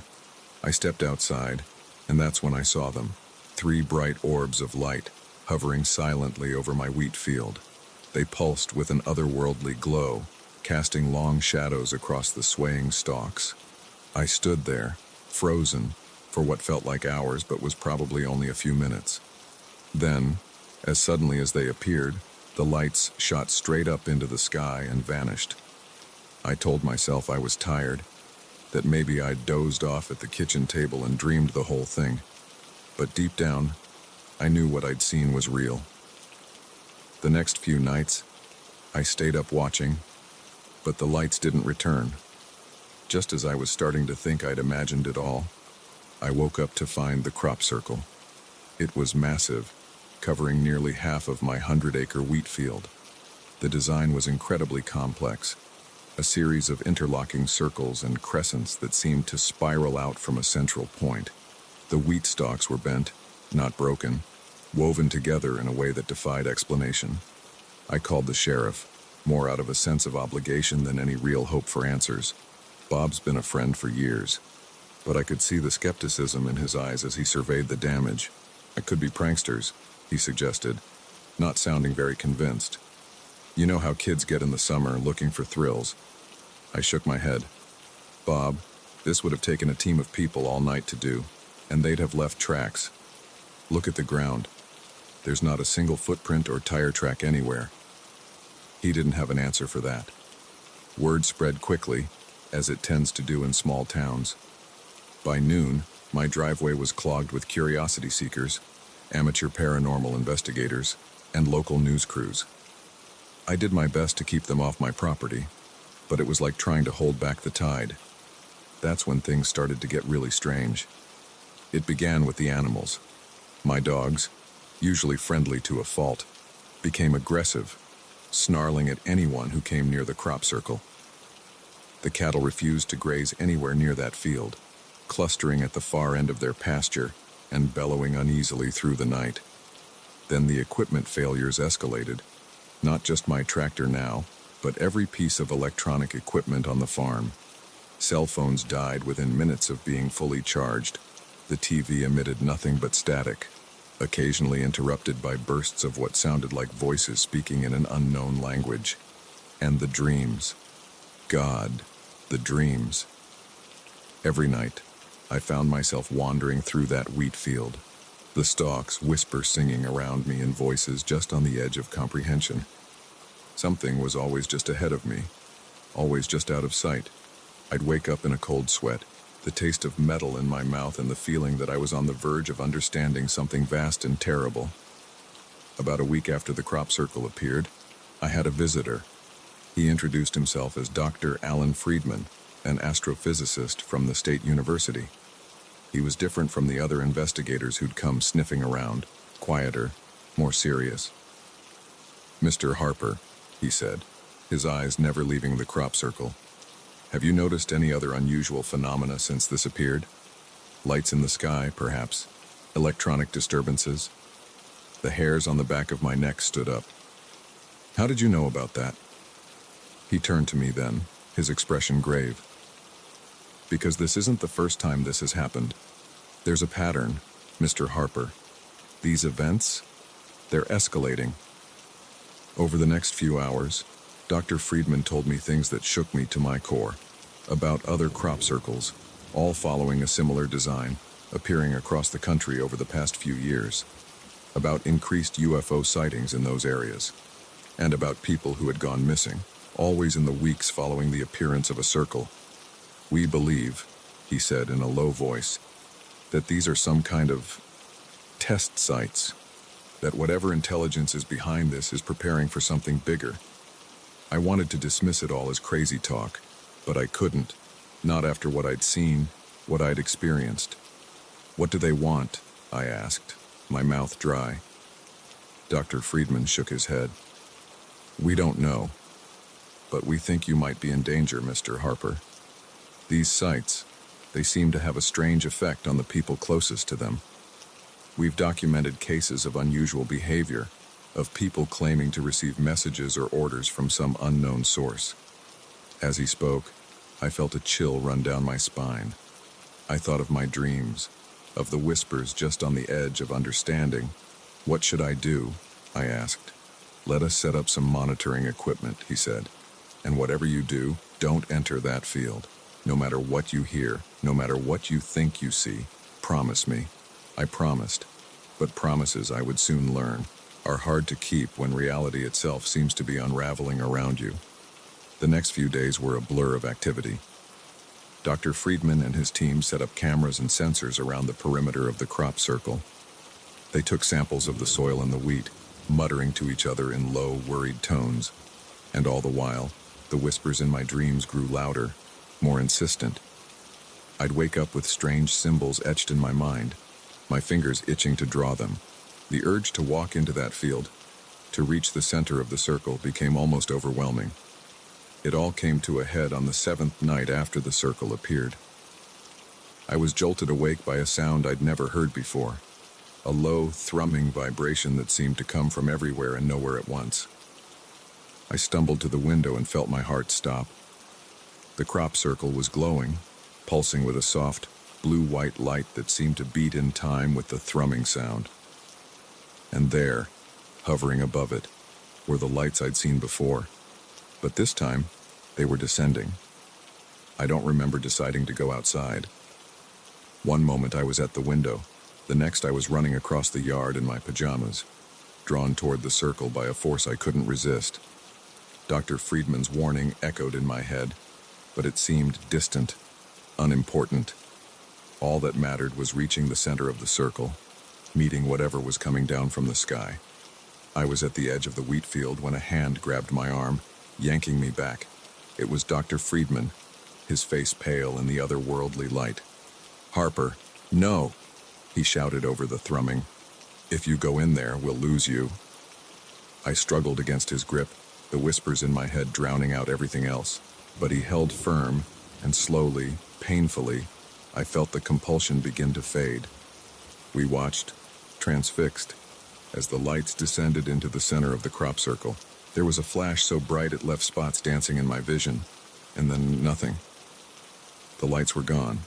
I stepped outside, and that's when I saw them. 3 bright orbs of light, hovering silently over my wheat field. They pulsed with an otherworldly glow, casting long shadows across the swaying stalks. I stood there, frozen, for what felt like hours but was probably only a few minutes. Then, as suddenly as they appeared, the lights shot straight up into the sky and vanished. I told myself I was tired, that maybe I'd dozed off at the kitchen table and dreamed the whole thing. But deep down, I knew what I'd seen was real. The next few nights, I stayed up watching, but the lights didn't return. Just as I was starting to think I'd imagined it all, I woke up to find the crop circle. It was massive, covering nearly half of my 100-acre wheat field. The design was incredibly complex, a series of interlocking circles and crescents that seemed to spiral out from a central point. The wheat stalks were bent, not broken, woven together in a way that defied explanation. I called the sheriff, more out of a sense of obligation than any real hope for answers. Bob's been a friend for years, but I could see the skepticism in his eyes as he surveyed the damage. It could be pranksters, he suggested, not sounding very convinced. You know how kids get in the summer looking for thrills. I shook my head. Bob, this would have taken a team of people all night to do, and they'd have left tracks. Look at the ground. There's not a single footprint or tire track anywhere. He didn't have an answer for that. Word spread quickly, as it tends to do in small towns. By noon, my driveway was clogged with curiosity seekers, amateur paranormal investigators, and local news crews. I did my best to keep them off my property, but it was like trying to hold back the tide. That's when things started to get really strange. It began with the animals. My dogs, usually friendly to a fault, became aggressive, snarling at anyone who came near the crop circle. The cattle refused to graze anywhere near that field, clustering at the far end of their pasture and bellowing uneasily through the night. Then the equipment failures escalated. Not just my tractor now, but every piece of electronic equipment on the farm. Cell phones died within minutes of being fully charged. The TV emitted nothing but static, occasionally interrupted by bursts of what sounded like voices speaking in an unknown language. And the dreams. God, the dreams. Every night, I found myself wandering through that wheat field. The stalks whisper singing around me in voices just on the edge of comprehension. Something was always just ahead of me, always just out of sight. I'd wake up in a cold sweat, the taste of metal in my mouth and the feeling that I was on the verge of understanding something vast and terrible. About a week after the crop circle appeared, I had a visitor. He introduced himself as Dr. Alan Friedman, an astrophysicist from the State University. He was different from the other investigators who'd come sniffing around, quieter, more serious. "Mr. Harper," he said, his eyes never leaving the crop circle. "Have you noticed any other unusual phenomena since this appeared? Lights in the sky, perhaps? Electronic disturbances?" The hairs on the back of my neck stood up. "How did you know about that?" He turned to me then, his expression grave. "Because this isn't the first time this has happened. There's a pattern, Mr. Harper. These events, they're escalating." Over the next few hours, Dr. Friedman told me things that shook me to my core, about other crop circles, all following a similar design, appearing across the country over the past few years, about increased UFO sightings in those areas, and about people who had gone missing, always in the weeks following the appearance of a circle. "We believe," he said in a low voice, "that these are some kind of test sites, that whatever intelligence is behind this is preparing for something bigger." I wanted to dismiss it all as crazy talk, but I couldn't, not after what I'd seen, what I'd experienced. "What do they want?" I asked, my mouth dry. Dr. Friedman shook his head. "We don't know, but we think you might be in danger, Mr. Harper. These sites, they seem to have a strange effect on the people closest to them. We've documented cases of unusual behavior, of people claiming to receive messages or orders from some unknown source. As he spoke, I felt a chill run down my spine. I thought of my dreams, of the whispers just on the edge of understanding. "What should I do?" I asked. "Let us set up some monitoring equipment," he said. "And whatever you do, don't enter that field. No matter what you hear, no matter what you think you see, promise me." I promised, but promises, I would soon learn, are hard to keep when reality itself seems to be unraveling around you. The next few days were a blur of activity. Dr. Friedman and his team set up cameras and sensors around the perimeter of the crop circle. They took samples of the soil and the wheat, muttering to each other in low, worried tones. And all the while, the whispers in my dreams grew louder, more insistent. I'd wake up with strange symbols etched in my mind, my fingers itching to draw them. The urge to walk into that field, to reach the center of the circle, became almost overwhelming. It all came to a head on the 7th night after the circle appeared. I was jolted awake by a sound I'd never heard before, a low, thrumming vibration that seemed to come from everywhere and nowhere at once. I stumbled to the window and felt my heart stop. The crop circle was glowing, pulsing with a soft, blue-white light that seemed to beat in time with the thrumming sound. And there, hovering above it, were the lights I'd seen before. But this time, they were descending. I don't remember deciding to go outside. One moment I was at the window, the next I was running across the yard in my pajamas, drawn toward the circle by a force I couldn't resist. Dr. Friedman's warning echoed in my head, but it seemed distant, unimportant. All that mattered was reaching the center of the circle, meeting whatever was coming down from the sky. I was at the edge of the wheat field when a hand grabbed my arm, yanking me back. It was Dr. Friedman, his face pale in the otherworldly light. "Harper, no!" he shouted over the thrumming. "If you go in there, we'll lose you." I struggled against his grip, the whispers in my head drowning out everything else. But he held firm, and slowly, painfully, I felt the compulsion begin to fade. We watched, transfixed, as the lights descended into the center of the crop circle. There was a flash so bright it left spots dancing in my vision, and then nothing. The lights were gone.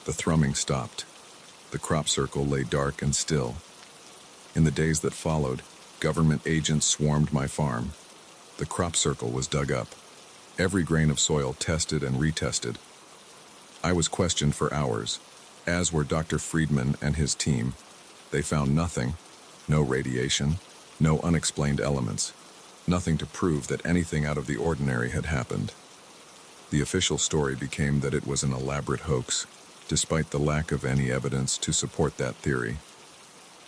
The thrumming stopped. The crop circle lay dark and still. In the days that followed, government agents swarmed my farm. The crop circle was dug up. Every grain of soil tested and retested. I was questioned for hours, as were Dr. Friedman and his team. They found nothing, no radiation, no unexplained elements, nothing to prove that anything out of the ordinary had happened. The official story became that it was an elaborate hoax, despite the lack of any evidence to support that theory.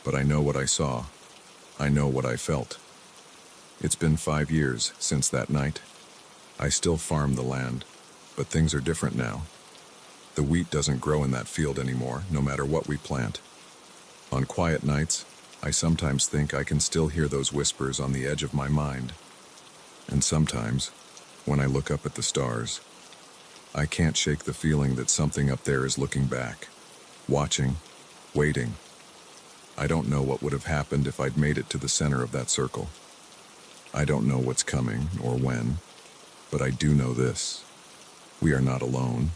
But I know what I saw. I know what I felt. It's been 5 years since that night. I still farm the land, but things are different now. The wheat doesn't grow in that field anymore, no matter what we plant. On quiet nights, I sometimes think I can still hear those whispers on the edge of my mind. And sometimes, when I look up at the stars, I can't shake the feeling that something up there is looking back, watching, waiting. I don't know what would have happened if I'd made it to the center of that circle. I don't know what's coming or when, but I do know this. We are not alone,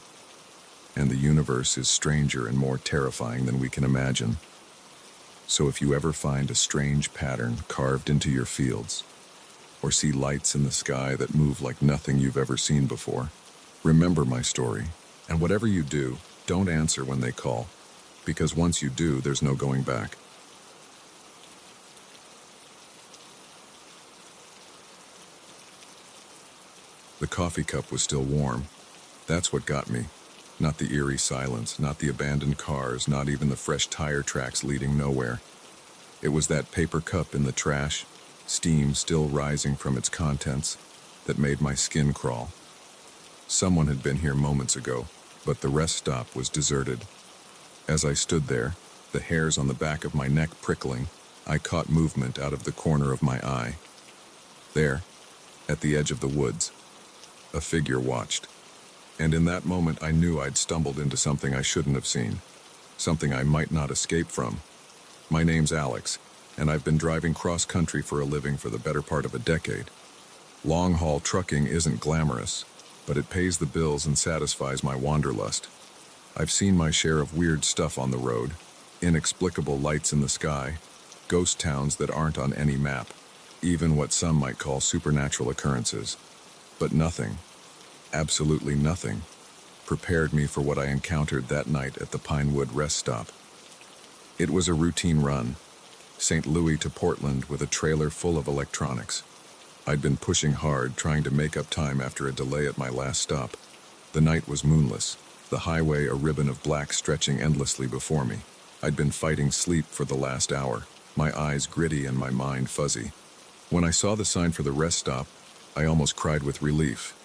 and the universe is stranger and more terrifying than we can imagine. So if you ever find a strange pattern carved into your fields, or see lights in the sky that move like nothing you've ever seen before, remember my story, and whatever you do, don't answer when they call, because once you do, there's no going back. The coffee cup was still warm. That's what got me. Not the eerie silence, not the abandoned cars, not even the fresh tire tracks leading nowhere. It was that paper cup in the trash, steam still rising from its contents, that made my skin crawl. Someone had been here moments ago, but the rest stop was deserted. As I stood there, the hairs on the back of my neck prickling, I caught movement out of the corner of my eye. There, at the edge of the woods, a figure watched. And in that moment I knew I'd stumbled into something I shouldn't have seen, something I might not escape from. My name's Alex, and I've been driving cross-country for a living for the better part of a decade. Long-haul trucking isn't glamorous, but it pays the bills and satisfies my wanderlust. I've seen my share of weird stuff on the road, inexplicable lights in the sky, ghost towns that aren't on any map, even what some might call supernatural occurrences. But nothing, absolutely nothing, prepared me for what I encountered that night at the Pinewood rest stop. It was a routine run, St. Louis to Portland with a trailer full of electronics. I'd been pushing hard, trying to make up time after a delay at my last stop. The night was moonless, the highway a ribbon of black stretching endlessly before me. I'd been fighting sleep for the last hour, my eyes gritty and my mind fuzzy. When I saw the sign for the rest stop, I almost cried with relief.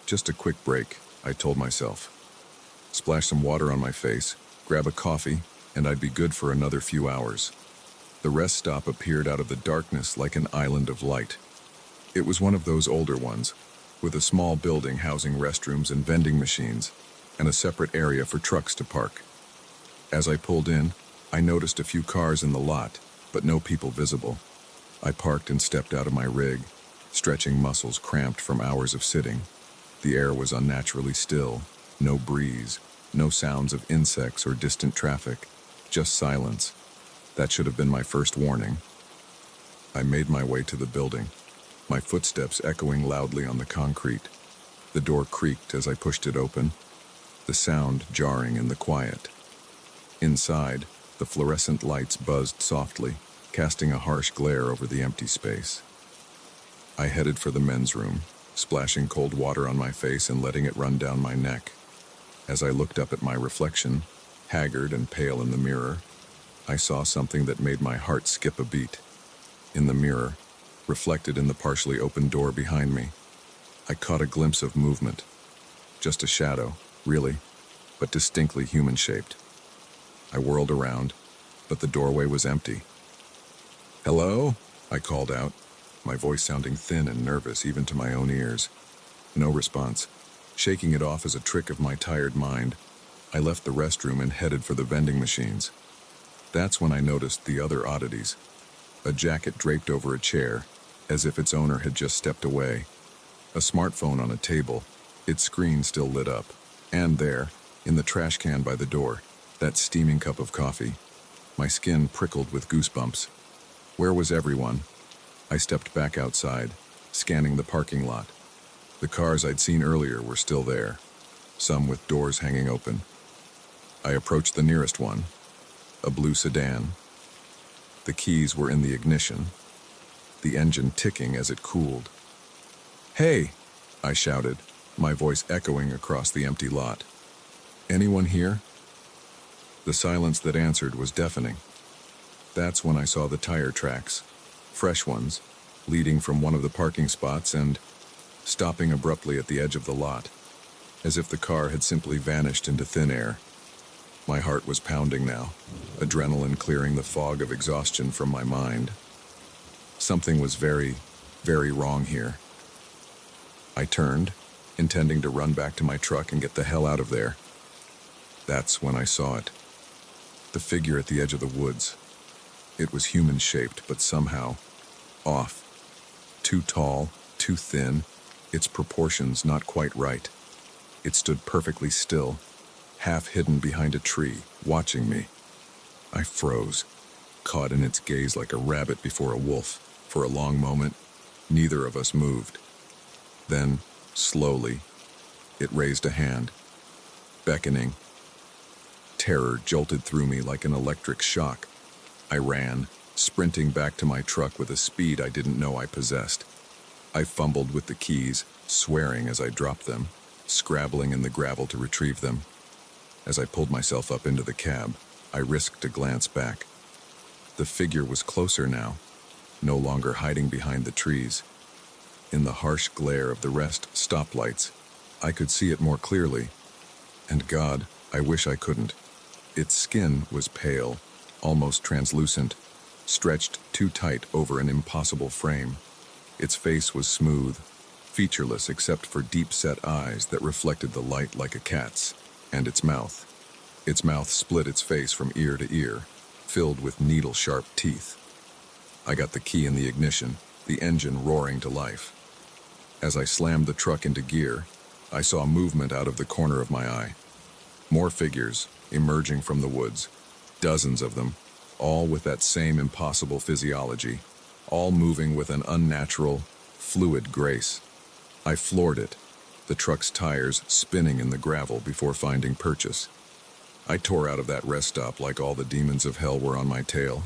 Just a quick break, I told myself. Splash some water on my face, grab a coffee, and I'd be good for another few hours. The rest stop appeared out of the darkness like an island of light. It was one of those older ones, with a small building housing restrooms and vending machines, and a separate area for trucks to park. As I pulled in, I noticed a few cars in the lot, but no people visible. I parked and stepped out of my rig, stretching muscles cramped from hours of sitting. The air was unnaturally still, no breeze, no sounds of insects or distant traffic, just silence. That should have been my first warning. I made my way to the building, my footsteps echoing loudly on the concrete. The door creaked as I pushed it open, the sound jarring in the quiet. Inside, the fluorescent lights buzzed softly, casting a harsh glare over the empty space. I headed for the men's room, splashing cold water on my face and letting it run down my neck. As I looked up at my reflection, haggard and pale in the mirror, I saw something that made my heart skip a beat. In the mirror, reflected in the partially open door behind me, I caught a glimpse of movement. Just a shadow, really, but distinctly human-shaped. I whirled around, but the doorway was empty. "Hello?" I called out, my voice sounding thin and nervous even to my own ears. No response. Shaking it off as a trick of my tired mind, I left the restroom and headed for the vending machines. That's when I noticed the other oddities. A jacket draped over a chair, as if its owner had just stepped away. A smartphone on a table, its screen still lit up. And there, in the trash can by the door, that steaming cup of coffee. My skin prickled with goosebumps. Where was everyone? I stepped back outside, scanning the parking lot. The cars I'd seen earlier were still there, some with doors hanging open. I approached the nearest one, a blue sedan. The keys were in the ignition, the engine ticking as it cooled. "Hey!" I shouted, my voice echoing across the empty lot. "Anyone here?" The silence that answered was deafening. That's when I saw the tire tracks, fresh ones, leading from one of the parking spots and stopping abruptly at the edge of the lot, as if the car had simply vanished into thin air. My heart was pounding now, adrenaline clearing the fog of exhaustion from my mind. Something was very, very wrong here. I turned, intending to run back to my truck and get the hell out of there. That's when I saw it. The figure at the edge of the woods. It was human-shaped, but somehow off. Too tall, too thin, its proportions not quite right. It stood perfectly still, half hidden behind a tree, watching me. I froze, caught in its gaze like a rabbit before a wolf. For a long moment, neither of us moved. Then, slowly, it raised a hand, beckoning. Terror jolted through me like an electric shock. I ran, sprinting back to my truck with a speed I didn't know I possessed. I fumbled with the keys, swearing as I dropped them, scrabbling in the gravel to retrieve them. As I pulled myself up into the cab, I risked a glance back. The figure was closer now, no longer hiding behind the trees. In the harsh glare of the rest stoplights, I could see it more clearly. And God, I wish I couldn't. Its skin was pale, almost translucent, stretched too tight over an impossible frame. Its face was smooth, featureless except for deep-set eyes that reflected the light like a cat's, and its mouth. Its mouth split its face from ear to ear, filled with needle-sharp teeth. I got the key in the ignition, the engine roaring to life. As I slammed the truck into gear, I saw movement out of the corner of my eye. More figures emerging from the woods, dozens of them, all with that same impossible physiology, all moving with an unnatural, fluid grace. I floored it, the truck's tires spinning in the gravel before finding purchase. I tore out of that rest stop like all the demons of hell were on my tail,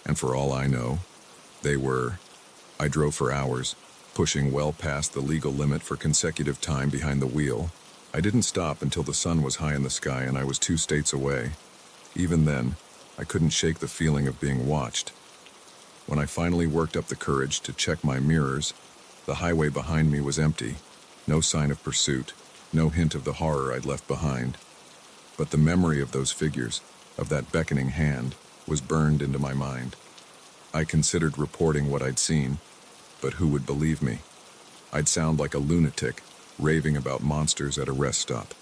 and for all I know, they were. I drove for hours, pushing well past the legal limit for consecutive time behind the wheel. I didn't stop until the sun was high in the sky and I was 2 states away. Even then, I couldn't shake the feeling of being watched. When I finally worked up the courage to check my mirrors, the highway behind me was empty. No sign of pursuit, no hint of the horror I'd left behind. But the memory of those figures, of that beckoning hand, was burned into my mind. I considered reporting what I'd seen, but who would believe me? I'd sound like a lunatic, raving about monsters at a rest stop.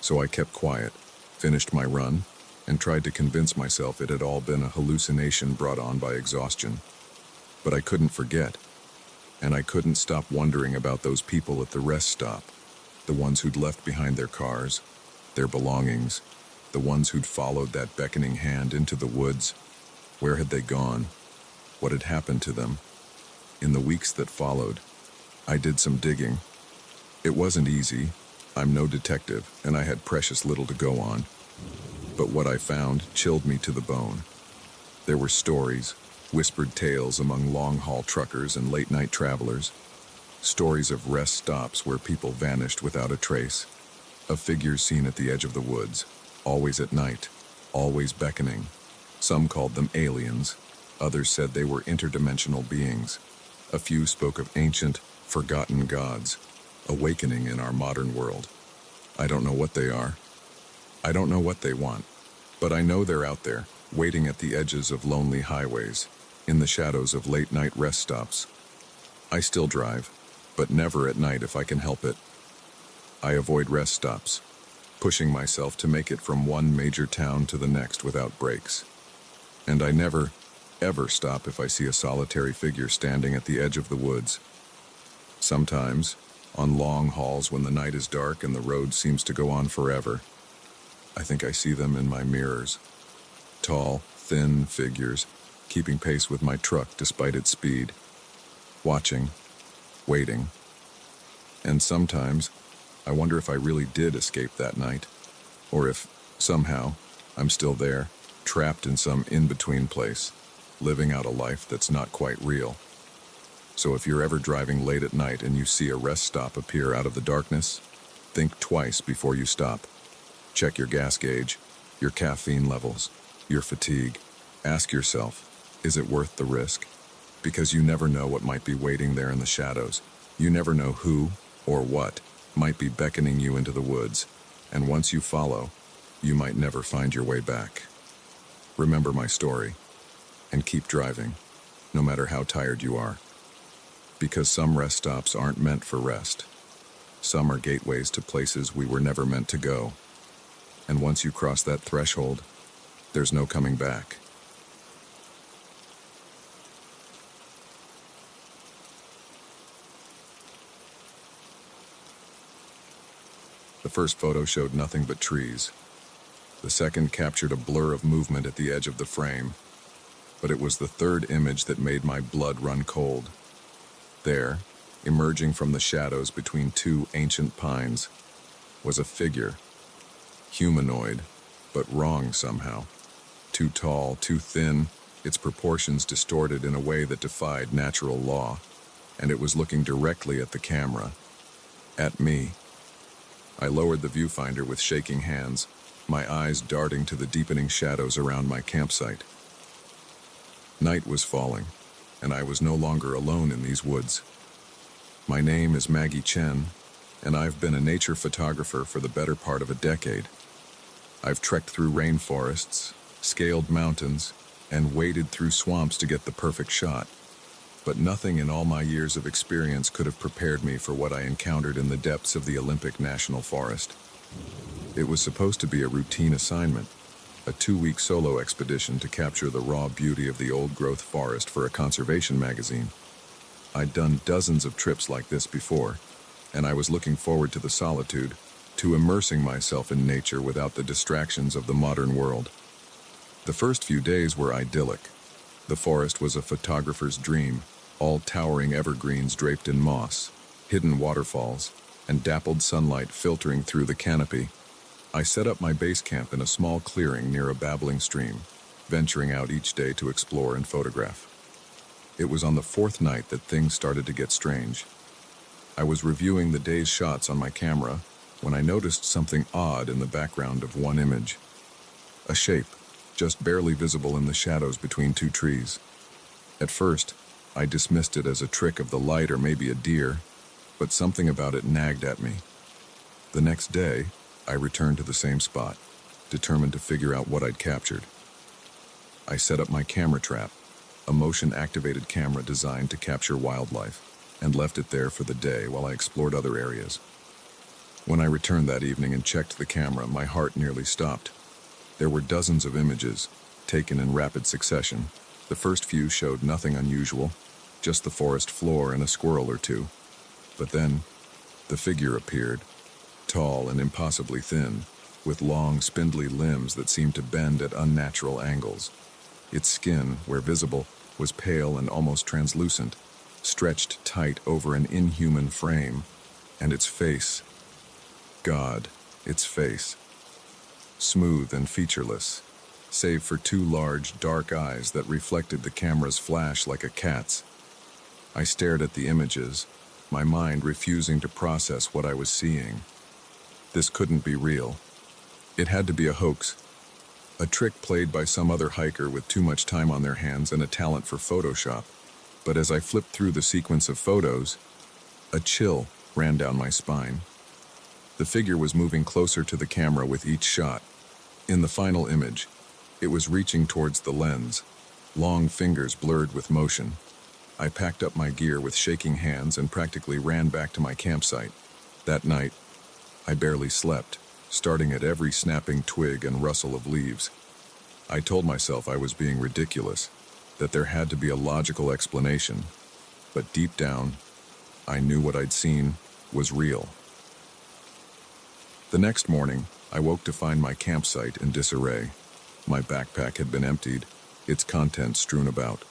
So I kept quiet, finished my run, and tried to convince myself it had all been a hallucination brought on by exhaustion. But I couldn't forget, and I couldn't stop wondering about those people at the rest stop, the ones who'd left behind their cars, their belongings, the ones who'd followed that beckoning hand into the woods. Where had they gone? What had happened to them? In the weeks that followed, I did some digging. It wasn't easy. I'm no detective, and I had precious little to go on. But what I found chilled me to the bone. There were stories, whispered tales among long-haul truckers and late-night travelers. Stories of rest stops where people vanished without a trace. Of figures seen at the edge of the woods, always at night, always beckoning. Some called them aliens. Others said they were interdimensional beings. A few spoke of ancient, forgotten gods, awakening in our modern world. I don't know what they are. I don't know what they want. But I know they're out there, waiting at the edges of lonely highways, in the shadows of late-night rest stops. I still drive, but never at night if I can help it. I avoid rest stops, pushing myself to make it from one major town to the next without breaks. And I never, ever stop if I see a solitary figure standing at the edge of the woods. Sometimes, on long hauls when the night is dark and the road seems to go on forever, I think I see them in my mirrors. Tall, thin figures, keeping pace with my truck despite its speed. Watching, waiting. And sometimes, I wonder if I really did escape that night, or if, somehow, I'm still there, trapped in some in-between place, living out a life that's not quite real. So if you're ever driving late at night and you see a rest stop appear out of the darkness, think twice before you stop. Check your gas gauge, your caffeine levels, your fatigue. Ask yourself, is it worth the risk? Because you never know what might be waiting there in the shadows. You never know who or what might be beckoning you into the woods, and once you follow, you might never find your way back. Remember my story, and keep driving, no matter how tired you are. Because some rest stops aren't meant for rest. Some are gateways to places we were never meant to go. And once you cross that threshold, there's no coming back. The first photo showed nothing but trees. The second captured a blur of movement at the edge of the frame. But it was the third image that made my blood run cold. There, emerging from the shadows between two ancient pines, was a figure. Humanoid, but wrong somehow. Too tall, too thin, its proportions distorted in a way that defied natural law. And it was looking directly at the camera. At me. I lowered the viewfinder with shaking hands, my eyes darting to the deepening shadows around my campsite. Night was falling, and I was no longer alone in these woods. My name is Maggie Chen, and I've been a nature photographer for the better part of a decade. I've trekked through rainforests, scaled mountains, and waded through swamps to get the perfect shot. But nothing in all my years of experience could have prepared me for what I encountered in the depths of the Olympic National Forest. It was supposed to be a routine assignment, a 2-week solo expedition to capture the raw beauty of the old-growth forest for a conservation magazine. I'd done dozens of trips like this before, and I was looking forward to the solitude, to immersing myself in nature without the distractions of the modern world. The first few days were idyllic. The forest was a photographer's dream, all towering evergreens draped in moss, hidden waterfalls, and dappled sunlight filtering through the canopy. I set up my base camp in a small clearing near a babbling stream, venturing out each day to explore and photograph. It was on the 4th night that things started to get strange. I was reviewing the day's shots on my camera when I noticed something odd in the background of one image. A shape, just barely visible in the shadows between 2 trees. At first, I dismissed it as a trick of the light or maybe a deer, but something about it nagged at me. The next day, I returned to the same spot, determined to figure out what I'd captured. I set up my camera trap, a motion-activated camera designed to capture wildlife, and left it there for the day while I explored other areas. When I returned that evening and checked the camera, my heart nearly stopped. There were dozens of images, taken in rapid succession. The first few showed nothing unusual, just the forest floor and a squirrel or two. But then, the figure appeared, tall and impossibly thin, with long, spindly limbs that seemed to bend at unnatural angles. Its skin, where visible, was pale and almost translucent, stretched tight over an inhuman frame, and its face, God, its face, smooth and featureless, save for 2 large, dark eyes that reflected the camera's flash like a cat's. I stared at the images, my mind refusing to process what I was seeing. This couldn't be real. It had to be a hoax, a trick played by some other hiker with too much time on their hands and a talent for Photoshop. But as I flipped through the sequence of photos, a chill ran down my spine. The figure was moving closer to the camera with each shot. In the final image, it was reaching towards the lens, long fingers blurred with motion. I packed up my gear with shaking hands and practically ran back to my campsite. That night, I barely slept, starting at every snapping twig and rustle of leaves. I told myself I was being ridiculous, that there had to be a logical explanation, but deep down, I knew what I'd seen was real. The next morning, I woke to find my campsite in disarray. My backpack had been emptied, its contents strewn about.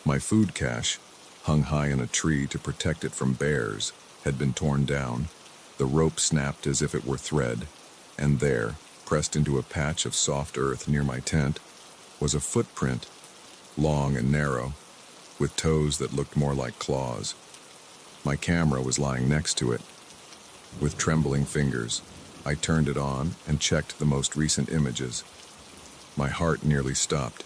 My food cache, hung high in a tree to protect it from bears, had been torn down. The rope snapped as if it were thread, and there, pressed into a patch of soft earth near my tent, was a footprint, long and narrow, with toes that looked more like claws. My camera was lying next to it. With trembling fingers, I turned it on and checked the most recent images. My heart nearly stopped.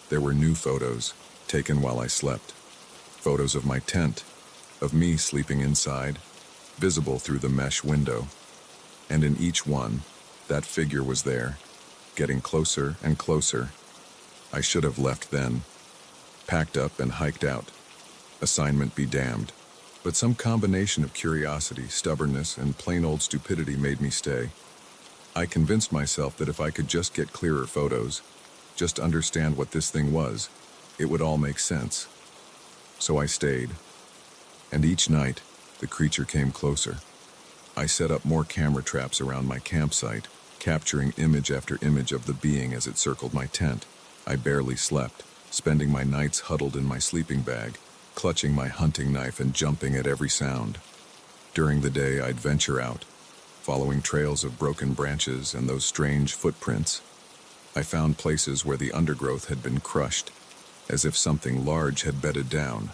There were new photos, taken while I slept. Photos of my tent, of me sleeping inside, visible through the mesh window. And in each one, that figure was there, getting closer and closer. I should have left then, packed up and hiked out. Assignment be damned. But some combination of curiosity, stubbornness, and plain old stupidity made me stay. I convinced myself that if I could just get clearer photos, just understand what this thing was, it would all make sense. So I stayed. And each night, the creature came closer. I set up more camera traps around my campsite, capturing image after image of the being as it circled my tent. I barely slept, spending my nights huddled in my sleeping bag, clutching my hunting knife and jumping at every sound. During the day, I'd venture out, following trails of broken branches and those strange footprints. I found places where the undergrowth had been crushed, as if something large had bedded down.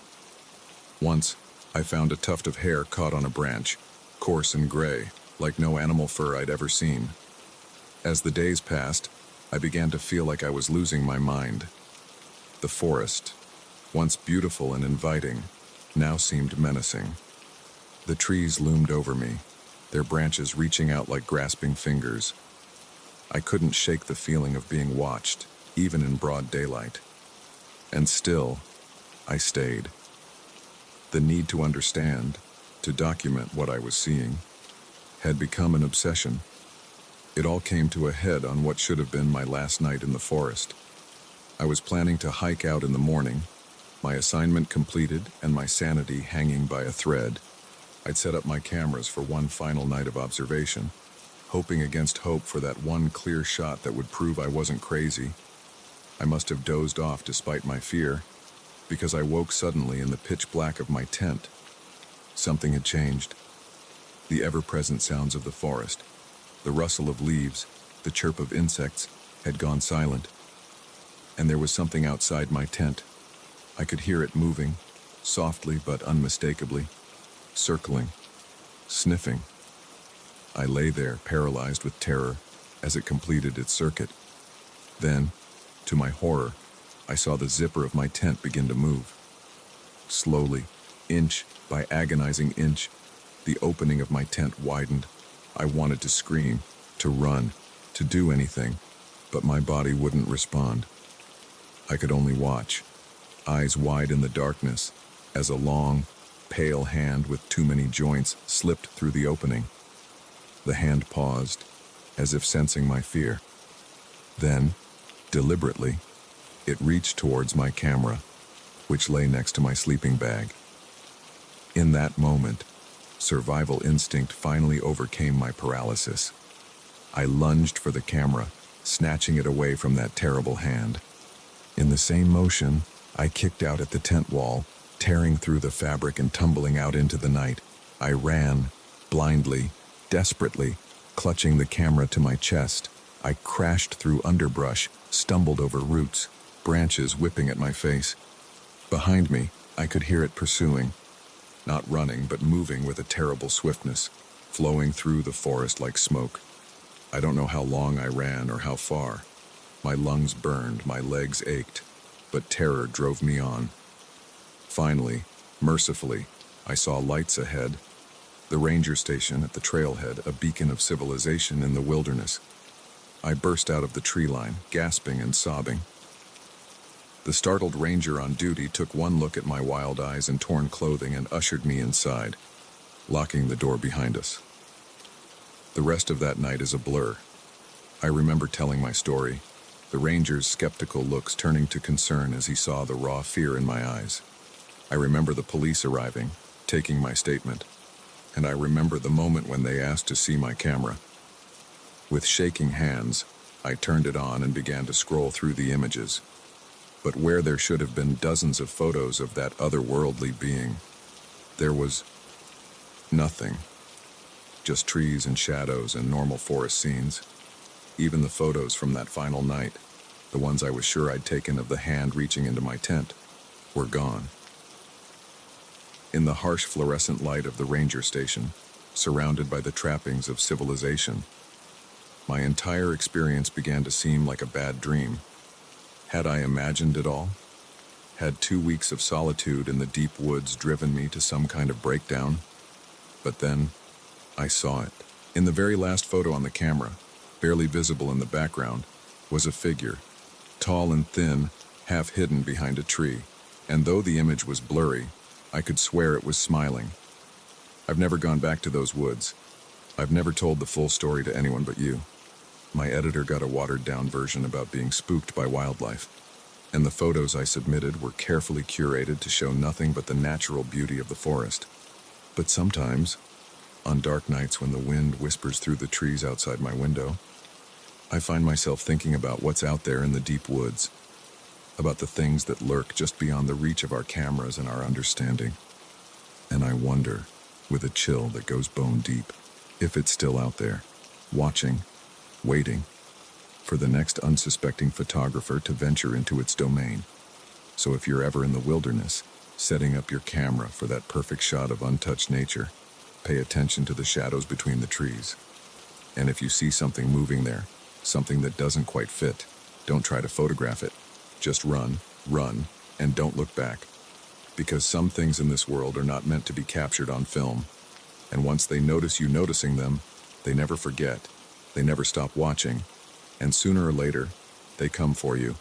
Once, I found a tuft of hair caught on a branch, coarse and gray, like no animal fur I'd ever seen. As the days passed, I began to feel like I was losing my mind. The forest, once beautiful and inviting, now seemed menacing. The trees loomed over me, their branches reaching out like grasping fingers. I couldn't shake the feeling of being watched, even in broad daylight. And still, I stayed. The need to understand, to document what I was seeing, had become an obsession. It all came to a head on what should have been my last night in the forest. I was planning to hike out in the morning, my assignment completed and my sanity hanging by a thread. I'd set up my cameras for one final night of observation, hoping against hope for that one clear shot that would prove I wasn't crazy. I must have dozed off despite my fear, because I woke suddenly in the pitch black of my tent. Something had changed. The ever-present sounds of the forest, the rustle of leaves, the chirp of insects, had gone silent. And there was something outside my tent. I could hear it moving, softly but unmistakably, circling, sniffing. I lay there, paralyzed with terror, as it completed its circuit. Then, to my horror, I saw the zipper of my tent begin to move. Slowly, inch by agonizing inch, the opening of my tent widened. I wanted to scream, to run, to do anything, but my body wouldn't respond. I could only watch, eyes wide in the darkness, as a long, pale hand with too many joints slipped through the opening. The hand paused, as if sensing my fear. Then, deliberately, it reached towards my camera, which lay next to my sleeping bag. In that moment, survival instinct finally overcame my paralysis. I lunged for the camera, snatching it away from that terrible hand. In the same motion, I kicked out at the tent wall, tearing through the fabric and tumbling out into the night. I ran, blindly, desperately, clutching the camera to my chest. I crashed through underbrush, stumbled over roots, branches whipping at my face. Behind me, I could hear it pursuing, not running but moving with a terrible swiftness, flowing through the forest like smoke. I don't know how long I ran or how far. My lungs burned, my legs ached, but terror drove me on. Finally, mercifully, I saw lights ahead. The ranger station at the trailhead, a beacon of civilization in the wilderness. I burst out of the tree line, gasping and sobbing. The startled ranger on duty took one look at my wild eyes and torn clothing and ushered me inside, locking the door behind us. The rest of that night is a blur. I remember telling my story, the ranger's skeptical looks turning to concern as he saw the raw fear in my eyes. I remember the police arriving, taking my statement, and I remember the moment when they asked to see my camera. With shaking hands, I turned it on and began to scroll through the images. But where there should have been dozens of photos of that otherworldly being, there was nothing. Just trees and shadows and normal forest scenes. Even the photos from that final night, the ones I was sure I'd taken of the hand reaching into my tent, were gone. In the harsh fluorescent light of the ranger station, surrounded by the trappings of civilization, my entire experience began to seem like a bad dream. Had I imagined it all? Had 2 weeks of solitude in the deep woods driven me to some kind of breakdown? But then, I saw it. In the very last photo on the camera, barely visible in the background, was a figure, tall and thin, half hidden behind a tree, and though the image was blurry, I could swear it was smiling. I've never gone back to those woods. I've never told the full story to anyone but you. My editor got a watered-down version about being spooked by wildlife, and the photos I submitted were carefully curated to show nothing but the natural beauty of the forest. But sometimes, on dark nights when the wind whispers through the trees outside my window, I find myself thinking about what's out there in the deep woods, about the things that lurk just beyond the reach of our cameras and our understanding. And I wonder, with a chill that goes bone deep, if it's still out there, watching, waiting, for the next unsuspecting photographer to venture into its domain. So if you're ever in the wilderness, setting up your camera for that perfect shot of untouched nature, pay attention to the shadows between the trees. And if you see something moving there, something that doesn't quite fit, don't try to photograph it. Just run, and don't look back. Because some things in this world are not meant to be captured on film. And once they notice you noticing them, they never forget. They never stop watching. And sooner or later, they come for you.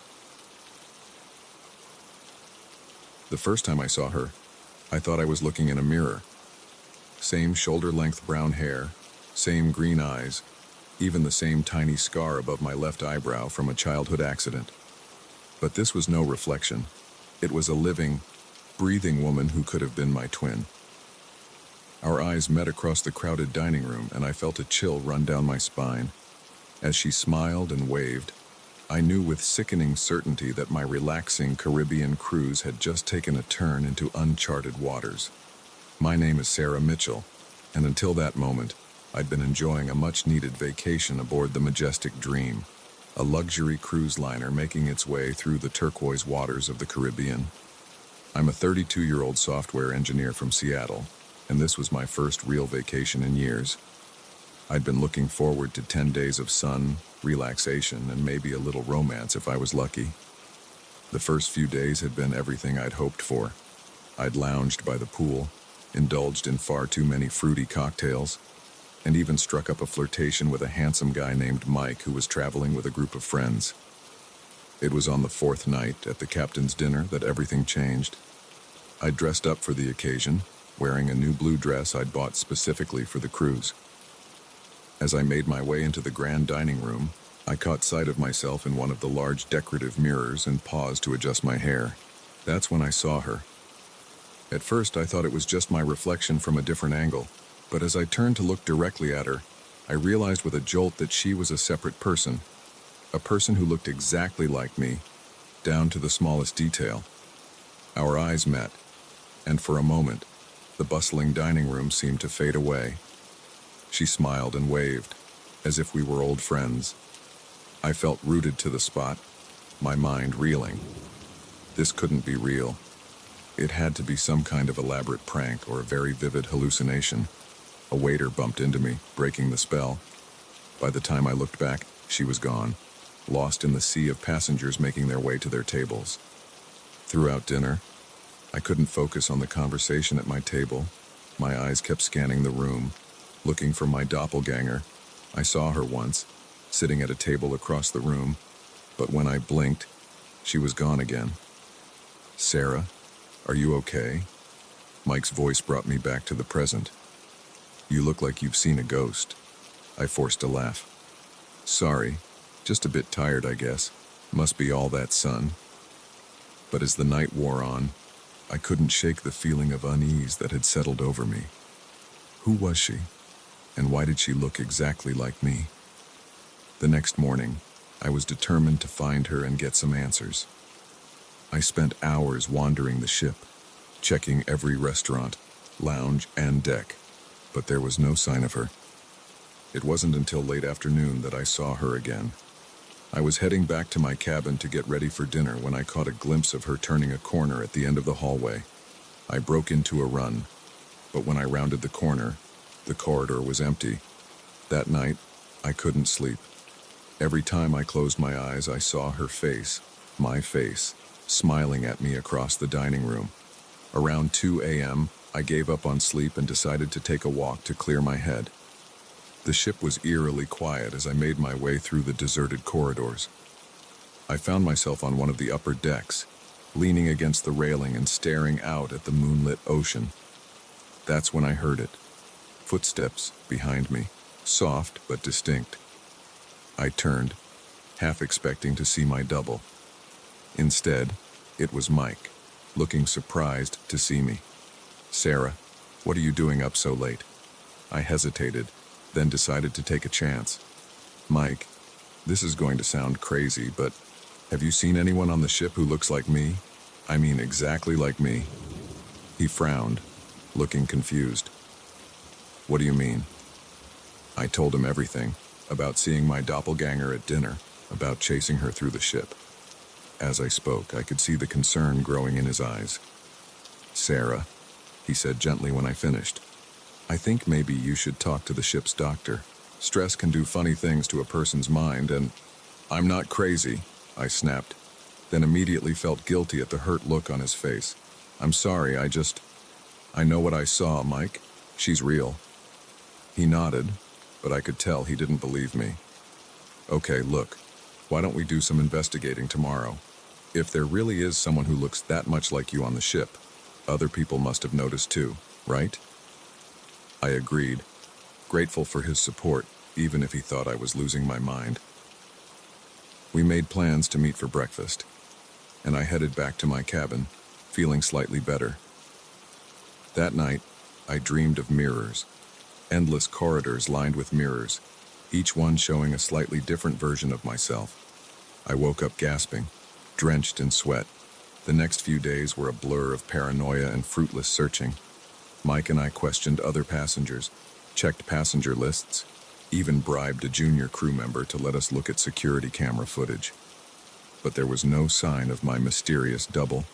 The first time I saw her, I thought I was looking in a mirror. Same shoulder-length brown hair, same green eyes, even the same tiny scar above my left eyebrow from a childhood accident. But this was no reflection. It was a living, breathing woman who could have been my twin. Our eyes met across the crowded dining room, and I felt a chill run down my spine. As she smiled and waved, I knew with sickening certainty that my relaxing Caribbean cruise had just taken a turn into uncharted waters. My name is Sarah Mitchell, and until that moment, I'd been enjoying a much-needed vacation aboard the Majestic Dream, a luxury cruise liner making its way through the turquoise waters of the Caribbean. I'm a 32-year-old software engineer from Seattle, and this was my first real vacation in years. I'd been looking forward to 10 days of sun, relaxation, and maybe a little romance if I was lucky. The first few days had been everything I'd hoped for. I'd lounged by the pool, indulged in far too many fruity cocktails, and even struck up a flirtation with a handsome guy named Mike who was traveling with a group of friends. It was on the fourth night at the captain's dinner that everything changed. I dressed up for the occasion, wearing a new blue dress I'd bought specifically for the cruise. As I made my way into the grand dining room, I caught sight of myself in one of the large decorative mirrors and paused to adjust my hair. That's when I saw her. At first, I thought it was just my reflection from a different angle, but as I turned to look directly at her, I realized with a jolt that she was a separate person, a person who looked exactly like me, down to the smallest detail. Our eyes met, and for a moment, the bustling dining room seemed to fade away. She smiled and waved, as if we were old friends. I felt rooted to the spot, my mind reeling. This couldn't be real. It had to be some kind of elaborate prank or a very vivid hallucination. A waiter bumped into me, breaking the spell. By the time I looked back, she was gone, lost in the sea of passengers making their way to their tables. Throughout dinner, I couldn't focus on the conversation at my table. My eyes kept scanning the room, looking for my doppelganger. I saw her once, sitting at a table across the room, but when I blinked, she was gone again. "Sarah, are you okay?" Mike's voice brought me back to the present. "You look like you've seen a ghost." I forced a laugh. "Sorry, just a bit tired, I guess. Must be all that sun." But as the night wore on, I couldn't shake the feeling of unease that had settled over me. Who was she? And why did she look exactly like me? The next morning, I was determined to find her and get some answers. I spent hours wandering the ship, checking every restaurant, lounge, and deck, but there was no sign of her. It wasn't until late afternoon that I saw her again. I was heading back to my cabin to get ready for dinner when I caught a glimpse of her turning a corner at the end of the hallway. I broke into a run, but when I rounded the corner, the corridor was empty. That night, I couldn't sleep. Every time I closed my eyes, I saw her face, my face, smiling at me across the dining room. Around 2 a.m., I gave up on sleep and decided to take a walk to clear my head. The ship was eerily quiet as I made my way through the deserted corridors. I found myself on one of the upper decks, leaning against the railing and staring out at the moonlit ocean. That's when I heard it. Footsteps behind me, soft but distinct. I turned, half expecting to see my double. Instead, it was Mike, looking surprised to see me. "Sarah, what are you doing up so late?" I hesitated, then decided to take a chance. "Mike, this is going to sound crazy, but have you seen anyone on the ship who looks like me? I mean exactly like me." He frowned, looking confused. "What do you mean?" I told him everything, about seeing my doppelganger at dinner, about chasing her through the ship. As I spoke, I could see the concern growing in his eyes. "Sarah," he said gently when I finished, "I think maybe you should talk to the ship's doctor. Stress can do funny things to a person's mind, and—" "I'm not crazy," I snapped, then immediately felt guilty at the hurt look on his face. "I'm sorry, I know what I saw, Mike. She's real." He nodded, but I could tell he didn't believe me. "Okay, look, why don't we do some investigating tomorrow? If there really is someone who looks that much like you on the ship, other people must have noticed too, right?" I agreed, grateful for his support, even if he thought I was losing my mind. We made plans to meet for breakfast, and I headed back to my cabin, feeling slightly better. That night, I dreamed of mirrors, endless corridors lined with mirrors, each one showing a slightly different version of myself. I woke up gasping, drenched in sweat. The next few days were a blur of paranoia and fruitless searching. Mike and I questioned other passengers, checked passenger lists, even bribed a junior crew member to let us look at security camera footage. But there was no sign of my mysterious double.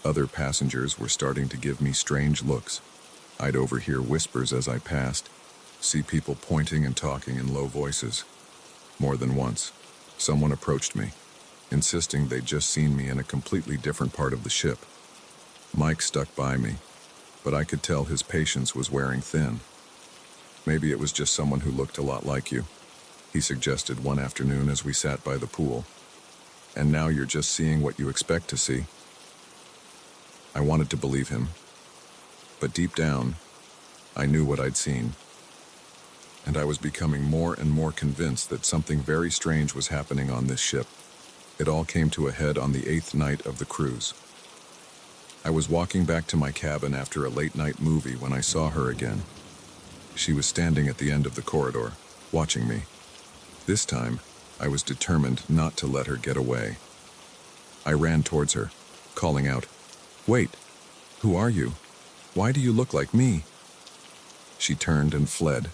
Other passengers were starting to give me strange looks. I'd overhear whispers as I passed, see people pointing and talking in low voices. More than once, someone approached me, insisting they'd just seen me in a completely different part of the ship. Mike stuck by me, but I could tell his patience was wearing thin. Maybe it was just someone who looked a lot like you, he suggested one afternoon as we sat by the pool. And now you're just seeing what you expect to see. I wanted to believe him, but deep down, I knew what I'd seen. And I was becoming more and more convinced that something very strange was happening on this ship. It all came to a head on the 8th night of the cruise. I was walking back to my cabin after a late-night movie when I saw her again. She was standing at the end of the corridor, watching me. This time, I was determined not to let her get away. I ran towards her, calling out, "Wait, who are you? Why do you look like me?" She turned and fled,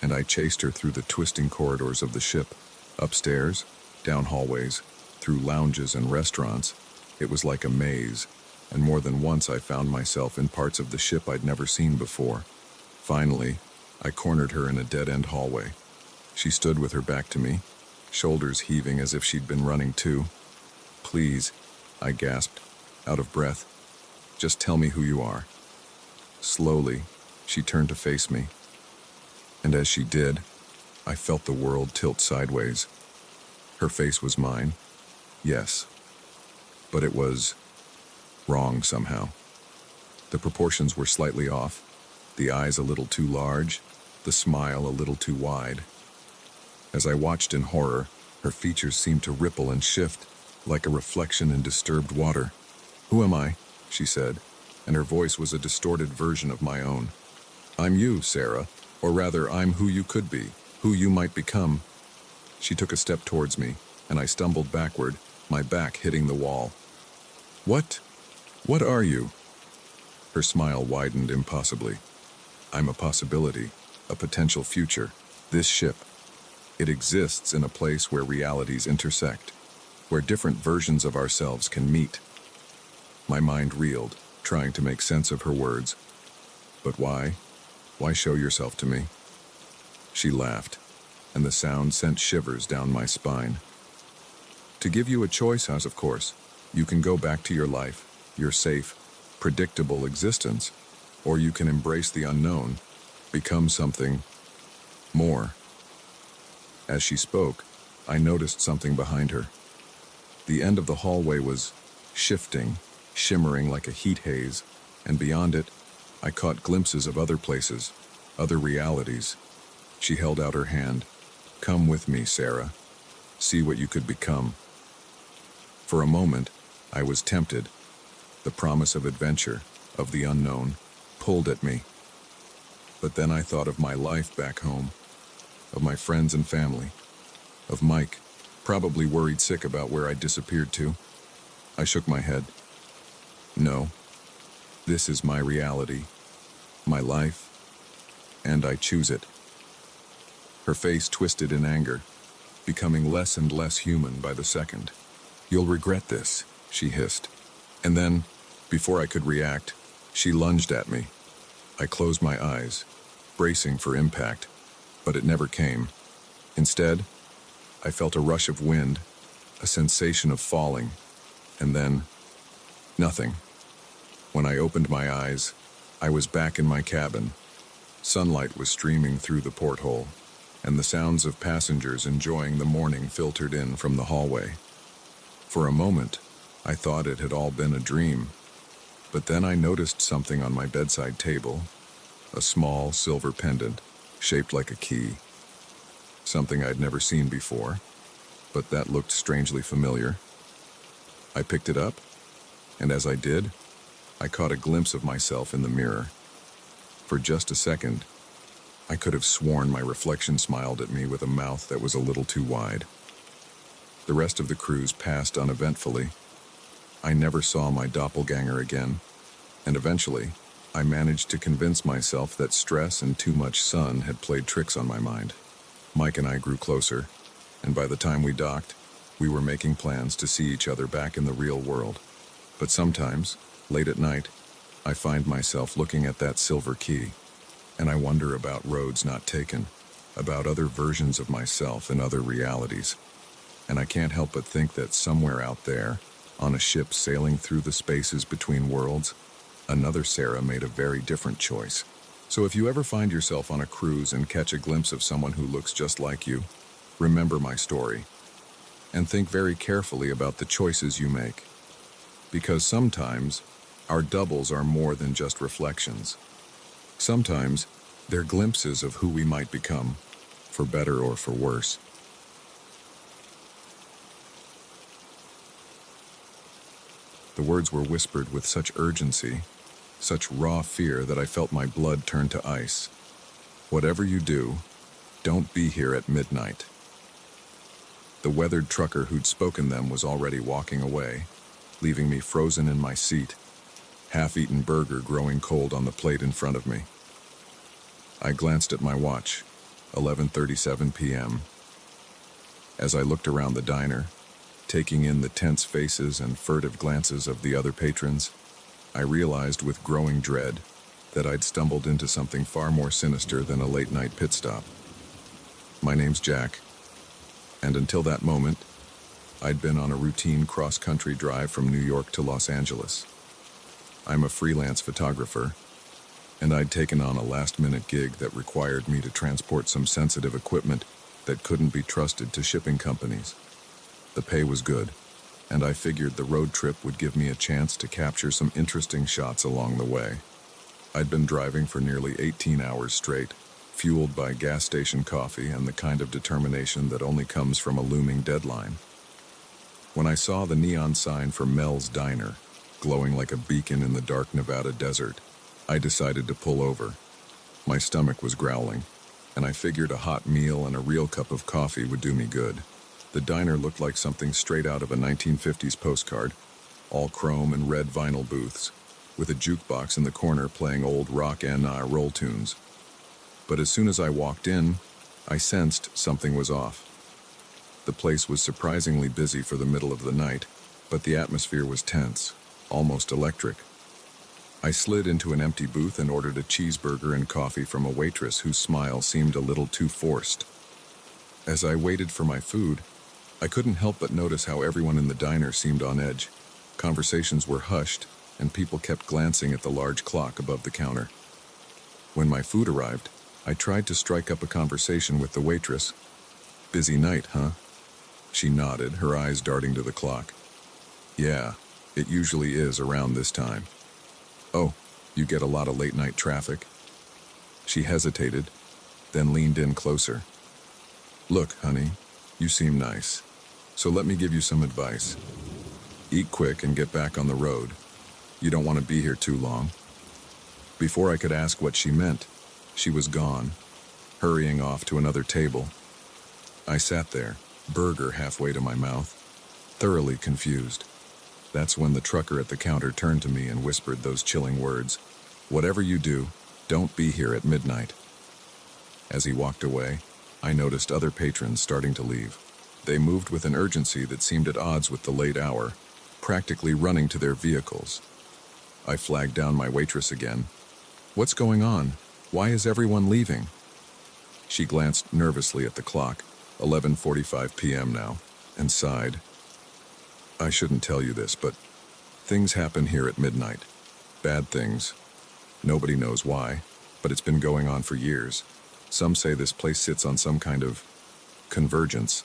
and I chased her through the twisting corridors of the ship, upstairs, down hallways, through lounges and restaurants. It was like a maze, and more than once I found myself in parts of the ship I'd never seen before. Finally, I cornered her in a dead-end hallway. She stood with her back to me, shoulders heaving as if she'd been running too. "Please," I gasped, out of breath. "Just tell me who you are." Slowly, she turned to face me. And as she did, I felt the world tilt sideways. Her face was mine, yes, but it was wrong somehow. The proportions were slightly off, the eyes a little too large, the smile a little too wide. As I watched in horror, her features seemed to ripple and shift, like a reflection in disturbed water. "Who am I?" she said, and her voice was a distorted version of my own. "I'm you, Sarah, or rather, I'm who you could be, who you might become." She took a step towards me, and I stumbled backward, my back hitting the wall. What are you?" Her smile widened impossibly. "I'm a possibility, a potential future. This ship. It exists in a place where realities intersect, where different versions of ourselves can meet." My mind reeled, trying to make sense of her words. "But why? Why show yourself to me?" She laughed, and the sound sent shivers down my spine. "To give you a choice, of course. You can go back to your life, your safe, predictable existence, or you can embrace the unknown, become something more." As she spoke, I noticed something behind her. The end of the hallway was shifting, shimmering like a heat haze, and beyond it, I caught glimpses of other places, other realities. She held out her hand. "Come with me, Sarah. See what you could become." For a moment, I was tempted. The promise of adventure, of the unknown, pulled at me. But then I thought of my life back home, of my friends and family, of Mike, probably worried sick about where I'd disappeared to. I shook my head. No, this is my reality, my life, and I choose it. Her face twisted in anger, becoming less and less human by the second. "You'll regret this," she hissed. And then, before I could react, she lunged at me. I closed my eyes, bracing for impact, but it never came. Instead, I felt a rush of wind, a sensation of falling, and then nothing. When I opened my eyes, I was back in my cabin. Sunlight was streaming through the porthole, and the sounds of passengers enjoying the morning filtered in from the hallway. For a moment, I thought it had all been a dream, but then I noticed something on my bedside table, a small silver pendant, shaped like a key. something I'd never seen before, but that looked strangely familiar. I picked it up, and as I did, I caught a glimpse of myself in the mirror. For just a second, I could have sworn my reflection smiled at me with a mouth that was a little too wide. The rest of the cruise passed uneventfully. I never saw my doppelganger again, and eventually, I managed to convince myself that stress and too much sun had played tricks on my mind. Mike and I grew closer, and by the time we docked, we were making plans to see each other back in the real world. But sometimes, late at night, I find myself looking at that silver key, and I wonder about roads not taken, about other versions of myself in other realities. And I can't help but think that somewhere out there, on a ship sailing through the spaces between worlds, another Sarah made a very different choice. So if you ever find yourself on a cruise and catch a glimpse of someone who looks just like you, remember my story, and think very carefully about the choices you make. Because sometimes, our doubles are more than just reflections. Sometimes, they're glimpses of who we might become, for better or for worse. The words were whispered with such urgency, such raw fear that I felt my blood turn to ice. Whatever you do, don't be here at midnight. The weathered trucker who'd spoken them was already walking away, leaving me frozen in my seat, half-eaten burger growing cold on the plate in front of me. I glanced at my watch, 11:37 p.m. As I looked around the diner, taking in the tense faces and furtive glances of the other patrons, I realized with growing dread that I'd stumbled into something far more sinister than a late-night pit stop. My name's Jack, and until that moment, I'd been on a routine cross-country drive from New York to Los Angeles. I'm a freelance photographer, and I'd taken on a last-minute gig that required me to transport some sensitive equipment that couldn't be trusted to shipping companies. The pay was good, and I figured the road trip would give me a chance to capture some interesting shots along the way. I'd been driving for nearly 18 hours straight, fueled by gas station coffee and the kind of determination that only comes from a looming deadline. When I saw the neon sign for Mel's Diner, glowing like a beacon in the dark Nevada desert, I decided to pull over. My stomach was growling, and I figured a hot meal and a real cup of coffee would do me good. The diner looked like something straight out of a 1950s postcard, all chrome and red vinyl booths, with a jukebox in the corner playing old rock and roll tunes. But as soon as I walked in, I sensed something was off. The place was surprisingly busy for the middle of the night, but the atmosphere was tense, almost electric. I slid into an empty booth and ordered a cheeseburger and coffee from a waitress whose smile seemed a little too forced. As I waited for my food, I couldn't help but notice how everyone in the diner seemed on edge. Conversations were hushed, and people kept glancing at the large clock above the counter. When my food arrived, I tried to strike up a conversation with the waitress. "Busy night, huh?" She nodded, her eyes darting to the clock. "Yeah, it usually is around this time." "Oh, you get a lot of late-night traffic?" She hesitated, then leaned in closer. "Look, honey, you seem nice, so let me give you some advice. Eat quick and get back on the road. You don't want to be here too long." Before I could ask what she meant, she was gone, hurrying off to another table. I sat there, burger halfway to my mouth, thoroughly confused. That's when the trucker at the counter turned to me and whispered those chilling words, "Whatever you do, don't be here at midnight." As he walked away, I noticed other patrons starting to leave. They moved with an urgency that seemed at odds with the late hour, practically running to their vehicles. I flagged down my waitress again. "What's going on? Why is everyone leaving?" She glanced nervously at the clock, 11:45 p.m. now, and sighed. "I shouldn't tell you this, but things happen here at midnight. Bad things. Nobody knows why, but it's been going on for years. Some say this place sits on some kind of convergence,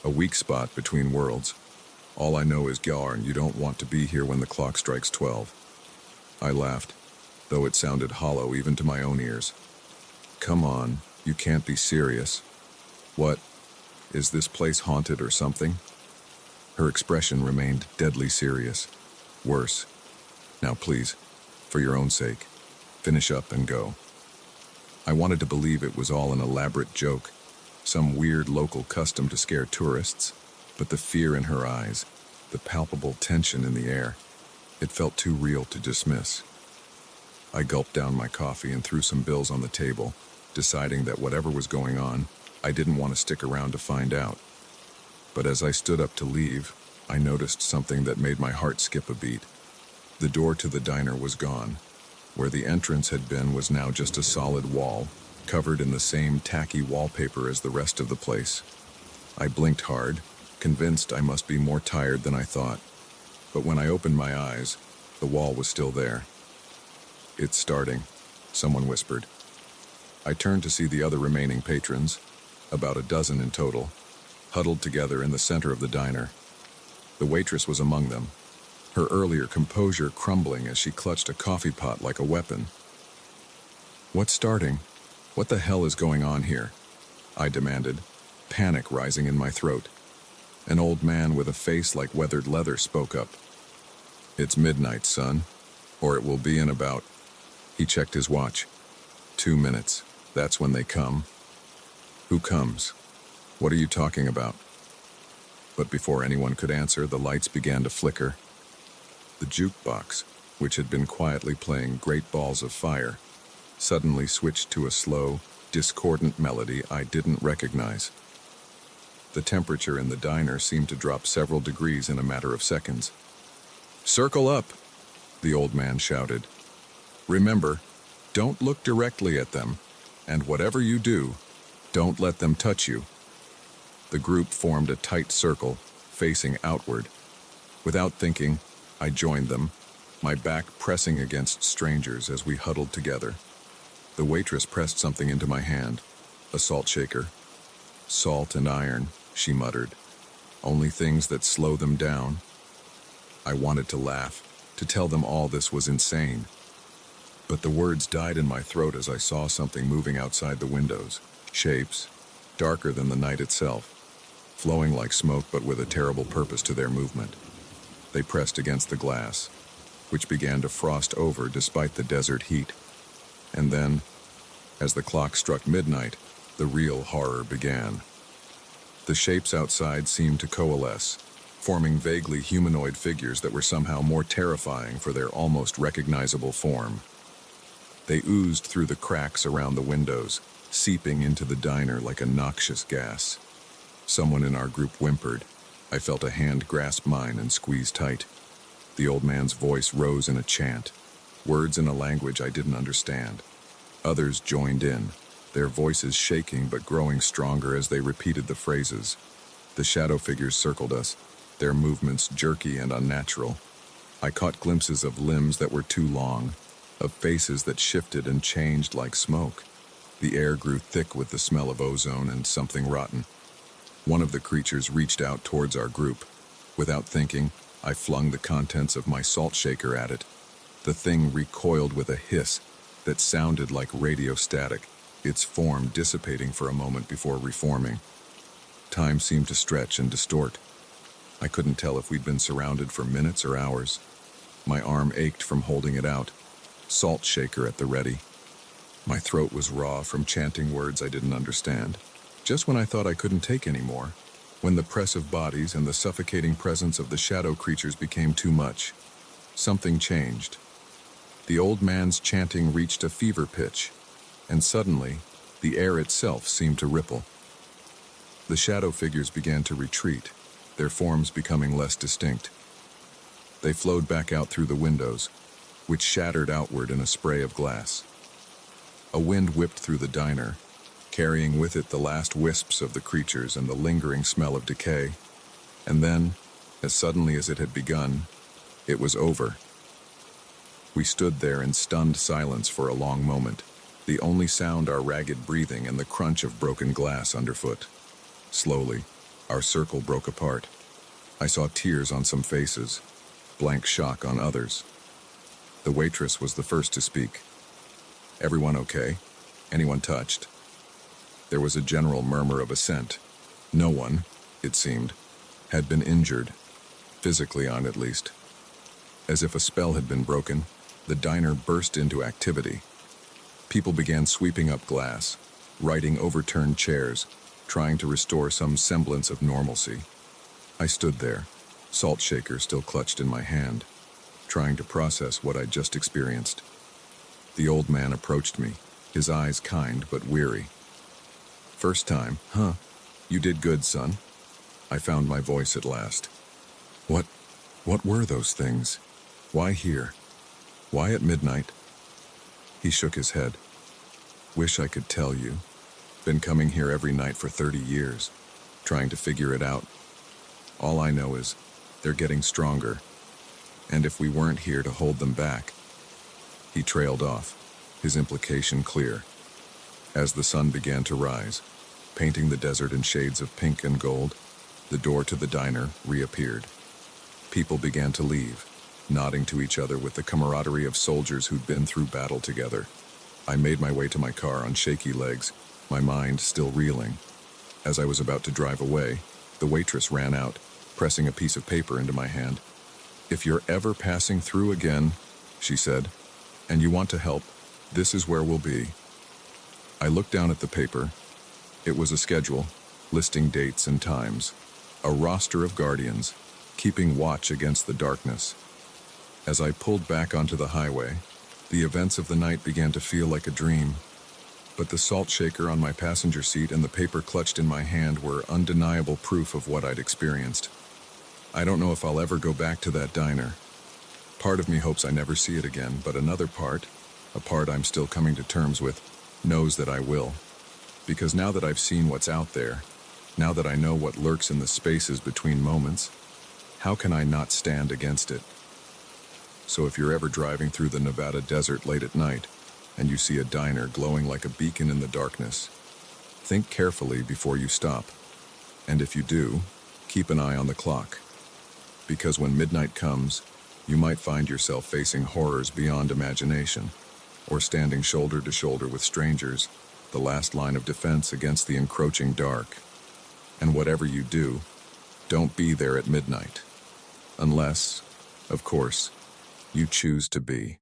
a weak spot between worlds. All I know is, Garn, you don't want to be here when the clock strikes 12. I laughed, though it sounded hollow even to my own ears. "Come on, you can't be serious." What? Is this place haunted or something? Her expression remained deadly serious. Worse. Now please, for your own sake, finish up and go. I wanted to believe it was all an elaborate joke, some weird local custom to scare tourists, but the fear in her eyes, the palpable tension in the air, it felt too real to dismiss. I gulped down my coffee and threw some bills on the table, deciding that whatever was going on, I didn't want to stick around to find out. But as I stood up to leave, I noticed something that made my heart skip a beat. The door to the diner was gone. Where the entrance had been was now just a solid wall, covered in the same tacky wallpaper as the rest of the place. I blinked hard, convinced I must be more tired than I thought. But when I opened my eyes, the wall was still there. "It's starting," someone whispered. I turned to see the other remaining patrons, about a dozen in total, huddled together in the center of the diner. The waitress was among them, her earlier composure crumbling as she clutched a coffee pot like a weapon. "What's starting? What the hell is going on here?" I demanded, panic rising in my throat. An old man with a face like weathered leather spoke up. "It's midnight, son, or it will be in about..." He checked his watch. 2 minutes. That's when they come." "Who comes? What are you talking about?" But before anyone could answer, the lights began to flicker. The jukebox, which had been quietly playing Great Balls of Fire, suddenly switched to a slow, discordant melody I didn't recognize. The temperature in the diner seemed to drop several degrees in a matter of seconds. "Circle up," the old man shouted. "Remember, don't look directly at them, and whatever you do, don't let them touch you." The group formed a tight circle, facing outward. Without thinking, I joined them, my back pressing against strangers as we huddled together. The waitress pressed something into my hand, a salt shaker. "Salt and iron," she muttered. "Only things that slow them down." I wanted to laugh, to tell them all this was insane. But the words died in my throat as I saw something moving outside the windows. Shapes, darker than the night itself, flowing like smoke but with a terrible purpose to their movement. They pressed against the glass, which began to frost over despite the desert heat. And then, as the clock struck midnight, the real horror began. The shapes outside seemed to coalesce, forming vaguely humanoid figures that were somehow more terrifying for their almost recognizable form. They oozed through the cracks around the windows, seeping into the diner like a noxious gas. Someone in our group whimpered. I felt a hand grasp mine and squeeze tight. The old man's voice rose in a chant, words in a language I didn't understand. Others joined in, their voices shaking but growing stronger as they repeated the phrases. The shadow figures circled us, their movements jerky and unnatural. I caught glimpses of limbs that were too long, of faces that shifted and changed like smoke. The air grew thick with the smell of ozone and something rotten. One of the creatures reached out towards our group. Without thinking, I flung the contents of my salt shaker at it. The thing recoiled with a hiss that sounded like radio static, its form dissipating for a moment before reforming. Time seemed to stretch and distort. I couldn't tell if we'd been surrounded for minutes or hours. My arm ached from holding it out, salt shaker at the ready. My throat was raw from chanting words I didn't understand. Just when I thought I couldn't take any more, when the press of bodies and the suffocating presence of the shadow creatures became too much, something changed. The old man's chanting reached a fever pitch, and suddenly, the air itself seemed to ripple. The shadow figures began to retreat, their forms becoming less distinct. They flowed back out through the windows, which shattered outward in a spray of glass. A wind whipped through the diner, carrying with it the last wisps of the creatures and the lingering smell of decay. And then, as suddenly as it had begun, it was over. We stood there in stunned silence for a long moment, the only sound our ragged breathing and the crunch of broken glass underfoot. Slowly, our circle broke apart. I saw tears on some faces, blank shock on others. The waitress was the first to speak. "Everyone okay? Anyone touched?" There was a general murmur of assent. No one, it seemed, had been injured, physically on at least. As if a spell had been broken, the diner burst into activity. People began sweeping up glass, righting overturned chairs, trying to restore some semblance of normalcy. I stood there, salt shaker still clutched in my hand, trying to process what I'd just experienced. The old man approached me, his eyes kind but weary. "First time, huh? You did good, son." I found my voice at last. What were those things? Why here? Why at midnight?" He shook his head. "Wish I could tell you. Been coming here every night for 30 years, trying to figure it out. All I know is they're getting stronger, and if we weren't here to hold them back." He trailed off, his implication clear. As the sun began to rise, painting the desert in shades of pink and gold, the door to the diner reappeared. People began to leave, nodding to each other with the camaraderie of soldiers who'd been through battle together. I made my way to my car on shaky legs, my mind still reeling. As I was about to drive away, the waitress ran out, pressing a piece of paper into my hand. "If you're ever passing through again," she said, "and you want to help, this is where we'll be." I looked down at the paper. It was a schedule, listing dates and times, a roster of guardians, keeping watch against the darkness. As I pulled back onto the highway, the events of the night began to feel like a dream. But the salt shaker on my passenger seat and the paper clutched in my hand were undeniable proof of what I'd experienced. I don't know if I'll ever go back to that diner. Part of me hopes I never see it again, but another part, a part I'm still coming to terms with, knows that I will. Because now that I've seen what's out there, now that I know what lurks in the spaces between moments, how can I not stand against it? So if you're ever driving through the Nevada desert late at night, and you see a diner glowing like a beacon in the darkness, think carefully before you stop. And if you do, keep an eye on the clock. Because when midnight comes, you might find yourself facing horrors beyond imagination, or standing shoulder to shoulder with strangers, the last line of defense against the encroaching dark. And whatever you do, don't be there at midnight. Unless, of course, you choose to be.